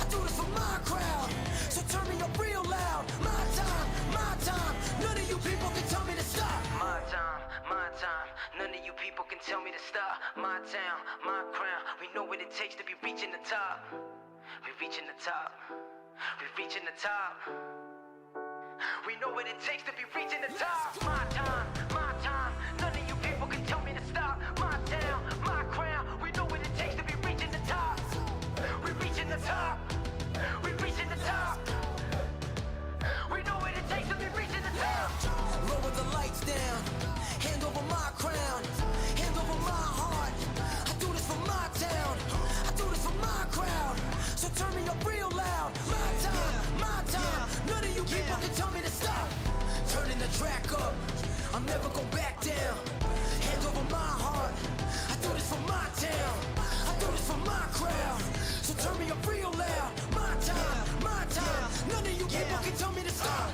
I do this for my crowd. So turn me up real loud. My time, none of you people can tell me to stop. My time, none of you people can tell me to stop. My town, my crown, we know what it takes to be reaching the top. We reaching the top, we reaching the top. We know what it takes to be reaching the top. My time, none of you people can tell me to stop. My town, my crown, we know what it takes to be reaching the top. We reaching the top, we reaching the top. We know what it takes to be reaching the top. Lower the lights down, hand over my crown, hand over my heart. I do this for my town, I do this for my crowd. So turn me up real loud. My time, none of you people can tell me to stop. Turning the track up, I'm never going back down. Hand over my heart, I do this for my town, I do this for my crowd. So turn me up real loud. My time, none of you people can tell me to stop.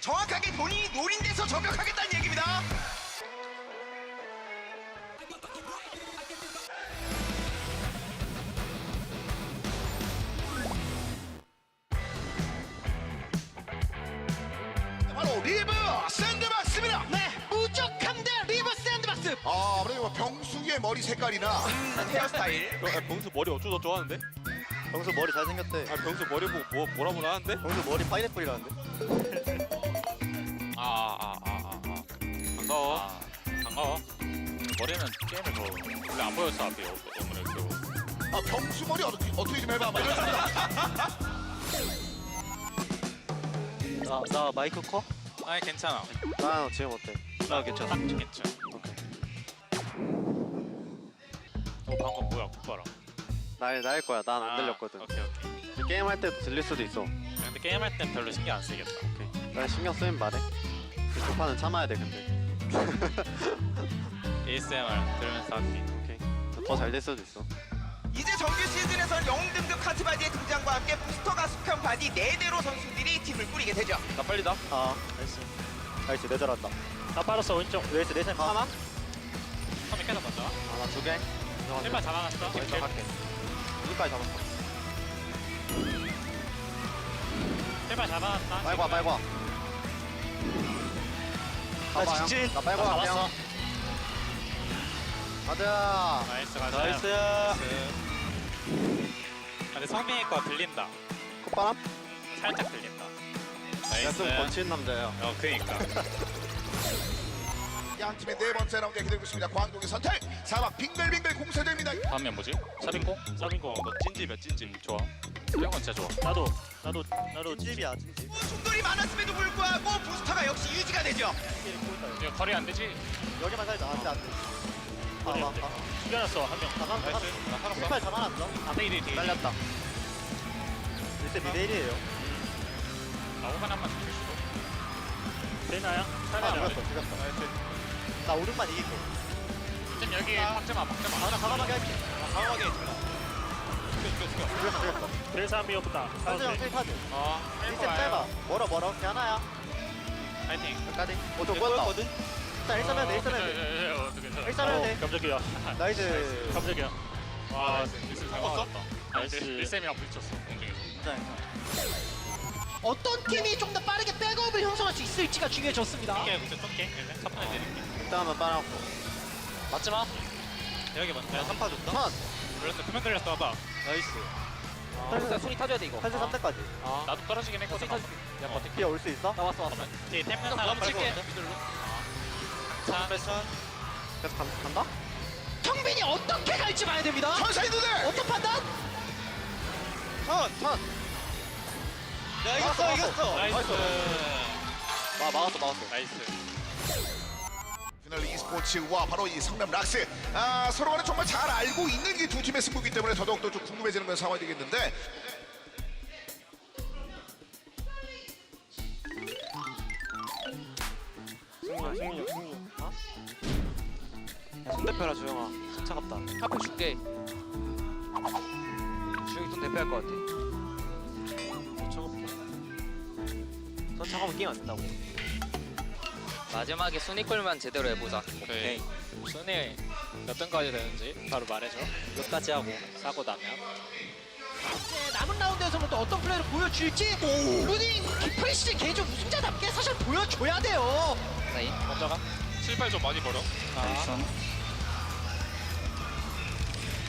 정확하게 본인이 노린 데서 저격하겠다는 얘기입니다. 바로 리브 샌드박스입니다. 네, 무적함대 리브 샌드박스. 아무래도 병수의 머리 색깔이나 헤어스타일. 병수 머리 어쩌고저쩌고 하는데? 병수 머리 잘생겼대. 아 병수 머리 보고 뭐라 하는데? 병수 머리 파인애플이라는데? 반가워. 반가워. 머리는 게임을 뭐 원래 안 보였어 앞에 오늘 그 아 병수 머리 어떻게 좀 해봐. 나 마이크 커? 아니 괜찮아. 나 지금 어때? 나 괜찮아. 괜찮아. 오케이. 방금 뭐야 굿바람. 나일 거야. 난 안 들렸거든. 오케이. 게임 할 때도 들릴 수도 있어. 근데 게임할 땐 별로 신경 안 쓰겠다. 오케이. 나 신경 쓰면 말해. 그 조파는 참아야 돼 근데. ASMR 들으면서 할게. 오케이. 더 잘 될 수도 있어. 이제 정규 시즌에선 영등급 카트바디의 등장과 함께 부스터가 숙한 바디 4대로 선수들이 팀을 꾸리게 되죠. 나 빨리다. 아, 나이스 내 잘한다. 나 빨았어 왼쪽. 레이스 내생 하나? 처음에 깨다 맞아. 나 2개. 일반 잡아놨어. 나이스 할게. 여기까지 잡았어. 일반 잡아놨다. 빨고 와. 나 직진. 나 빨고 와. 잡았어. 가자. 나이스. 근데 성빈이 거 들린다. 콧바람? 살짝 들린다. 내가 좀 거친 남자야. 그니까. 양 팀의 4번째 라운드에 기다리고 있습니다. 광동의 선택. 사막 빙글빙글 공세됩니다. 다음엔 뭐지? 사빈고? 사빈고. 너 찐집이야. 좋아. 이런 건 진짜 좋아. 나도 찐집이야. 충돌이 많았음에도 불구하고 부스터가 역시 유지가 되죠. 이거 거리 안 되지? 여기만 살자. 안 돼. 죽여놨어 한 명. 나이스. 나 살았어. 신발 잡아놨어. 앞에 이리 뒤. 날렸다. 일대 2대1이에요. 나 오만 한번 죽일 수도. 되나요? 죽였어. 나 오른만 이기고. 좀 여기 박자마. 나 과감하게 할게. 강하게 해줘. 죽였어. 그래서 한 비어보다. 카드 형 타줘. 일대 짧아. 멀어. 걔 하나야. 파이팅. 여기까지. 좀 꼬였거든. 자, 1-3 해야 돼. 1-3 해야 돼. 1-3 해야 돼. 깜짝이야. 나이스. 깜짝이야. 와, 리스 잘 먹었다. 나이스. 리쌤이랑 부딪혔어, 공중에서. 어떤 팀이 좀 더 빠르게 백업을 형성할 수 있을지가 중요해졌습니다. 이게 무슨 ton게? 첫 번째 내릴게. 일단 한번 빨아놓고. 맞지 마. 여기 맞다. 내가 3파 줬다? 턴. 걸렸어. 그만 걸렸어, 봐봐. 나이스. 손이 타줘야 돼 이거. 8-3대까지. 나도 떨어지긴 했거든. 야, 버틸게. 뒤에 올 수 있어? 나 왔어. 뒤에 템 하나 빨고 미들로. 자, 뺐어. 계속 간다? 형빈이 어떻게 갈지 봐야 됩니다. 천사의 눈을. 어떤 판단? 턴. 야, 이겼어. 나이스. 막았어. 나이스. 피널 e스포츠와 바로 이 성남 락스. 서로가 정말 잘 알고 있는 이 두 팀의 승부기 때문에 더더욱더 좀 궁금해지는 그런 상황이 되겠는데. 승민이. 손 대표라 주영아. 손 차갑다. 앞에 줄게. 주영이 손 대표할 것 같아. 손 차가우면 게임 안 된다고. 마지막에 순위콜만 제대로 해보자. 오케이. 순위 몇 등까지 되는지 바로 말해줘. 몇 가지 하고 사고 나면. 이제 남은 라운드에서는 또 어떤 플레이를 보여줄지 루딩 프리시즌 개인적 우승자답게 사실 보여줘야 돼요. 나인 먼저 가. 7발 좀 많이 벌어.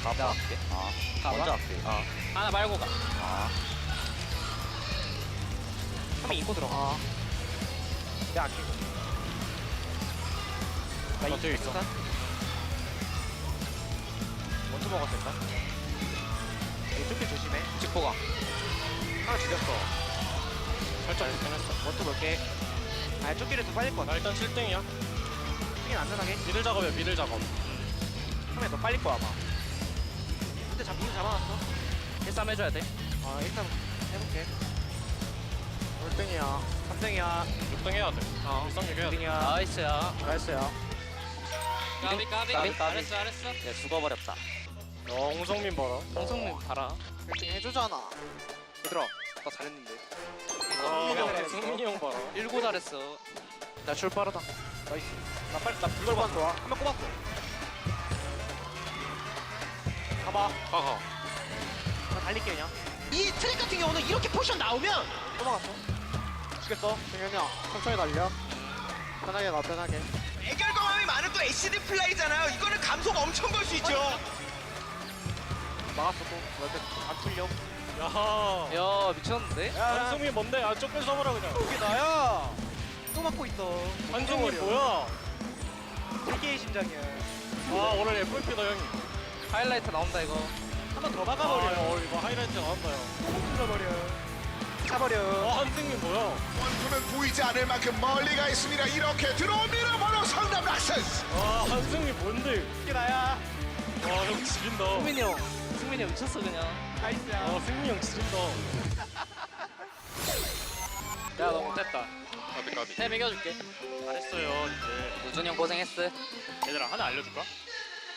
가봐. 할게. 먼저 할게. 하나 말고 가. 한명 입고 들어가. 내가 아끼고. 나 뒤에 있어. 먼저 먹었을까? 좁게 조심해. 직보가. 하나 죽였어. 설정 불편했어. 원투 볼게. 쫓기를 더 빨릴 것 같아. 나 일단 7등이야. 땡이 안전하게. 미들 작업이야 미들 작업. 처음에 더 빨릴 거야 아마. 근데 잡기는 잡아놨어. 1-3 해줘야 돼. 일단 해볼게. 1등이야. 3등이야. 6등 해야 돼. 1등 해야 돼. 2등이야. 나이스야. 나이스야. 까비. 잘했어. 얘 죽어버렸다. 홍성민 봐라. 홍성민 봐라. 1등 해주잖아. 얘들아, 나 잘했는데. 승민이 형 봐라. 19 잘했어. 나 출 빠르다. 나이스. 나 불걸반 좋아. 한 명 꼽았어. 가봐. 나 달릴게 그냥. 이 트랙 같은 경우는 이렇게 포션 나오면 넘어갔어. 죽겠어. 정현이야. 천천히 달려. 편하게 가, 편하게. 애결 경험이 많은 또 AcidFly잖아요. 이거는 감속 엄청 걸 수 있죠. 막았어 또. 안 풀려. 야 미쳤는데? 한승민 뭔데? 쫓겨 서보라 그냥. 이게 나야. 또 막고 있어. 한승민 뭐야? 3개의 심장이야. 와 오늘 FP다 형님. 하이라이트 나온다 이거. 한 번 더 박아버려. 이거 하이라이트 나온다요. 찔러버려. 차버려. 한승민 뭐야? 원투는 보이지 않을 만큼 멀리 가 있습니다. 이렇게 들어옵니다. 바로 성남 락스. 와 한승민 뭔데? 이게 나야. 와형 지린다. 승민이 형 미쳤어 그냥. 나이스야. 승민 형 지린다. 야 너 못했다. 까비. 템 이겨줄게. 잘했어요 이제. 우준이 형 고생했어. 얘들아 하나 알려줄까?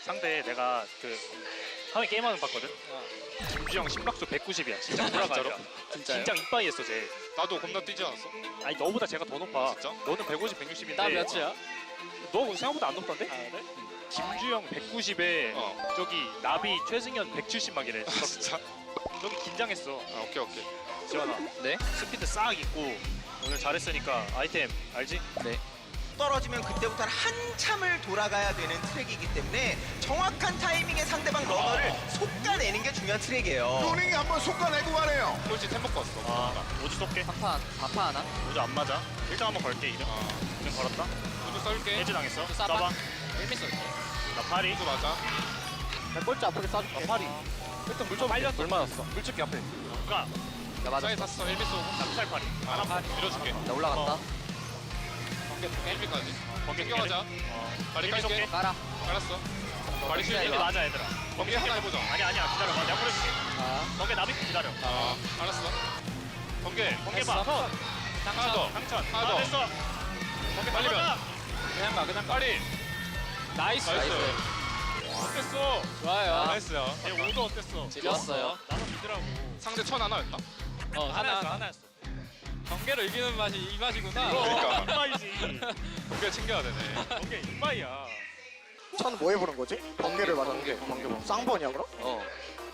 상대 내가 그 처음에 게임하는 거 봤거든? 김주영 심박수 190이야 진짜 돌아가니까 진짜요? 진짜 이빠이 했어 쟤. 나도 겁나 뛰지 않았어? 아니 너보다 쟤가 더 높아. 진짜? 너는 150, 160인데 나 몇이야? 너 생각보다 안 높던데? 아 그래? 김주영 190에 저기 나비 최승현 170막이래. 진짜? 저기 긴장했어. 아 오케이. 지원아 네? 스피드 싹 있고 오늘 잘했으니까 아이템 알지? 네. 떨어지면 그때부터는 한참을 돌아가야 되는 트랙이기 때문에 정확한 타이밍에 상대방 러너를 솎아내는 게 중요한 트랙이에요. 루닝이 한번 속아내고 가네요. 꼴찌 템 먹고 왔어. 아 오지 쏠게. 반파 하나? 오지 안 맞아. 1등 한번 걸게 이름. 이름 걸었다. 우주 썰게. 해지 당했어. 쏴봐. 쏴봐. 1미 쏠게. 나 파리. 우주 맞아. 나 꼴찌 앞으로 쏴줄게. 나 파리. 일단 물좀 빨렸어. 물 맞았어. 물집기 앞에. 누가? 나 맞아. 사이 샀어. 1미 쏘고. 낙찰 파리. 하나 밀어줄게. 나 올라간다. 번개 1미까지. 번개 챙겨가자. 발이 일미 깔게. 쏠게. 깔아. 깔았어. 발이 진짜 실게. 이미 맞아 얘들아. 번개 하나 해보자. 아니야 기다려봐. 내가 보내줄게. 아. 번개 나비 기다려. 알았어. 번개. 번개 봐. 턴. 하나 더. 상천. 하나 더. 됐어. 번개 빨리 빨리 그냥 가. 빨리. 나이스. 어땠어? 좋아요. 나이스야. 얘 오도 어땠어? 좋았어요. 나도 믿으라고. 상대 천 하나였다. 하나였어. 번개를 이기는 맛이 이 맛이구나. 그러니까. 이빠이지. 번개 챙겨야 되네. 번개 이빠이야. 천 뭐 해보는 거지? 번개를 맞았는데. 쌍번이야 그럼?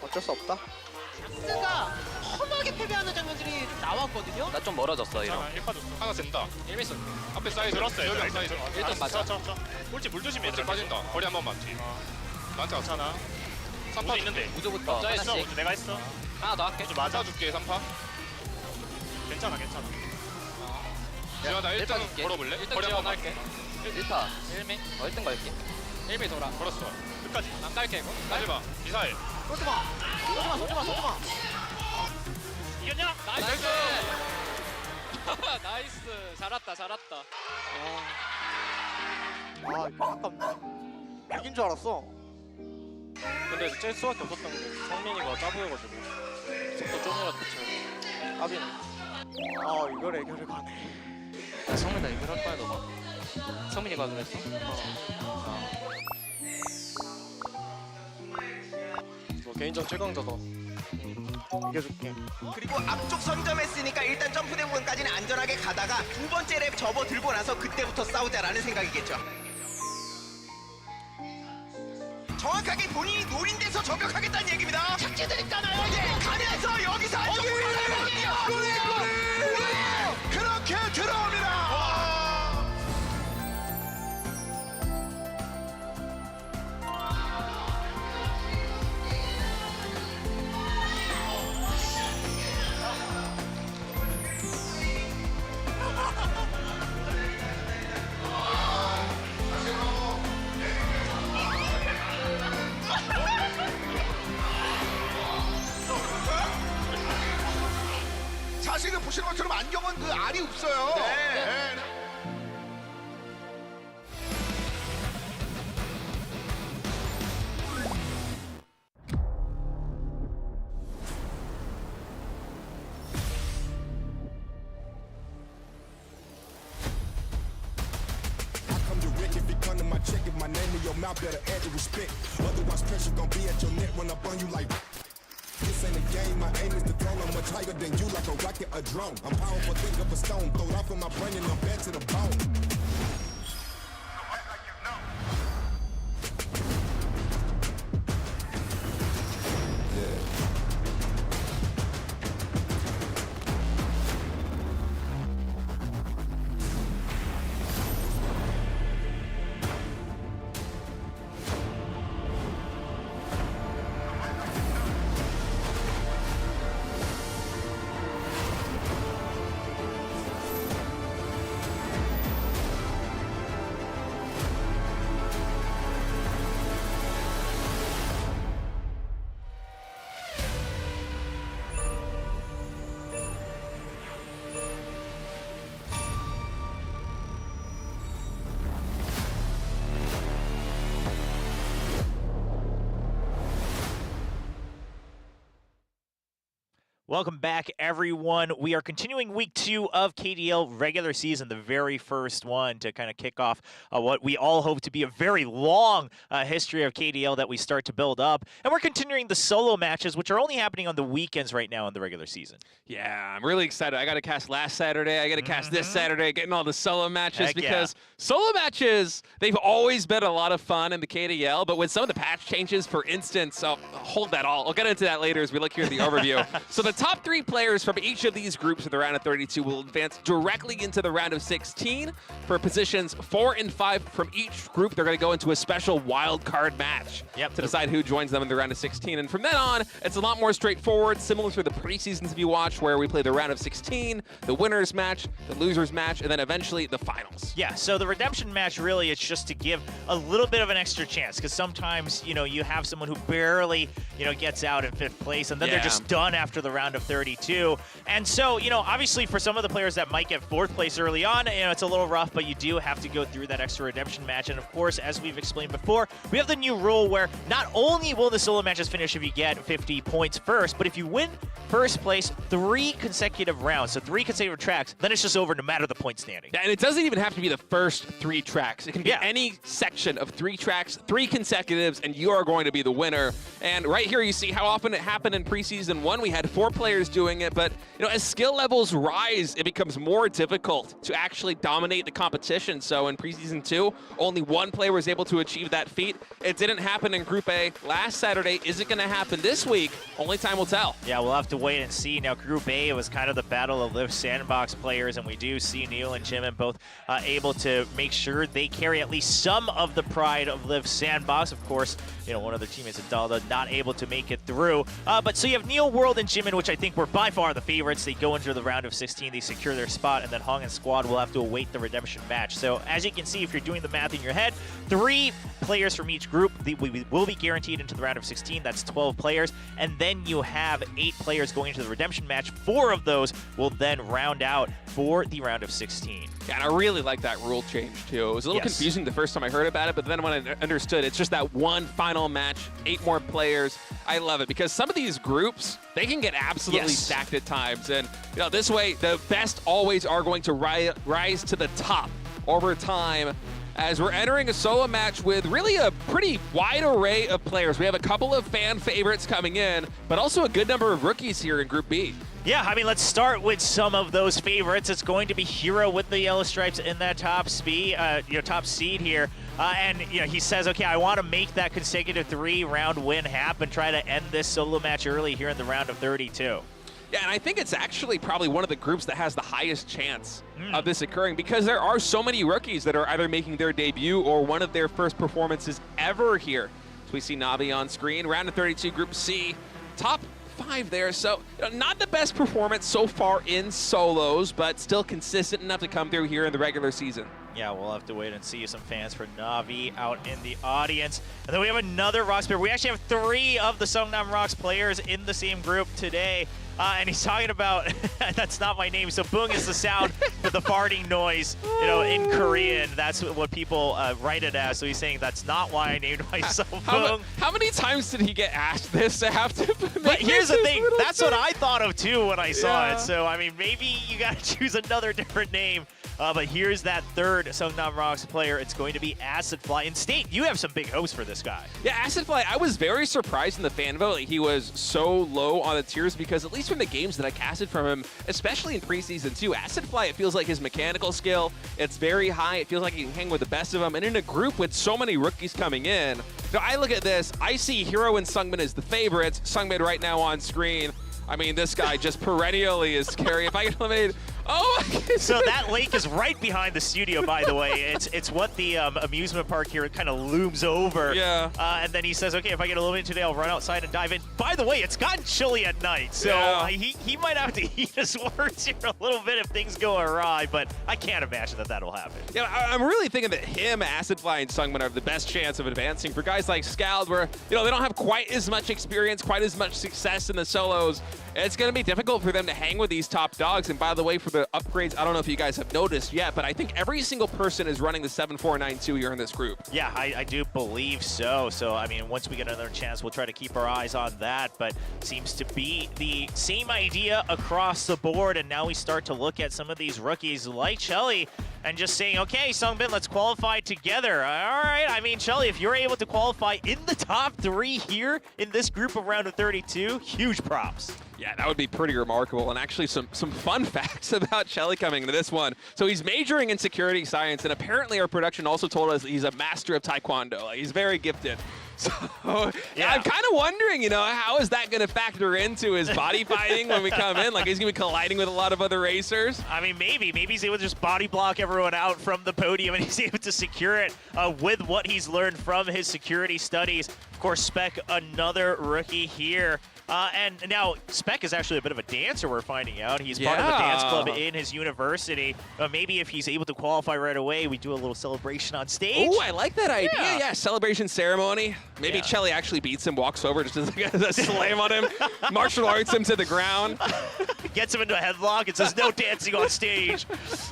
어쩔 수 없다. 스가 험하게 패배하는 장면들이 좀 나왔거든요. 나 좀 멀어졌어 괜찮아 1파 줬어. 하나 잰다. 1미 쏠게. 앞에 사이즈. 들었어요. 여기 일단 사이즈. 일단 맞아. 쳐. 꼴찌 물 조심해. 먼저 빠진다. 거리 한 번만 뒤. 나한테 왔어. 괜찮아. 3파 우주 있는데. 우주부터 했어. 하나씩. 우주 내가 했어. 하나 더 할게. 우주 맞아. 맞아줄게 3파. 괜찮아. 지원아 1등 줄게. 걸어볼래? 1등 거리 한 번만. 지원할게. 1타. 1미. 1등 걸게. 1미 돌아. 걸었어. 끝까지. 안 갈게 이거. 빨리 봐. 미사일. 쏘지마. 이겼냐? 나이스. 나이스. 잘했다. 아 이거 아깝네. 이긴 줄 알았어. 근데 짤 수밖에 없었던 게 성민이가 짜부여가지고 속도 좀이라도 붙여. 까비네. 아 이걸 애교를 가네. 성민 나 이걸 할 거야 너가. 성민이가 그랬어? 너 개인전 최강자다. 이겨줄게. 그리고 앞쪽 선점했으니까 일단 점프대 부분까지는 안전하게 가다가 두 번째 랩 접어들고 나서 그때부터 싸우자라는 생각이겠죠. 정확하게 본인이 노린 데서 저격하겠다는 얘기입니다. 착지들 있잖아요. 예, 가면서 여기서 안쪽으로 그렇게 들어옵니다. 자세히 보시는 것처럼 안경은 그 알이 없어요. 네. I come direct if you come to my check. If my name in your mouth, better add the respect. Otherwise, pressure gon' be at your neck when I burn you like. This ain't a game, my aim is to throw. I'm much higher than you, like a rocket, a drone. I'm powerful, think of a stone. Throw it off in my brain and I'm back to the bone. Welcome back, everyone. We are continuing week 2 of KDL regular season, the very first one to kind of kick off what we all hope to be a very long history of KDL that we start to build up. And we're continuing the solo matches, which are only happening on the weekends right now in the regular season. Yeah, I'm really excited. I got to cast last Saturday. I got to cast this Saturday, getting all the solo matches. Heck because solo matches, they've always been a lot of fun in the KDL, but with some of the patch changes, for instance, hold that all. I'll get into that later as we look here at the overview. So the top 3 players from each of these groups in the round of 32 will advance directly into the round of 16 for positions 4 and 5 from each group. They're going to go into a special wild card match to decide who joins them in the round of 16. And from then on, it's a lot more straightforward, similar to the preseasons if you watch, where we play the round of 16, the winners match, the losers match, and then eventually the finals. Yeah, so the redemption match, really, it's just to give a little bit of an extra chance, because sometimes, you know, you have someone who barely, you know, gets out in 5th place, and then they're just done after the round of 32. And so, you know, obviously for some of the players that might get 4th place early on, you know, it's a little rough, but you do have to go through that extra redemption match. And of course, as we've explained before, we have the new rule where not only will the solo matches finish if you get 50 points first, but if you win first place 3 consecutive rounds, so 3 consecutive tracks, then it's just over no matter the point standing. Yeah, and it doesn't even have to be the first 3 tracks. It can be any section of 3 tracks, 3 consecutives, and you are going to be the winner. And right here, you see how often it happened in preseason 1. We had 4 players doing it, but you know, as skill levels rise, it becomes more difficult to actually dominate the competition. So in preseason 2, only 1 player was able to achieve that feat. It didn't happen in Group A last Saturday. Is it going to happen this week? Only time will tell. Yeah, we'll have to wait and see. Now, Group A, it was kind of the battle of Live Sandbox players, and we do see Neil and Jimin both able to make sure they carry at least some of the pride of Live Sandbox. Of course, you know, one of their teammates, Adalda, not able to make it through. But so you have Neil, World, and Jimin, which I think were by far the favorites. They go into the round of 16, they secure their spot, and then Hong and Squad will have to await the redemption match. So as you can see, if you're doing the math in your head, 3 players from each group will be guaranteed into the round of 16. That's 12 players. And then you have 8 players going into the redemption match. 4 of those will then round out for the round of 16. Yeah, and I really like that rule change, too. It was a little confusing the first time I heard about it, but then when I understood, it's just that one final match, 8 more players. I love it, because some of these groups, they can get absolutely stacked at times. And you know, this way, the best always are going to rise to the top over time, as we're entering a solo match with really a pretty wide array of players. We have a couple of fan favorites coming in, but also a good number of rookies here in Group B. Yeah, I mean, let's start with some of those favorites. It's going to be Hero with the yellow stripes in that top top seed here. And you know, he says, okay, I want to make that consecutive 3-round win happen, try to end this solo match early here in the round of 32. Yeah, and I think it's actually probably one of the groups that has the highest chance of this occurring, because there are so many rookies that are either making their debut or one of their first performances ever here. So we see Navi on screen, round of 32, Group C, top 5 there. So you know, not the best performance so far in solos, but still consistent enough to come through here in the regular season. Yeah, we'll have to wait and see some fans for Navi out in the audience. And then we have another Rocks player. We actually have 3 of the Sungnam Rocks players in the same group today. And he's talking about, that's not my name, so boong is the sound for the farting noise, you know, in Korean. That's what people write it as. So he's saying that's not why I named myself boong. How many times did he get asked this to have to make? But here's the thing, that's thing? what I thought of too when I saw it. So, I mean, maybe you got to choose another different name. But here's that 3rd Sungnam Rocks player. It's going to be AcidFly. In State, you have some big hopes for this guy. Yeah, AcidFly, I was very surprised in the fan vote. He was so low on the tiers, because at least from the games that I casted from him, especially in preseason 2, AcidFly, it feels like his mechanical skill, it's very high. It feels like he can hang with the best of them. And in a group with so many rookies coming in, now I look at this, I see Hero and SUNGBIN as the favorites. SUNGBIN right now on screen. I mean, this guy just perennially is scary. If I can eliminate... Oh, so that lake is right behind the studio, by the way. It's what the amusement park here kind of looms over. Yeah. And then he says, okay, if I get eliminated today, I'll run outside and dive in. By the way, it's gotten chilly at night, so he might have to eat his words here a little bit if things go awry, but I can't imagine that that'll happen. Yeah, I'm really thinking that him, AcidFly, and SUNGBIN have the best chance of advancing. For guys like Skald, where you know they don't have quite as much experience, quite as much success in the solos, it's going to be difficult for them to hang with these top dogs. And by the way, for the upgrades, I don't know if you guys have noticed yet, but I think every single person is running the 7-4-9-2 here in this group. Yeah, I do believe so. So, I mean, once we get another chance, we'll try to keep our eyes on that. But seems to be the same idea across the board. And now we start to look at some of these rookies like ChelLy and just saying, okay, SUNGBIN, let's qualify together. All right, I mean, ChelLy, if you're able to qualify in the top 3 here in this group of round of 32, huge props. Yeah, that would be pretty remarkable. And actually some fun facts about ChelLy coming into this one. So he's majoring in security science, and apparently our production also told us he's a master of Taekwondo. Like, he's very gifted. So yeah, I'm kind of wondering, you know, how is that going to factor into his body fighting when we come in? Like, he's going to be colliding with a lot of other racers? I mean, maybe he's able to just body block everyone out from the podium, and he's able to secure it with what he's learned from his security studies. Of course, SPEC, another rookie here. And now SPEC is actually a bit of a dancer, we're finding out. He's part of the dance club in his university. Maybe if he's able to qualify right away, we do a little celebration on stage. Oh, I like that idea. Yeah, celebration ceremony. Maybe ChelLy actually beats him, walks over, just does like a slam on him, martial arts him to the ground. Gets him into a headlock and says, no dancing on stage.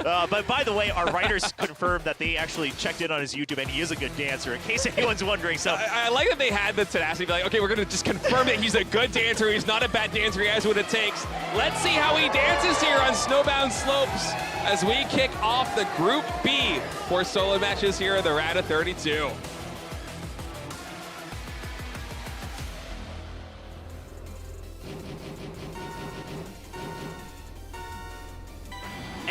But by the way, our writers confirmed that they actually checked in on his YouTube, and he is a good dancer, in case anyone's wondering. So I like that they had the tenacity to be like, okay, we're going to just confirm that he's a good dancer. He's not a bad dancer. He has what it takes. Let's see how he dances here on Snowbound Slopes as we kick off the Group B for solo matches here in the round of 32.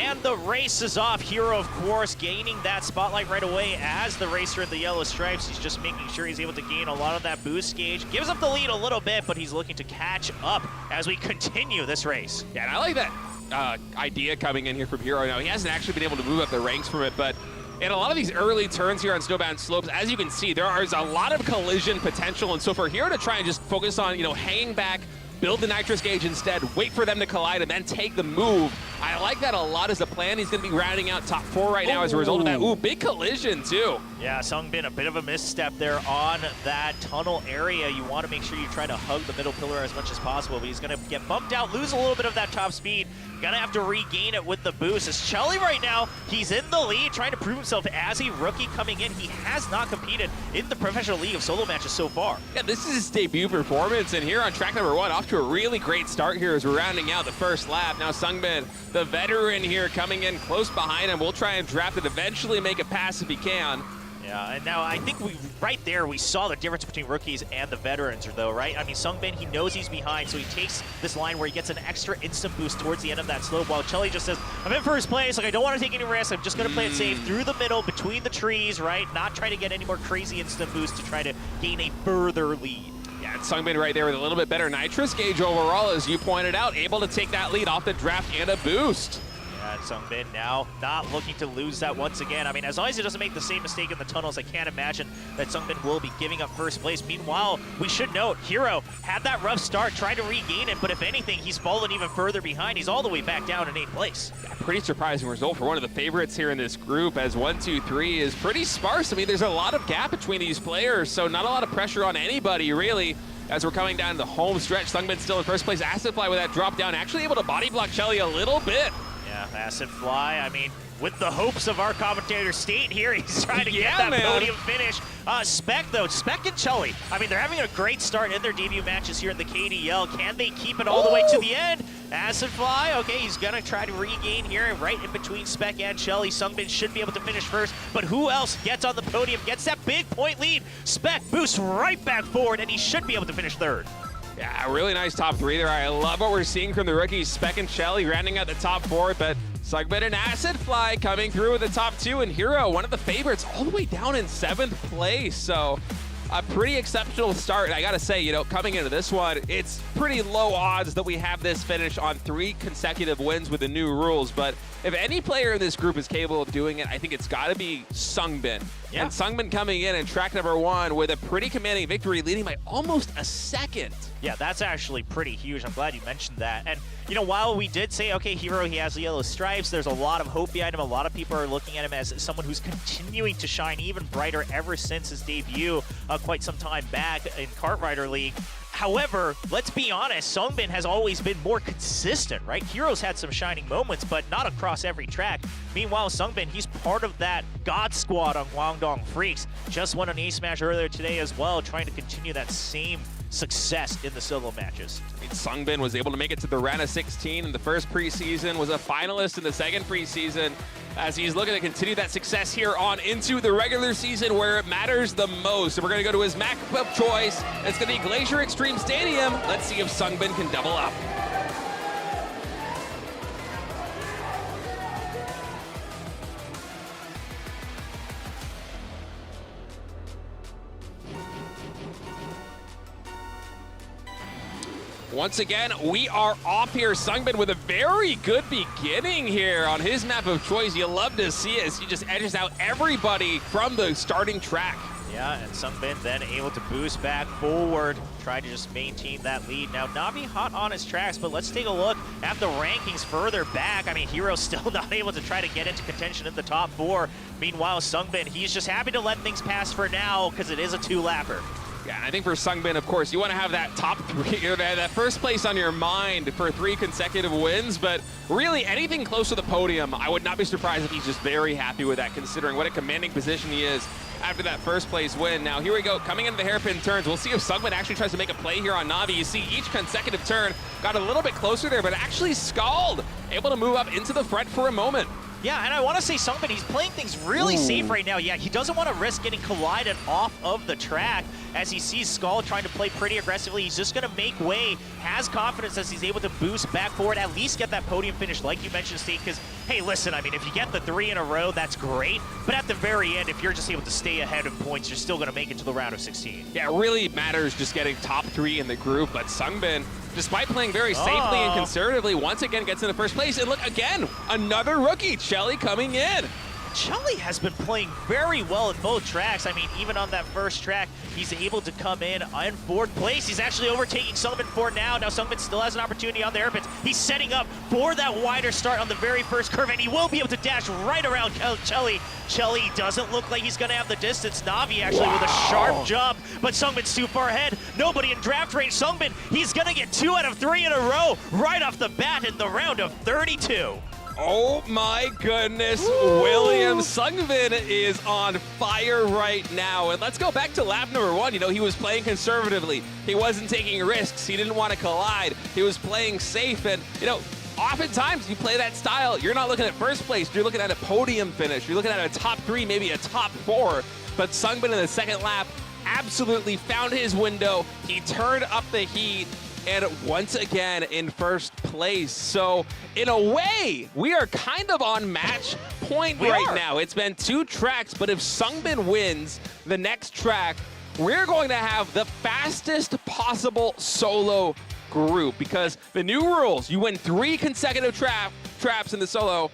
And the race is off. Hero, of course, gaining that spotlight right away as the racer in the yellow stripes. He's just making sure he's able to gain a lot of that boost gauge. Gives up the lead a little bit, but he's looking to catch up as we continue this race. Yeah, and I like that idea coming in here from Hero. Now, he hasn't actually been able to move up the ranks from it, but in a lot of these early turns here on Snowbound Slopes, as you can see, there is a lot of collision potential. And so for Hero to try and just focus on, you know, hanging back, build the nitrous gauge instead, wait for them to collide, and then take the move. I like that a lot as a plan. He's going to be rounding out top 4 right now as a result of that. Ooh, big collision, too. Yeah, SUNGBIN, a bit of a misstep there on that tunnel area. You want to make sure you try to hug the middle pillar as much as possible, but he's going to get bumped out, lose a little bit of that top speed. Gonna have to regain it with the boost. As ChelLy right now, he's in the lead, trying to prove himself as a rookie coming in. He has not competed in the professional league of solo matches so far. Yeah, this is his debut performance, and here on track number 1, off to a really great start here as we're rounding out the first lap. Now SUNGBIN, the veteran here, coming in close behind him. We'll try and draft it, eventually make a pass if he can. Yeah, and now I think right there we saw the difference between rookies and the veterans, though, right? I mean, SUNGBIN, he knows he's behind, so he takes this line where he gets an extra instant boost towards the end of that slope, while ChelLy just says, I'm in first place, like, I don't want to take any risks, I'm just going to play it safe through the middle, between the trees, right? Not try to get any more crazy instant boosts to try to gain a further lead. Yeah, it's SUNGBIN right there with a little bit better nitrous gauge overall, as you pointed out, able to take that lead off the draft and a boost. And SUNGBIN now not looking to lose that once again. I mean, as long as he doesn't make the same mistake in the tunnels, I can't imagine that SUNGBIN will be giving up first place. Meanwhile, we should note, Hero had that rough start, tried to regain it, but if anything, he's fallen even further behind. He's all the way back down in 8th place. Yeah, pretty surprising result for one of the favorites here in this group, as 1, 2, 3 is pretty sparse. I mean, there's a lot of gap between these players, so not a lot of pressure on anybody, really. As we're coming down the home stretch, SUNGBIN still in first place. AcidFly with that drop down, actually able to body block ChelLy a little bit. Yeah, AcidFly, I mean, with the hopes of our commentator State here, he's trying to get that podium finish. SPEC, though, SPEC and ChelLy, I mean, they're having a great start in their debut matches here in the KDL. Can they keep it all the way to the end? AcidFly, okay, he's going to try to regain here right in between SPEC and ChelLy. SUNGBIN should be able to finish first, but who else gets on the podium, gets that big point lead? SPEC boosts right back forward, and he should be able to finish third. Yeah, really nice top 3 there. I love what we're seeing from the rookies. SPEC and ChelLy rounding out the top 4, but SUNGBIN and AcidFly coming through with the top 2, and Hero, one of the favorites, all the way down in 7th place. So a pretty exceptional start. And I gotta say, you know, coming into this one, it's pretty low odds that we have this finish on 3 consecutive wins with the new rules. But if any player in this group is capable of doing it, I think it's gotta be SUNGBIN. Yeah. And SUNGBIN coming in track number 1 with a pretty commanding victory, leading by almost a second. Yeah, that's actually pretty huge. I'm glad you mentioned that. And, you know, while we did say, okay, Hero, he has the yellow stripes, there's a lot of hope behind him. A lot of people are looking at him as someone who's continuing to shine even brighter ever since his debut quite some time back in Kart Rider League. However, let's be honest, SUNGBIN has always been more consistent, right? Heroes had some shining moments, but not across every track. Meanwhile, SUNGBIN, he's part of that God squad on Guangdong Freaks. Just won an ace smash earlier today as well, trying to continue that same success in the solo matches. I mean, SUNGBIN was able to make it to the round of 16 in the first preseason, was a finalist in the second preseason, as he's looking to continue that success here on into the regular season where it matters the most. And we're going to go to his map of choice. It's going to be Glacier Extreme Stadium. Let's see if SUNGBIN can double up. Once again, we are off here. SUNGBIN with a very good beginning here on his map of choice. You love to see it as he just edges out everybody from the starting track. Yeah, and SUNGBIN then able to boost back forward, try to just maintain that lead. Now, Navi hot on his tracks, but let's take a look at the rankings further back. I mean, Hero's still not able to try to get into contention in the top 4. Meanwhile, SUNGBIN, he's just happy to let things pass for now because it is a 2-lapper. Yeah, I think for SUNGBIN, of course, you want to have that top 3, or that first place on your mind for 3 consecutive wins, but really anything close to the podium, I would not be surprised if he's just very happy with that, considering what a commanding position he is after that first place win. Now, here we go, coming into the hairpin turns. We'll see if SUNGBIN actually tries to make a play here on Navi. You see each consecutive turn got a little bit closer there, but actually Skald able to move up into the front for a moment. Yeah, and I want to say SUNGBIN, he's playing things really safe right now. Yeah, he doesn't want to risk getting collided off of the track as he sees Skald trying to play pretty aggressively. He's just going to make way, has confidence as he's able to boost back forward, at least get that podium finish like you mentioned, Steve, because, hey, listen, I mean, if you get the 3 in a row, that's great, but at the very end, if you're just able to stay ahead of points, you're still going to make it to the round of 16. Yeah, it really matters just getting top 3 in the group, but SUNGBIN, despite playing very safely and conservatively, once again gets in the first place. And look, again, another rookie, ChelLy coming in. ChelLy has been playing very well in both tracks. I mean, even on that first track, he's able to come in 4th place. He's actually overtaking SUNGBIN for now. Now SUNGBIN still has an opportunity on the airpins. He's setting up for that wider start on the very first curve, and he will be able to dash right around ChelLy. ChelLy doesn't look like he's going to have the distance. Navi actually with a sharp jump, but SUNGBIN's too far ahead. Nobody in draft range. SUNGBIN, he's going to get 2 out of 3 in a row right off the bat in the round of 32. Oh my goodness, William SUNGBIN is on fire right now. And let's go back to lap number 1. You know, he was playing conservatively. He wasn't taking risks. He didn't want to collide. He was playing safe. And, you know, oftentimes you play that style, you're not looking at first place. You're looking at a podium finish. You're looking at a top 3, maybe a top 4. But SUNGBIN in the second lap absolutely found his window. He turned up the heat. And once again in first place. So in a way, we are kind of on match point right now. It's been 2 tracks, but if SUNGBIN wins the next track, we're going to have the fastest possible solo group, because the new rules, you win 3 consecutive tracks in the solo,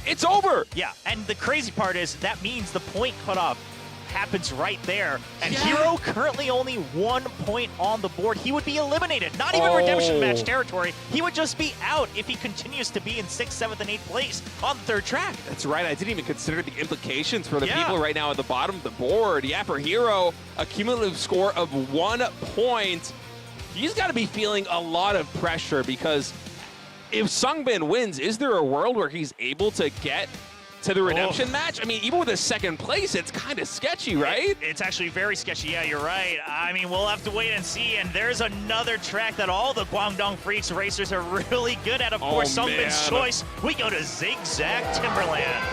it's over. Yeah, and the crazy part is that means the point cutoff happens right there, and Hero currently only 1 point on the board. He would be eliminated, not even redemption match territory. He would just be out if he continues to be in 6th, 7th, and 8th place on the 3rd track. That's right, I didn't even consider the implications for the people right now at the bottom of the board. Yeah, for Hero, a cumulative score of 1 point. He's got to be feeling a lot of pressure, because if SUNGBIN wins, is there a world where he's able to get to the redemption match? I mean, even with a 2nd place, it's kind of sketchy, right? It's actually very sketchy. Yeah, you're right. I mean, we'll have to wait and see. And there's another track that all the Guangdong Freaks racers are really good at. Of course, SUNGBIN's choice. We go to Zigzag Timberland.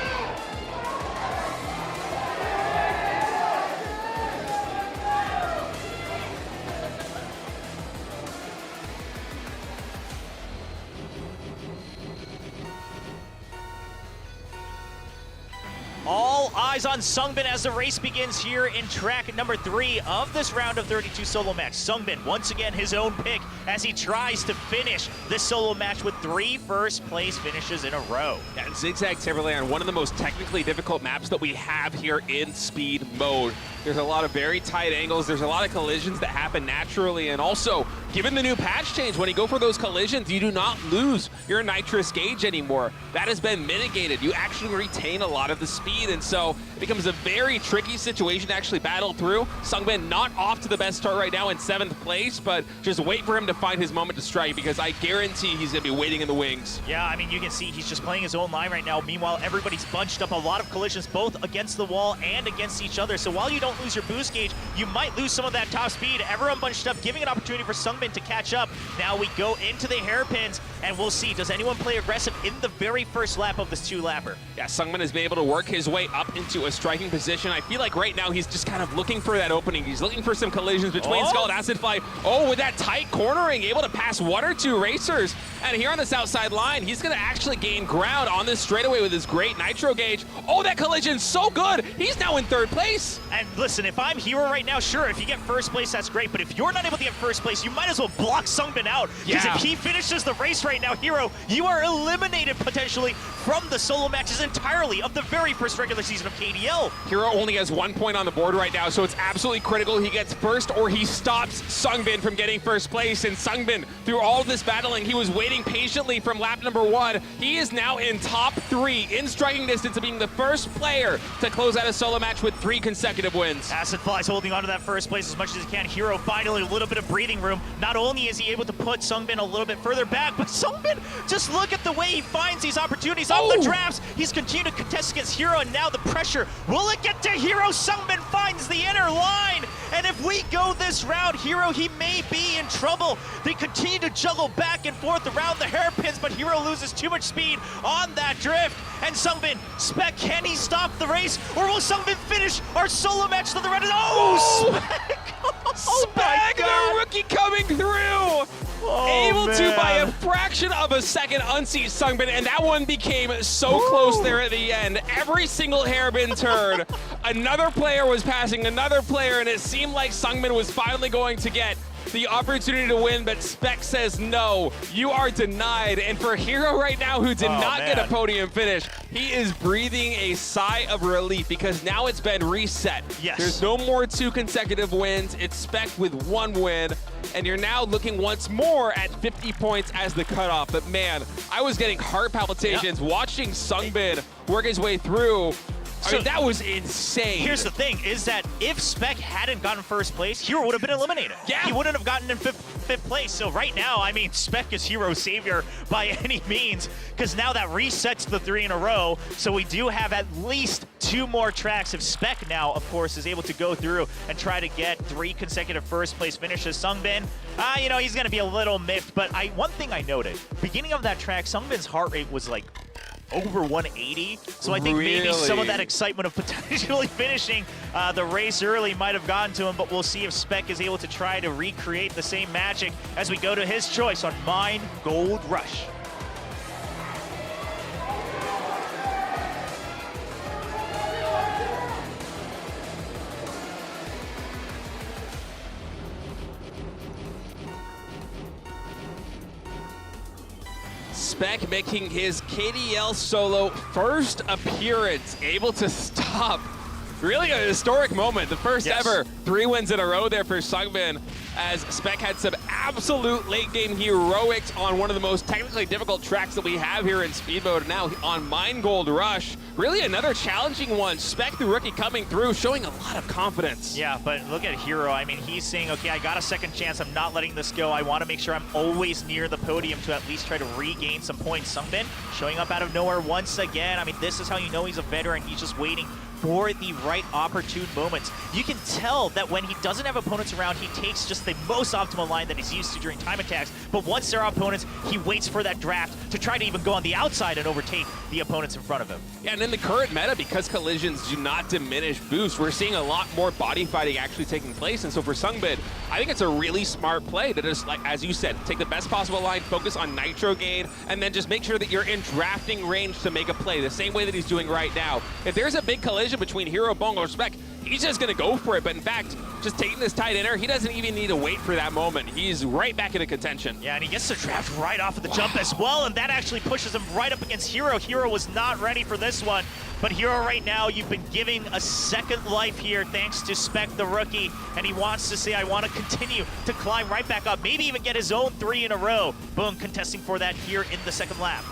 All eyes on SUNGBIN as the race begins here in track number 3 of this round of 32 solo match. SUNGBIN, once again, his own pick as he tries to finish this solo match with 3 first-place finishes in a row. Yeah, Zigzag Timberland, one of the most technically difficult maps that we have here in speed mode. There's a lot of very tight angles. There's a lot of collisions that happen naturally, and also given the new patch change, when you go for those collisions, you do not lose your nitrous gauge anymore. That has been mitigated. You actually retain a lot of the speed, and so it becomes a very tricky situation to actually battle through. SUNGBIN not off to the best start right now in 7th place, but just wait for him to find his moment to strike, because I guarantee he's going to be waiting in the wings. Yeah, I mean, you can see he's just playing his own line right now. Meanwhile, everybody's bunched up. A lot of collisions, both against the wall and against each other. So while you don't lose your boost gauge, you might lose some of that top speed. Everyone bunched up, giving an opportunity for SUNGBIN to catch up. Now we go into the hairpins, and we'll see. Does anyone play aggressive in the very first lap of this 2-lapper? Yeah, SUNGBIN has been able to work his way up into a striking position. I feel like right now he's just kind of looking for that opening. He's looking for some collisions between Skald and AcidFly. Oh, with that tight cornering, able to pass 1 or 2 racers. And here on this outside line, he's going to actually gain ground on this straightaway with his great nitro gauge. Oh, that collision's so good. He's now in 3rd place. And listen, if I'm Hero right now, sure, if you get 1st place, that's great. But if you're not able to get 1st place, you might as well block SUNGBIN out. Because if he finishes the race right now, Hero, you are eliminated potentially from the solo matches entirely of the very first regular season of KDL. Hero only has 1 point on the board right now, so it's absolutely critical he gets 1st or he stops SUNGBIN from getting 1st place. And SUNGBIN, through all of this battling, he was waiting patiently from lap number 1. He is now in top 3 in striking distance of being the first player to close out a solo match with 3 consecutive wins. AcidFly's holding on to that 1st place as much as he can. Hero finally a little bit of breathing room. Not only is he able to put SUNGBIN a little bit further back, but SUNGBIN, just look at the way he finds these opportunities on the drafts. He's continued to contest against Hero, and now the pressure. Will it get to Hero? SUNGBIN finds the inner line. And if we go this route, Hero, he may be in trouble. They continue to juggle back and forth around the hairpins, but Hero loses too much speed on that drift. And SUNGBIN, SPEC, can he stop the race? Or will SUNGBIN finish our solo match to the red? Oh, SPEC! Oh SPEC, the rookie coming through! Able to, by a fraction of a second, unseat SUNGBIN, and that one became so close there at the end. Every single hairpin turn, another player was passing another player, and it seemed like SUNGBIN was finally going to get the opportunity to win, but SPEC says no, you are denied. And for Hero right now, who did not get a podium finish, he is breathing a sigh of relief because now it's been reset. Yes. There's no more 2 consecutive wins. It's SPEC with 1 win, and you're now looking once more at 50 points as the cutoff. But man, I was getting heart palpitations watching SUNGBIN work his way through. I mean, that was insane. Here's the thing, is that if SPEC hadn't gotten 1st place, Hero would have been eliminated. Yeah. He wouldn't have gotten in 5th place. So right now, I mean, SPEC is Hero's savior by any means, because now that resets the 3 in a row. So we do have at least 2 more tracks. If SPEC now, of course, is able to go through and try to get 3 consecutive 1st place finishes, SUNGBIN, you know, he's going to be a little miffed. But one thing I noted, beginning of that track, SUNGBIN's heart rate was like over 180, so I think maybe some of that excitement of potentially finishing the race early might have gotten to him, but we'll see if SPEC is able to try to recreate the same magic as we go to his choice on Mine Gold Rush. SPEC making his KDL solo 1st appearance, able to stop. Really a historic moment, the first ever 3 wins in a row there for SUNGBIN, as SPEC had some absolute late game heroics on one of the most technically difficult tracks that we have here in speed mode. Now on Mine Gold Rush, really another challenging one. SPEC, the rookie, coming through, showing a lot of confidence. Yeah, but look at Hero. I mean, he's saying, okay, I got a 2nd chance. I'm not letting this go. I want to make sure I'm always near the podium to at least try to regain some points. SUNGBIN showing up out of nowhere once again. I mean, this is how you know he's a veteran. He's just waiting for the right opportune moments. You can tell that when he doesn't have opponents around, he takes just the most optimal line that he's used to during time attacks. But once there are opponents, he waits for that draft to try to even go on the outside and overtake the opponents in front of him. Yeah, and in the current meta, because collisions do not diminish boost, we're seeing a lot more body fighting actually taking place. And so for SUNGBIN, I think it's a really smart play to just, like, as you said, take the best possible line, focus on nitro gain, and then just make sure that you're in drafting range to make a play, the same way that he's doing right now. If there's a big collision between Hero, BBoong, or SPEC, he's just going to go for it. But in fact, just taking this tight inner, he doesn't even need to wait for that moment. He's right back into contention. Yeah, and he gets the draft right off of the jump as well, and that actually pushes him right up against Hero. Hero was not ready for this one, but Hero right now, you've been giving a second life here thanks to SPEC, the rookie, and he wants to say, I want to continue to climb right back up, maybe even get his own 3 in a row. BBoong contesting for that here in the second lap.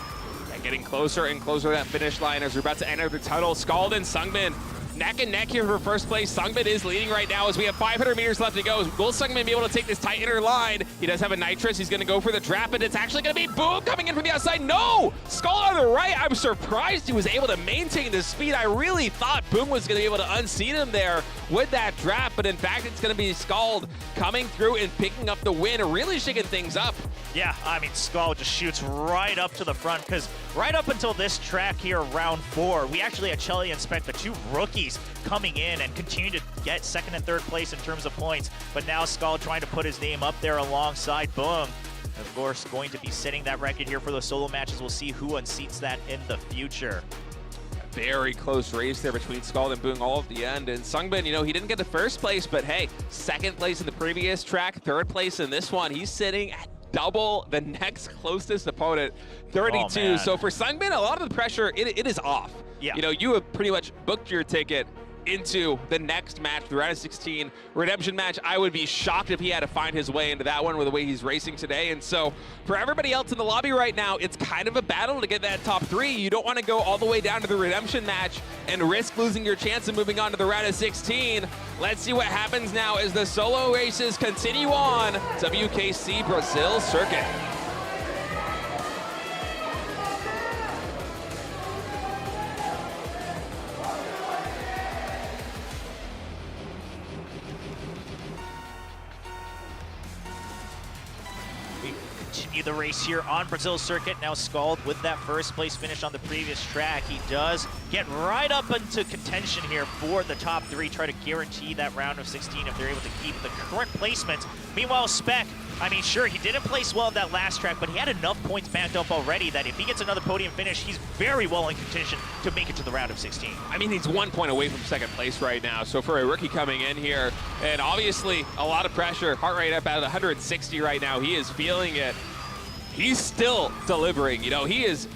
And getting closer and closer to that finish line as we're about to enter the tunnel. Skald and SUNGBIN neck and neck here for first place. SUNGBIN is leading right now as we have 500 meters left to go. Will SUNGBIN be able to take this tight inner line? He does have a nitrous. He's going to go for the trap, and it's actually going to be BBoong coming in from the outside. No! Skald on the right. I'm surprised he was able to maintain the speed. I really thought BBoong was going to be able to unseat him there with that trap, but in fact, it's going to be Skald coming through and picking up the win, really shaking things up. Yeah, I mean, Skald just shoots right up to the front, because right up until this track here, round 4, we actually had ChelLy and SPEC, the 2 rookies, coming in and continue to get second and third place in terms of points. But now Skald trying to put his name up there alongside BBoong. Of course, going to be setting that record here for the solo matches. We'll see who unseats that in the future. Very close race there between Skald and BBoong all at the end. And SUNGBIN, you know, he didn't get the first place, but hey, second place in the previous track, third place in this one. He's sitting at double the next closest opponent, 32. Oh, so for SUNGBIN, a lot of the pressure, it is off. Yeah. You know, you have pretty much booked your ticket into the next match, the round of 16 redemption match. I would be shocked if he had to find his way into that one with the way he's racing today. And so for everybody else in the lobby right now, it's kind of a battle to get that top 3. You don't want to go all the way down to the redemption match and risk losing your chance of moving on to the round of 16. Let's see what happens now as the solo races continue on. WKC Brazil Circuit. Continue the race here on Brazil Circuit. Now Skald with that first place finish on the previous track. He does get right up into contention here for the top 3, try to guarantee that round of 16 if they're able to keep the current placement. Meanwhile, SPEC, I mean, sure, he didn't place well in that last track, but he had enough points backed up already that if he gets another podium finish, he's very well in contention to make it to the round of 16. I mean, he's 1 point away from second place right now. So for a rookie coming in here, and obviously a lot of pressure, heart rate up at 160 right now, he is feeling it. He's still delivering. You know, he is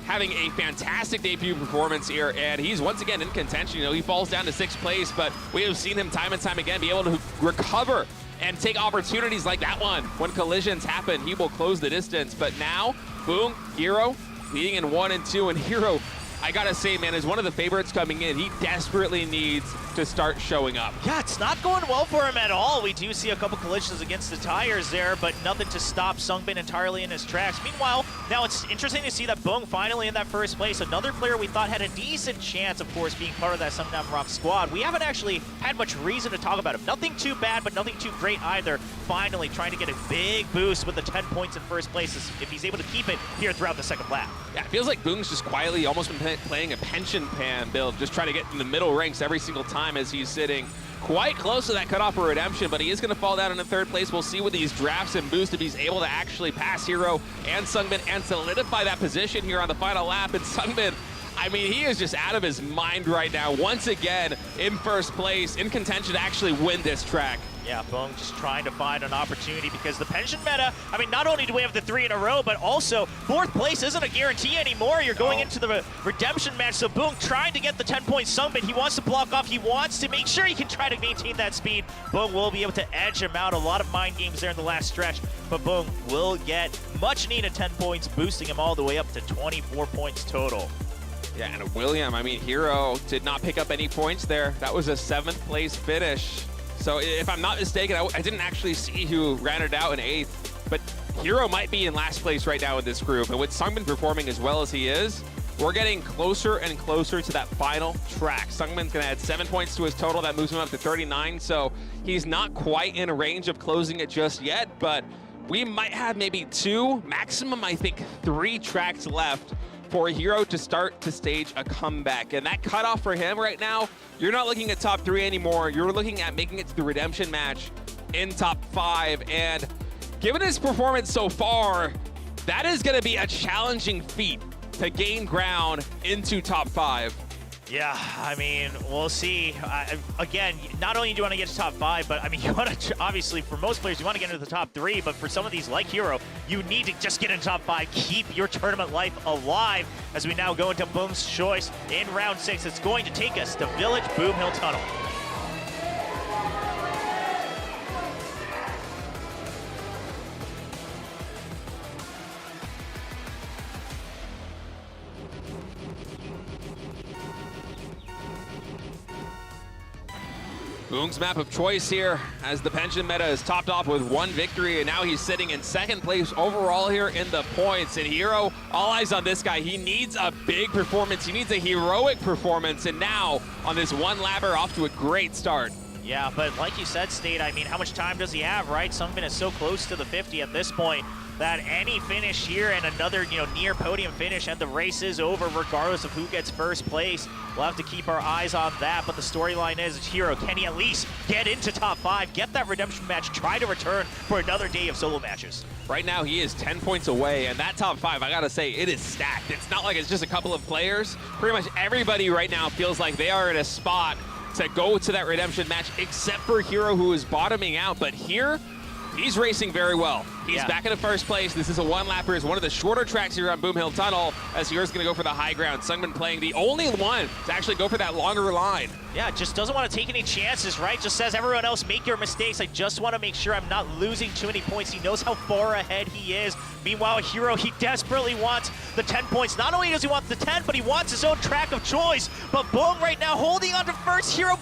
having a fantastic debut performance here, and he's once again in contention. You know, he falls down to 6th place, but we have seen him time and time again be able to recover and take opportunities like that one. When collisions happen, he will close the distance. But now, BBoong, Hero, leading in 1 and 2, and Hero, I gotta say, man, is one of the favorites coming in. He desperately needs to start showing up. Yeah, it's not going well for him at all. We do see a couple collisions against the tires there, but nothing to stop SUNGBIN entirely in his tracks. Meanwhile, now it's interesting to see that BBoong finally in that first place. Another player we thought had a decent chance, of course, being part of that Sundown Rock squad. We haven't actually had much reason to talk about him. Nothing too bad, but nothing too great either. Finally trying to get a big boost with the 10 points in first place if he's able to keep it here throughout the second lap. Yeah, it feels like BBoong's just quietly almost been playing a pension pan build, just trying to get in the middle ranks every single time as he's sitting quite close to that cutoff for redemption, but he is going to fall down in the 3rd place. We'll see with these drafts and boosts if he's able to actually pass Hero and SUNGBIN and solidify that position here on the final lap. And SUNGBIN, I mean, he is just out of his mind right now. Once again, in first place, in contention to actually win this track. Yeah, BBoong just trying to find an opportunity because the pension meta, I mean, not only do we have the 3 in a row, but also 4th place isn't a guarantee anymore. You're going into the redemption match, so BBoong trying to get the 10 points SUNGBIN. He wants to block off. He wants to make sure he can try to maintain that speed. BBoong will be able to edge him out. A lot of mind games there in the last stretch, but BBoong will get much needed 10 points, boosting him all the way up to 24 points total. Yeah, and William, I mean, Hero did not pick up any points there. That was a 7th place finish. So if I'm not mistaken, I didn't actually see who ran it out in 8th, but Hero might be in last place right now in this group. And with SUNGBIN performing as well as he is, we're getting closer and closer to that final track. SUNGBIN's gonna add 7 points to his total. That moves him up to 39. So he's not quite in a range of closing it just yet, but we might have maybe 2, maximum, I think 3 tracks left for Hero to start to stage a comeback. And that cutoff for him right now, you're not looking at top 3 anymore. You're looking at making it to the redemption match in top 5. And given his performance so far, that is gonna be a challenging feat to gain ground into top 5. Yeah, I mean, we'll see. Again, not only do you want to get to top 5, but I mean, you want to, obviously, for most players, you want to get into the top 3, but for some of these, like Hero, you need to just get into top 5, keep your tournament life alive as we now go into BBoong's choice in round 6. It's going to take us to Village Boom Hill Tunnel. BBoong's map of choice here as the pension meta is topped off with 1 victory, and now he's sitting in 2nd place overall here in the points. And Hero, all eyes on this guy. He needs a big performance. He needs a heroic performance, and now on this 1 lapper off to a great start. Yeah, but like you said, State, I mean, how much time does he have, right? SUNGBIN is so close to the 50 at this point that any finish here and another, near podium finish, and the race is over regardless of who gets first place. We'll have to keep our eyes on that, but the storyline is Hero, can he at least get into top 5, get that redemption match, try to return for another day of solo matches? Right now, he is 10 points away, and that top 5, I gotta say, it is stacked. It's not like it's just a couple of players. Pretty much everybody right now feels like they are in a spot to go to that redemption match, except for Hero, who is bottoming out. But here, he's racing very well. He's back in the first place. This is a 1-lapper. It's one of the shorter tracks here on Boom Hill Tunnel, as Hero's going to go for the high ground. SUNGBIN playing the only one to actually go for that longer line. Yeah, just doesn't want to take any chances, right? Just says, everyone else, make your mistakes. I just want to make sure I'm not losing too many points. He knows how far ahead he is. Meanwhile, Hero, he desperately wants the 10 points. Not only does he want the 10, but he wants his own track of choice. But BBoong right now holding on to first. Hero,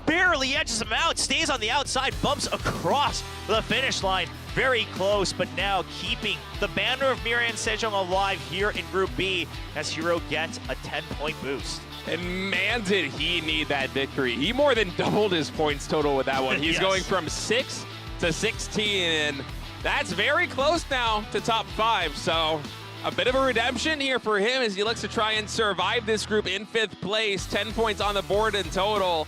barely edges him out, stays on the outside, bumps across the finish line. Very close, but now keeping the banner of Miriam Sejong alive here in Group B as Hero gets a 10-point boost. And man, did he need that victory. He more than doubled his points total with that one. He's going from 6 to 16, and that's very close now to top 5. So a bit of a redemption here for him as he looks to try and survive this group in 5th place. 10 points on the board in total.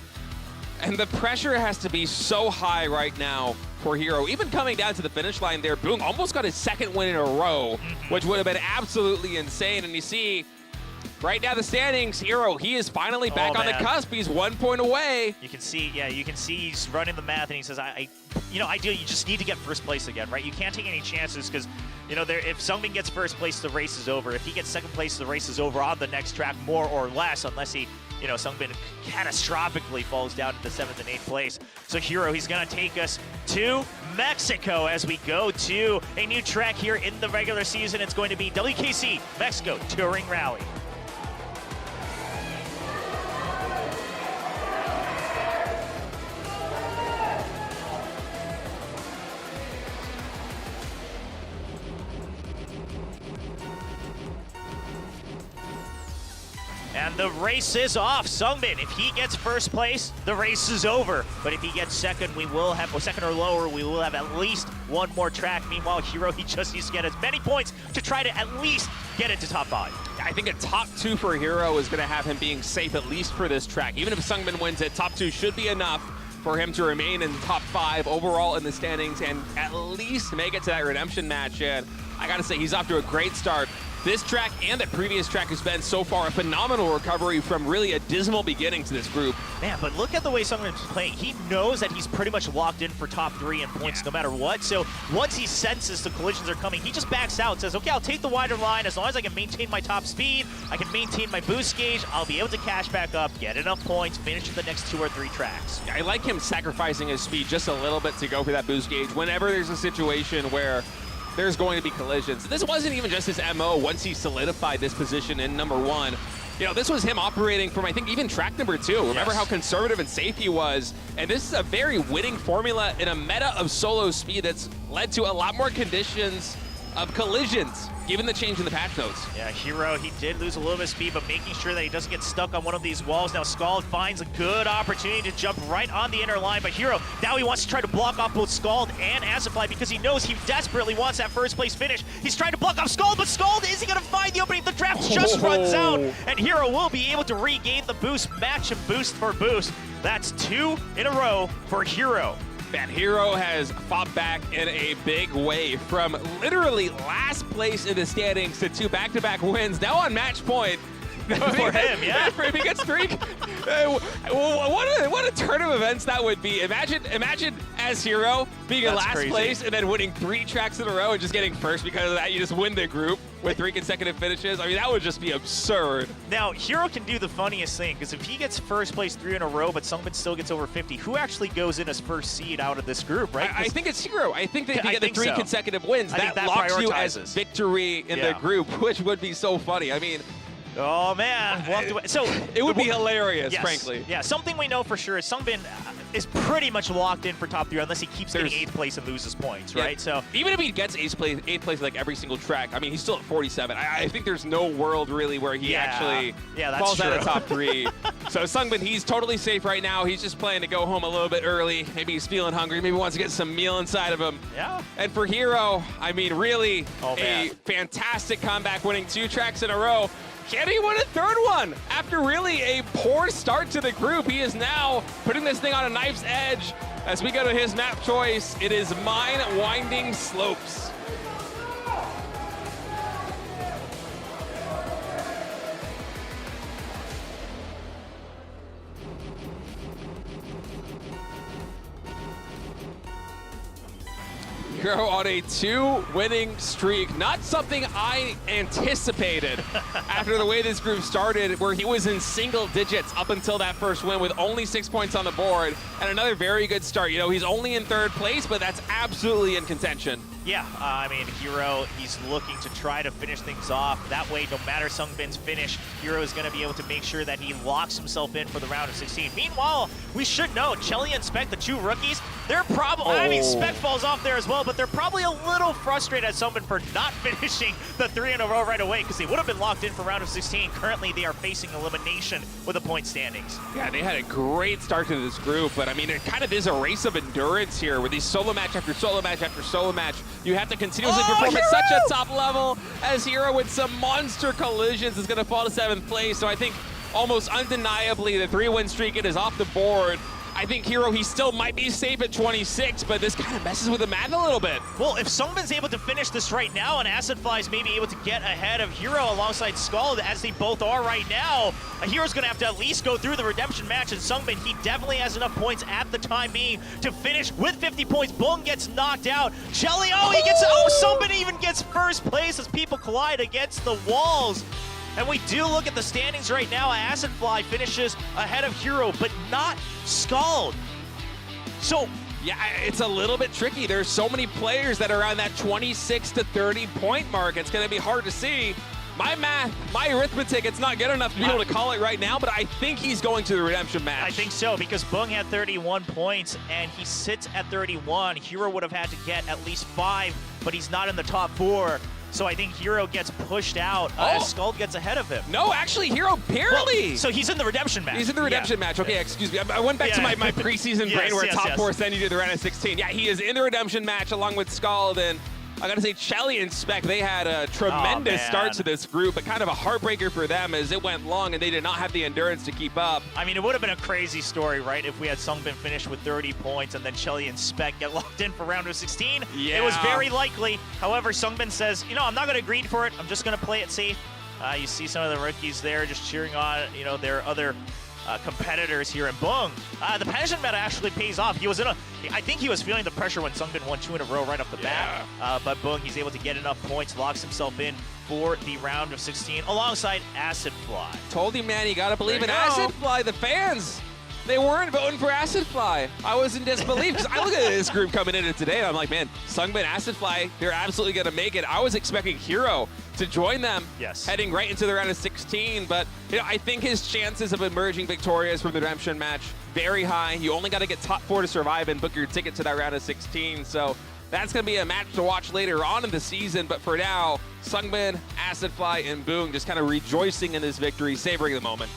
And the pressure has to be so high right now for Hero. Even coming down to the finish line there, BBoong almost got his 2nd win in a row, which would have been absolutely insane. And you see, right now the standings, Hero, he is finally back on the cusp. He's 1 point away. You can see, you can see he's running the math, and he says, ideally, you just need to get first place again, right? You can't take any chances because, if SUNGBIN gets first place, the race is over. If he gets 2nd place, the race is over on the next track, more or less, unless he, SUNGBIN catastrophically falls down to the 7th and 8th place. So Hero, he's going to take us to Mexico as we go to a new track here in the regular season. It's going to be WKC Mexico Touring Rally. And the race is off. SUNGBIN, if he gets first place, the race is over. But if he gets 2nd, we will have, or 2nd or lower, we will have at least 1 more track. Meanwhile, Hero, he just needs to get as many points to try to at least get into top 5. I think a top 2 for Hero is going to have him being safe at least for this track. Even if SUNGBIN wins it, top 2 should be enough for him to remain in top 5 overall in the standings and at least make it to that redemption match. And I got to say, he's off to a great start. This track and the previous track has been so far a phenomenal recovery from really a dismal beginning to this group. Man, but look at the way SUNGBIN's playing. He knows that he's pretty much locked in for top 3 in points no matter what. So once he senses the collisions are coming, he just backs out, says, okay, I'll take the wider line as long as I can maintain my top speed, I can maintain my boost gauge, I'll be able to cash back up, get enough points, finish the next 2 or 3 tracks. I like him sacrificing his speed just a little bit to go for that boost gauge whenever there's a situation where there's going to be collisions. This wasn't even just his MO once he solidified this position in number 1. This was him operating from, I think, even track number 2. Remember how conservative and safe he was. And this is a very winning formula in a meta of solo speed that's led to a lot more conditions of collisions, given the change in the patch notes. Yeah, Hero, he did lose a little bit of speed, but making sure that he doesn't get stuck on one of these walls. Now Skald finds a good opportunity to jump right on the inner line, but Hero, now he wants to try to block off both Skald and AcidFly because he knows he desperately wants that first place finish. He's trying to block off Skald, but Skald isn't going to find the opening. The draft just runs out, and Hero will be able to regain the boost, match him boost for boost. That's 2 in a row for Hero. And Hero has fought back in a big way from literally last place in the standings to 2 back-to-back wins. Now on match point, For him, yeah. For him, he gets 3. What a turn of events that would be. Imagine as Hero being in last place and then winning 3 tracks in a row and just getting first because of that. You just win the group with 3 consecutive finishes. I mean, that would just be absurd. Now, Hero can do the funniest thing, because if he gets first place 3 in a row, but Sungbin still gets over 50, who actually goes in as first seed out of this group, right? I think it's Hero. I think that if you get the 3 consecutive wins, that locks you as victory in the group, which would be so funny. I mean, oh man, walked away. So it would be hilarious, frankly. Yeah, something we know for sure is Sungbin is pretty much locked in for top 3 unless he keeps getting 8th place and loses points, right? So even if he gets 8th place like every single track, I mean, he's still at 47. I think there's no world really where he actually falls out of top 3. So Sungbin, he's totally safe right now. He's just planning to go home a little bit early. Maybe he's feeling hungry. Maybe wants to get some meal inside of him. Yeah. And for Hero, I mean, really a fantastic comeback, winning 2 tracks in a row. Can he win a 3rd one? After really a poor start to the group, he is now putting this thing on a knife's edge. As we go to his map choice, it is Mine Winding Slopes. Hero on a 2-winning streak. Not something I anticipated after the way this group started, where he was in single digits up until that first win with only 6 points on the board, and another very good start. You know, he's only in 3rd place, but that's absolutely in contention. Yeah, I mean, Hero, he's looking to try to finish things off. That way, no matter Sungbin's finish, Hero is going to be able to make sure that he locks himself in for the round of 16. Meanwhile, we should know, ChelLy and SPEC, the 2 rookies, they're probably, I mean, SPEC falls off there as well, but they're probably a little frustrated at Sungbin for not finishing the 3 in a row right away, because they would have been locked in for round of 16. Currently, they are facing elimination with the point standings. Yeah, they had a great start to this group, but I mean, it kind of is a race of endurance here with these solo match after solo match after solo match. You have to continuously perform at such a top level, as Hero with some monster collisions is going to fall to 7th place. So I think almost undeniably the 3-win streak, it is off the board. I think Hero, he still might be safe at 26, but this kind of messes with the math a little bit. Well, if Sungbin's able to finish this right now and AcidFly's maybe able to get ahead of Hero alongside Skald, as they both are right now, Hero's going to have to at least go through the redemption match, and Sungbin, he definitely has enough points at the time being to finish with 50 points. BBoong gets knocked out. ChelLy, he gets, Sungbin even gets first place as people collide against the walls. And we do look at the standings right now. AcidFly finishes ahead of Hero, but not Skald. So, yeah, it's a little bit tricky. There's so many players that are around that 26 to 30 point mark. It's going to be hard to see. My math, my arithmetic, it's not good enough to be able to call it right now, but I think he's going to the redemption match. I think so, because BBoong had 31 points, and he sits at 31. Hero would have had to get at least 5, but he's not in the top 4. So I think Hero gets pushed out as Skald gets ahead of him. No, actually, Hero barely. Well, so he's in the redemption match. He's in the redemption match. Okay, excuse me. I went back to my preseason brain where top 4 send you to the round of 16. Yeah, he is in the redemption match along with Skald, and I gotta say, ChelLy and SPEC, they had a tremendous start to this group, but kind of a heartbreaker for them as it went long and they did not have the endurance to keep up. I mean, it would have been a crazy story, right, if we had Sungbin finish with 30 points and then ChelLy and SPEC get locked in for round of 16. Yeah. It was very likely. However, Sungbin says, I'm not gonna agree for it. I'm just gonna play it safe. You see some of the rookies there just cheering on, their other competitors here in BBoong. The punishment meta actually pays off. I think he was feeling the pressure when Sungbin won 2 in a row right off the bat. But BBoong, he's able to get enough points, locks himself in for the round of 16 alongside AcidFly. Told you, man, you gotta believe in AcidFly. The fans, they weren't voting for AcidFly. I was in disbelief because I look at this group coming into today and I'm like, man, Sungbin, AcidFly, they're absolutely gonna make it. I was expecting Hero to join them, heading right into the round of 16. But I think his chances of emerging victorious from the redemption match very high. You only got to get top 4 to survive and book your ticket to that round of 16. So that's going to be a match to watch later on in the season. But for now, Sungbin, AcidFly, and BBoong just kind of rejoicing in this victory, savoring the moment.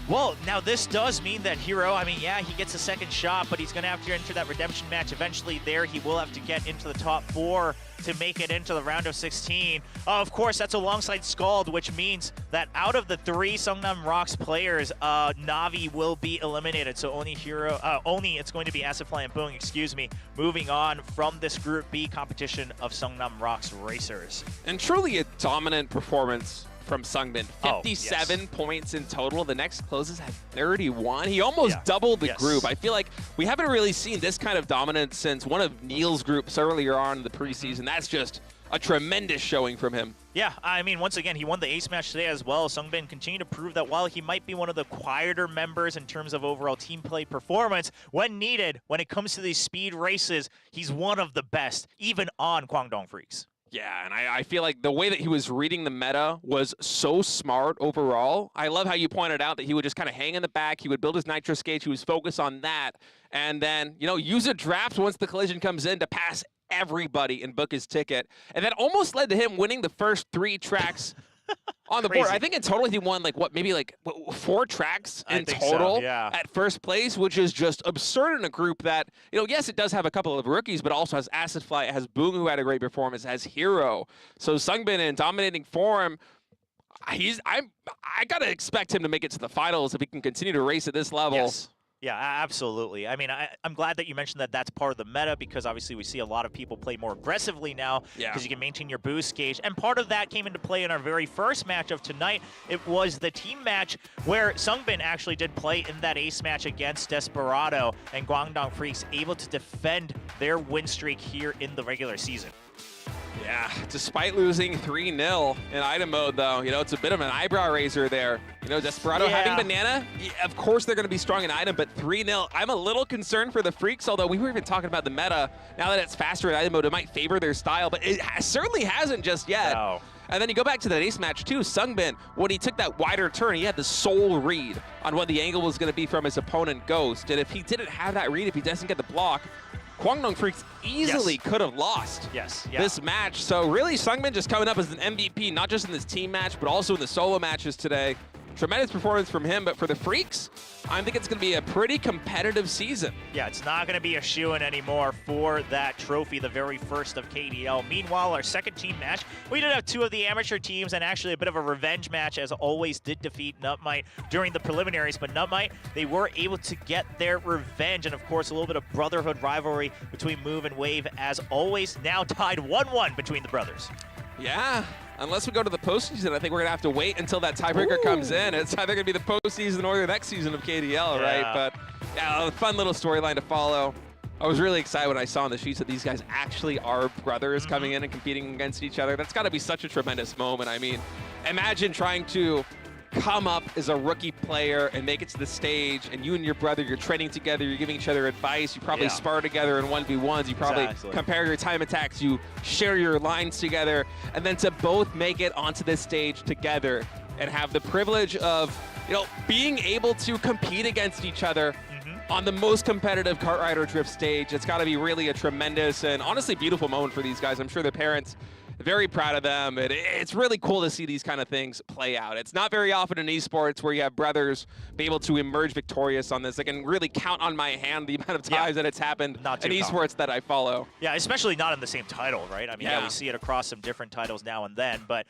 Well, now this does mean that Hero, he gets a second shot, but he's going to have to enter that redemption match. Eventually there, he will have to get into the top 4 to make it into the round of 16. Of course, that's alongside Skald, which means that out of the 3 Sungnam Rocks players, Navi will be eliminated. So only it's going to be AcidFly and BBoong, moving on from this Group B competition of Sungnam Rocks racers. And truly a dominant performance from SUNGBIN. Oh, 57 yes. points in total. The next closes at 31. He almost doubled the Yes. group. I feel like we haven't really seen this kind of dominance since one of Neil's groups earlier on in the preseason. That's just a tremendous showing from him. Yeah, I mean, once again, he won the ace match today as well. SUNGBIN continued to prove that while he might be one of the quieter members in terms of overall team play performance, when needed, when it comes to these speed races, he's one of the best, even on KWANGDONG FREECS. Yeah, and I feel like the way that he was reading the meta was so smart overall. I love how you pointed out that he would just kind of hang in the back. He would build his nitro stage. He was focused on that. And then, you know, use a draft once the collision comes in to pass everybody and book his ticket. And that almost led to him winning the first 3 tracks on the board. I think in total he won like what, maybe like 4 tracks in total at first place, which is just absurd in a group that, you know, yes, it does have a couple of rookies, but also has AcidFly, it has BBoong, who had a great performance, has Hero. So SUNGBIN in dominating form. I gotta expect him to make it to the finals if he can continue to race at this level. Yes. Yeah, absolutely. I mean, I'm glad that you mentioned that that's part of the meta, because obviously we see a lot of people play more aggressively now because you can maintain your boost gauge. And part of that came into play in our very first match of tonight. It was the team match where SUNGBIN actually did play in that ace match against Desperado, and KWANGDONG FREECS able to defend their win streak here in the regular season. Yeah, despite losing 3-0 in item mode, though, you know, it's a bit of an eyebrow raiser there. You know, Desperado having Banana, of course they're going to be strong in item, but 3-0, I'm a little concerned for the FREECS, although we were even talking about the meta. Now that it's faster in item mode, it might favor their style, but it certainly hasn't just yet. No. And then you go back to that ace match, too. SUNGBIN, when he took that wider turn, he had the sole read on what the angle was going to be from his opponent, Ghost. And if he didn't have that read, if he doesn't get the block, KWANGDONG FREECS easily could have lost this match. So really, SUNGBIN just coming up as an MVP, not just in this team match, but also in the solo matches today. Tremendous performance from him, but for the FREECS, I think it's going to be a pretty competitive season. Yeah, it's not going to be a shoo-in anymore for that trophy, the very first of KDL. Meanwhile, our second team match, we did have 2 of the amateur teams, and actually a bit of a revenge match, as always, did defeat NUTMITE during the preliminaries. But NUTMITE, they were able to get their revenge, and of course, a little bit of brotherhood rivalry between Move and Wave, as always, now tied 1-1 between the brothers. Yeah, unless we go to the postseason, I think we're going to have to wait until that tiebreaker comes in. It's either going to be the postseason or the next season of KDL, right? But yeah, a fun little storyline to follow. I was really excited when I saw on the sheets that these guys actually are brothers coming in and competing against each other. That's got to be such a tremendous moment. I mean, imagine trying to come up as a rookie player and make it to the stage, and you and your brother, you're training together, you're giving each other advice, you probably spar together in 1v1s, you probably compare your time attacks, you share your lines together, and then to both make it onto this stage together and have the privilege of, you know, being able to compete against each other on the most competitive kart rider drift stage. It's got to be really a tremendous and honestly beautiful moment for these guys. I'm sure their parents very proud of them. It's really cool to see these kind of things play out. It's not very often in esports where you have brothers be able to emerge victorious on this. I can really count on my hand the amount of times that it's happened in esports that I follow. Yeah, especially not in the same title, right? I mean, we see it across some different titles now and then, but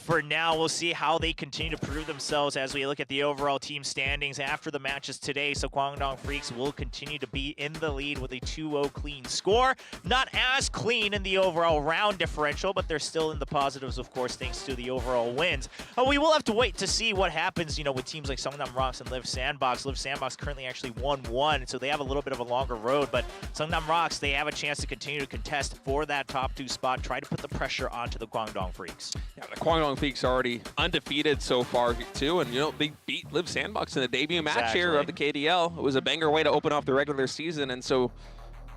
for now, we'll see how they continue to prove themselves as we look at the overall team standings after the matches today. So KWANGDONG FREECS will continue to be in the lead with a 2-0 clean score. Not as clean in the overall round differential, but they're still in the positives, of course, thanks to the overall wins. We will have to wait to see what happens, you know, with teams like Sungnam Rocks and Live Sandbox. Live Sandbox currently actually 1-1, so they have a little bit of a longer road, but Sungnam Rocks, they have a chance to continue to contest for that top 2 spot, try to put the pressure onto the KWANGDONG FREECS. Yeah, the KWANGDONG FREECS are already undefeated so far, too, and, you know, they beat Live Sandbox in the debut match here of the KDL. It was a banger way to open off the regular season, and so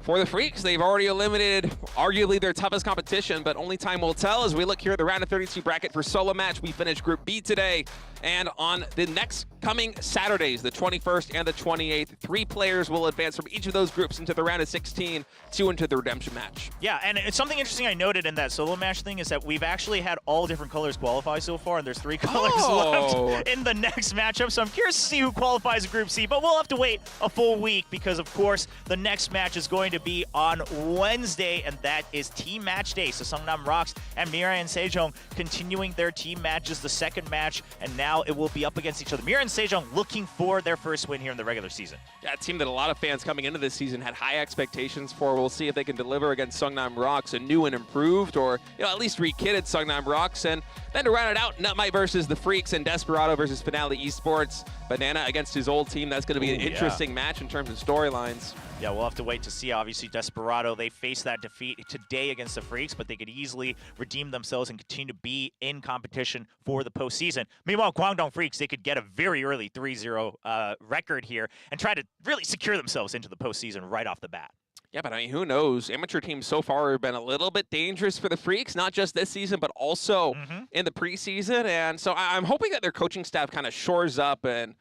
for the FREECS, they've already eliminated arguably their toughest competition, but only time will tell as we look here at the round of 32 bracket for solo match. We finished Group B today, and on the next coming Saturdays, the 21st and the 28th, 3 players will advance from each of those groups into the round of 16, 2 into the redemption match. Yeah, and it's something interesting I noted in that solo match thing is that we've actually had all different colors qualify so far, and there's 3 colors left in the next matchup, so I'm curious to see who qualifies in Group C, but we'll have to wait a full week because, of course, the next match is going to be on Wednesday, and that is team match day. So Sungnam Rocks and Mirai and Sejong continuing their team matches, the second match, and now now it will be up against each other. Mira and Sejong looking for their first win here in the regular season. Yeah, a team that a lot of fans coming into this season had high expectations for. We'll see if they can deliver against Sungnam Rocks, a new and improved, or at least re-kitted Sungnam Rocks. And then to round it out, NUTMITE versus the Freaks and Desperado versus Finale Esports. Banana against his old team. That's going to be an interesting match in terms of storylines. Yeah, we'll have to wait to see. Obviously, Desperado, they faced that defeat today against the Freaks, but they could easily redeem themselves and continue to be in competition for the postseason. Meanwhile, Kwangdong Freeks, they could get a very early 3-0 record here and try to really secure themselves into the postseason right off the bat. Yeah, but I mean, who knows? Amateur teams so far have been a little bit dangerous for the Freaks, not just this season, but also in the preseason. And so I'm hoping that their coaching staff kind of shores up and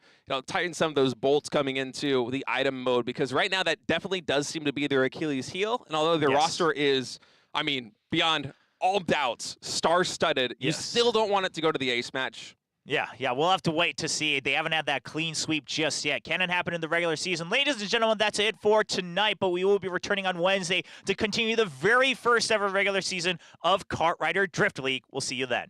tighten some of those bolts coming into the item mode, because right now that definitely does seem to be their Achilles heel. And although their roster is, I mean, beyond all doubts, star-studded, you still don't want it to go to the ace match. Yeah, we'll have to wait to see. They haven't had that clean sweep just yet. Can it happen in the regular season? Ladies and gentlemen, that's it for tonight, but we will be returning on Wednesday to continue the very first ever regular season of Kart Rider Drift League. We'll see you then.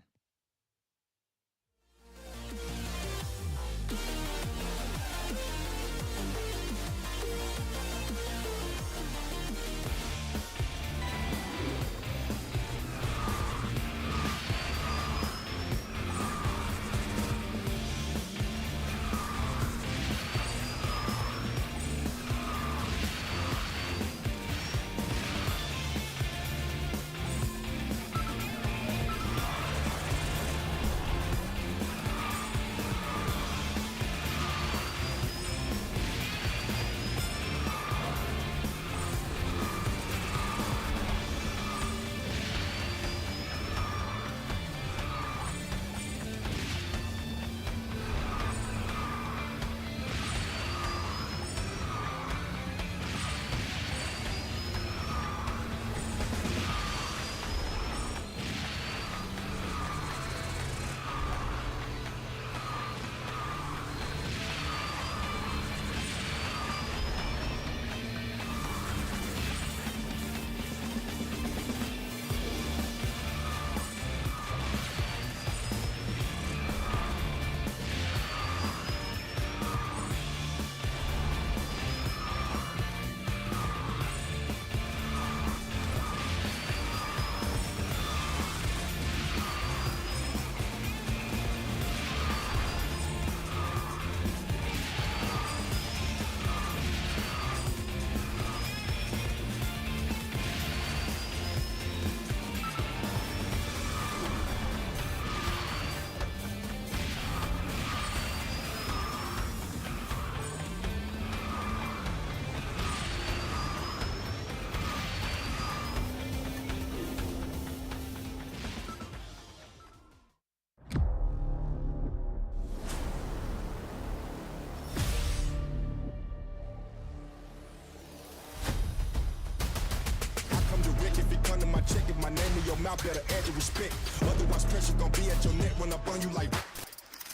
Check if my name in your mouth, better add your respect. Otherwise, pressure gon' be at your neck when I burn you like.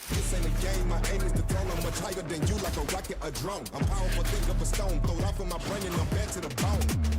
This ain't a game, my aim is the throne. I'm much higher than you, like a rocket, a drone. I'm powerful, think of a stone. Throw it off of my brain and I'm back to the bone.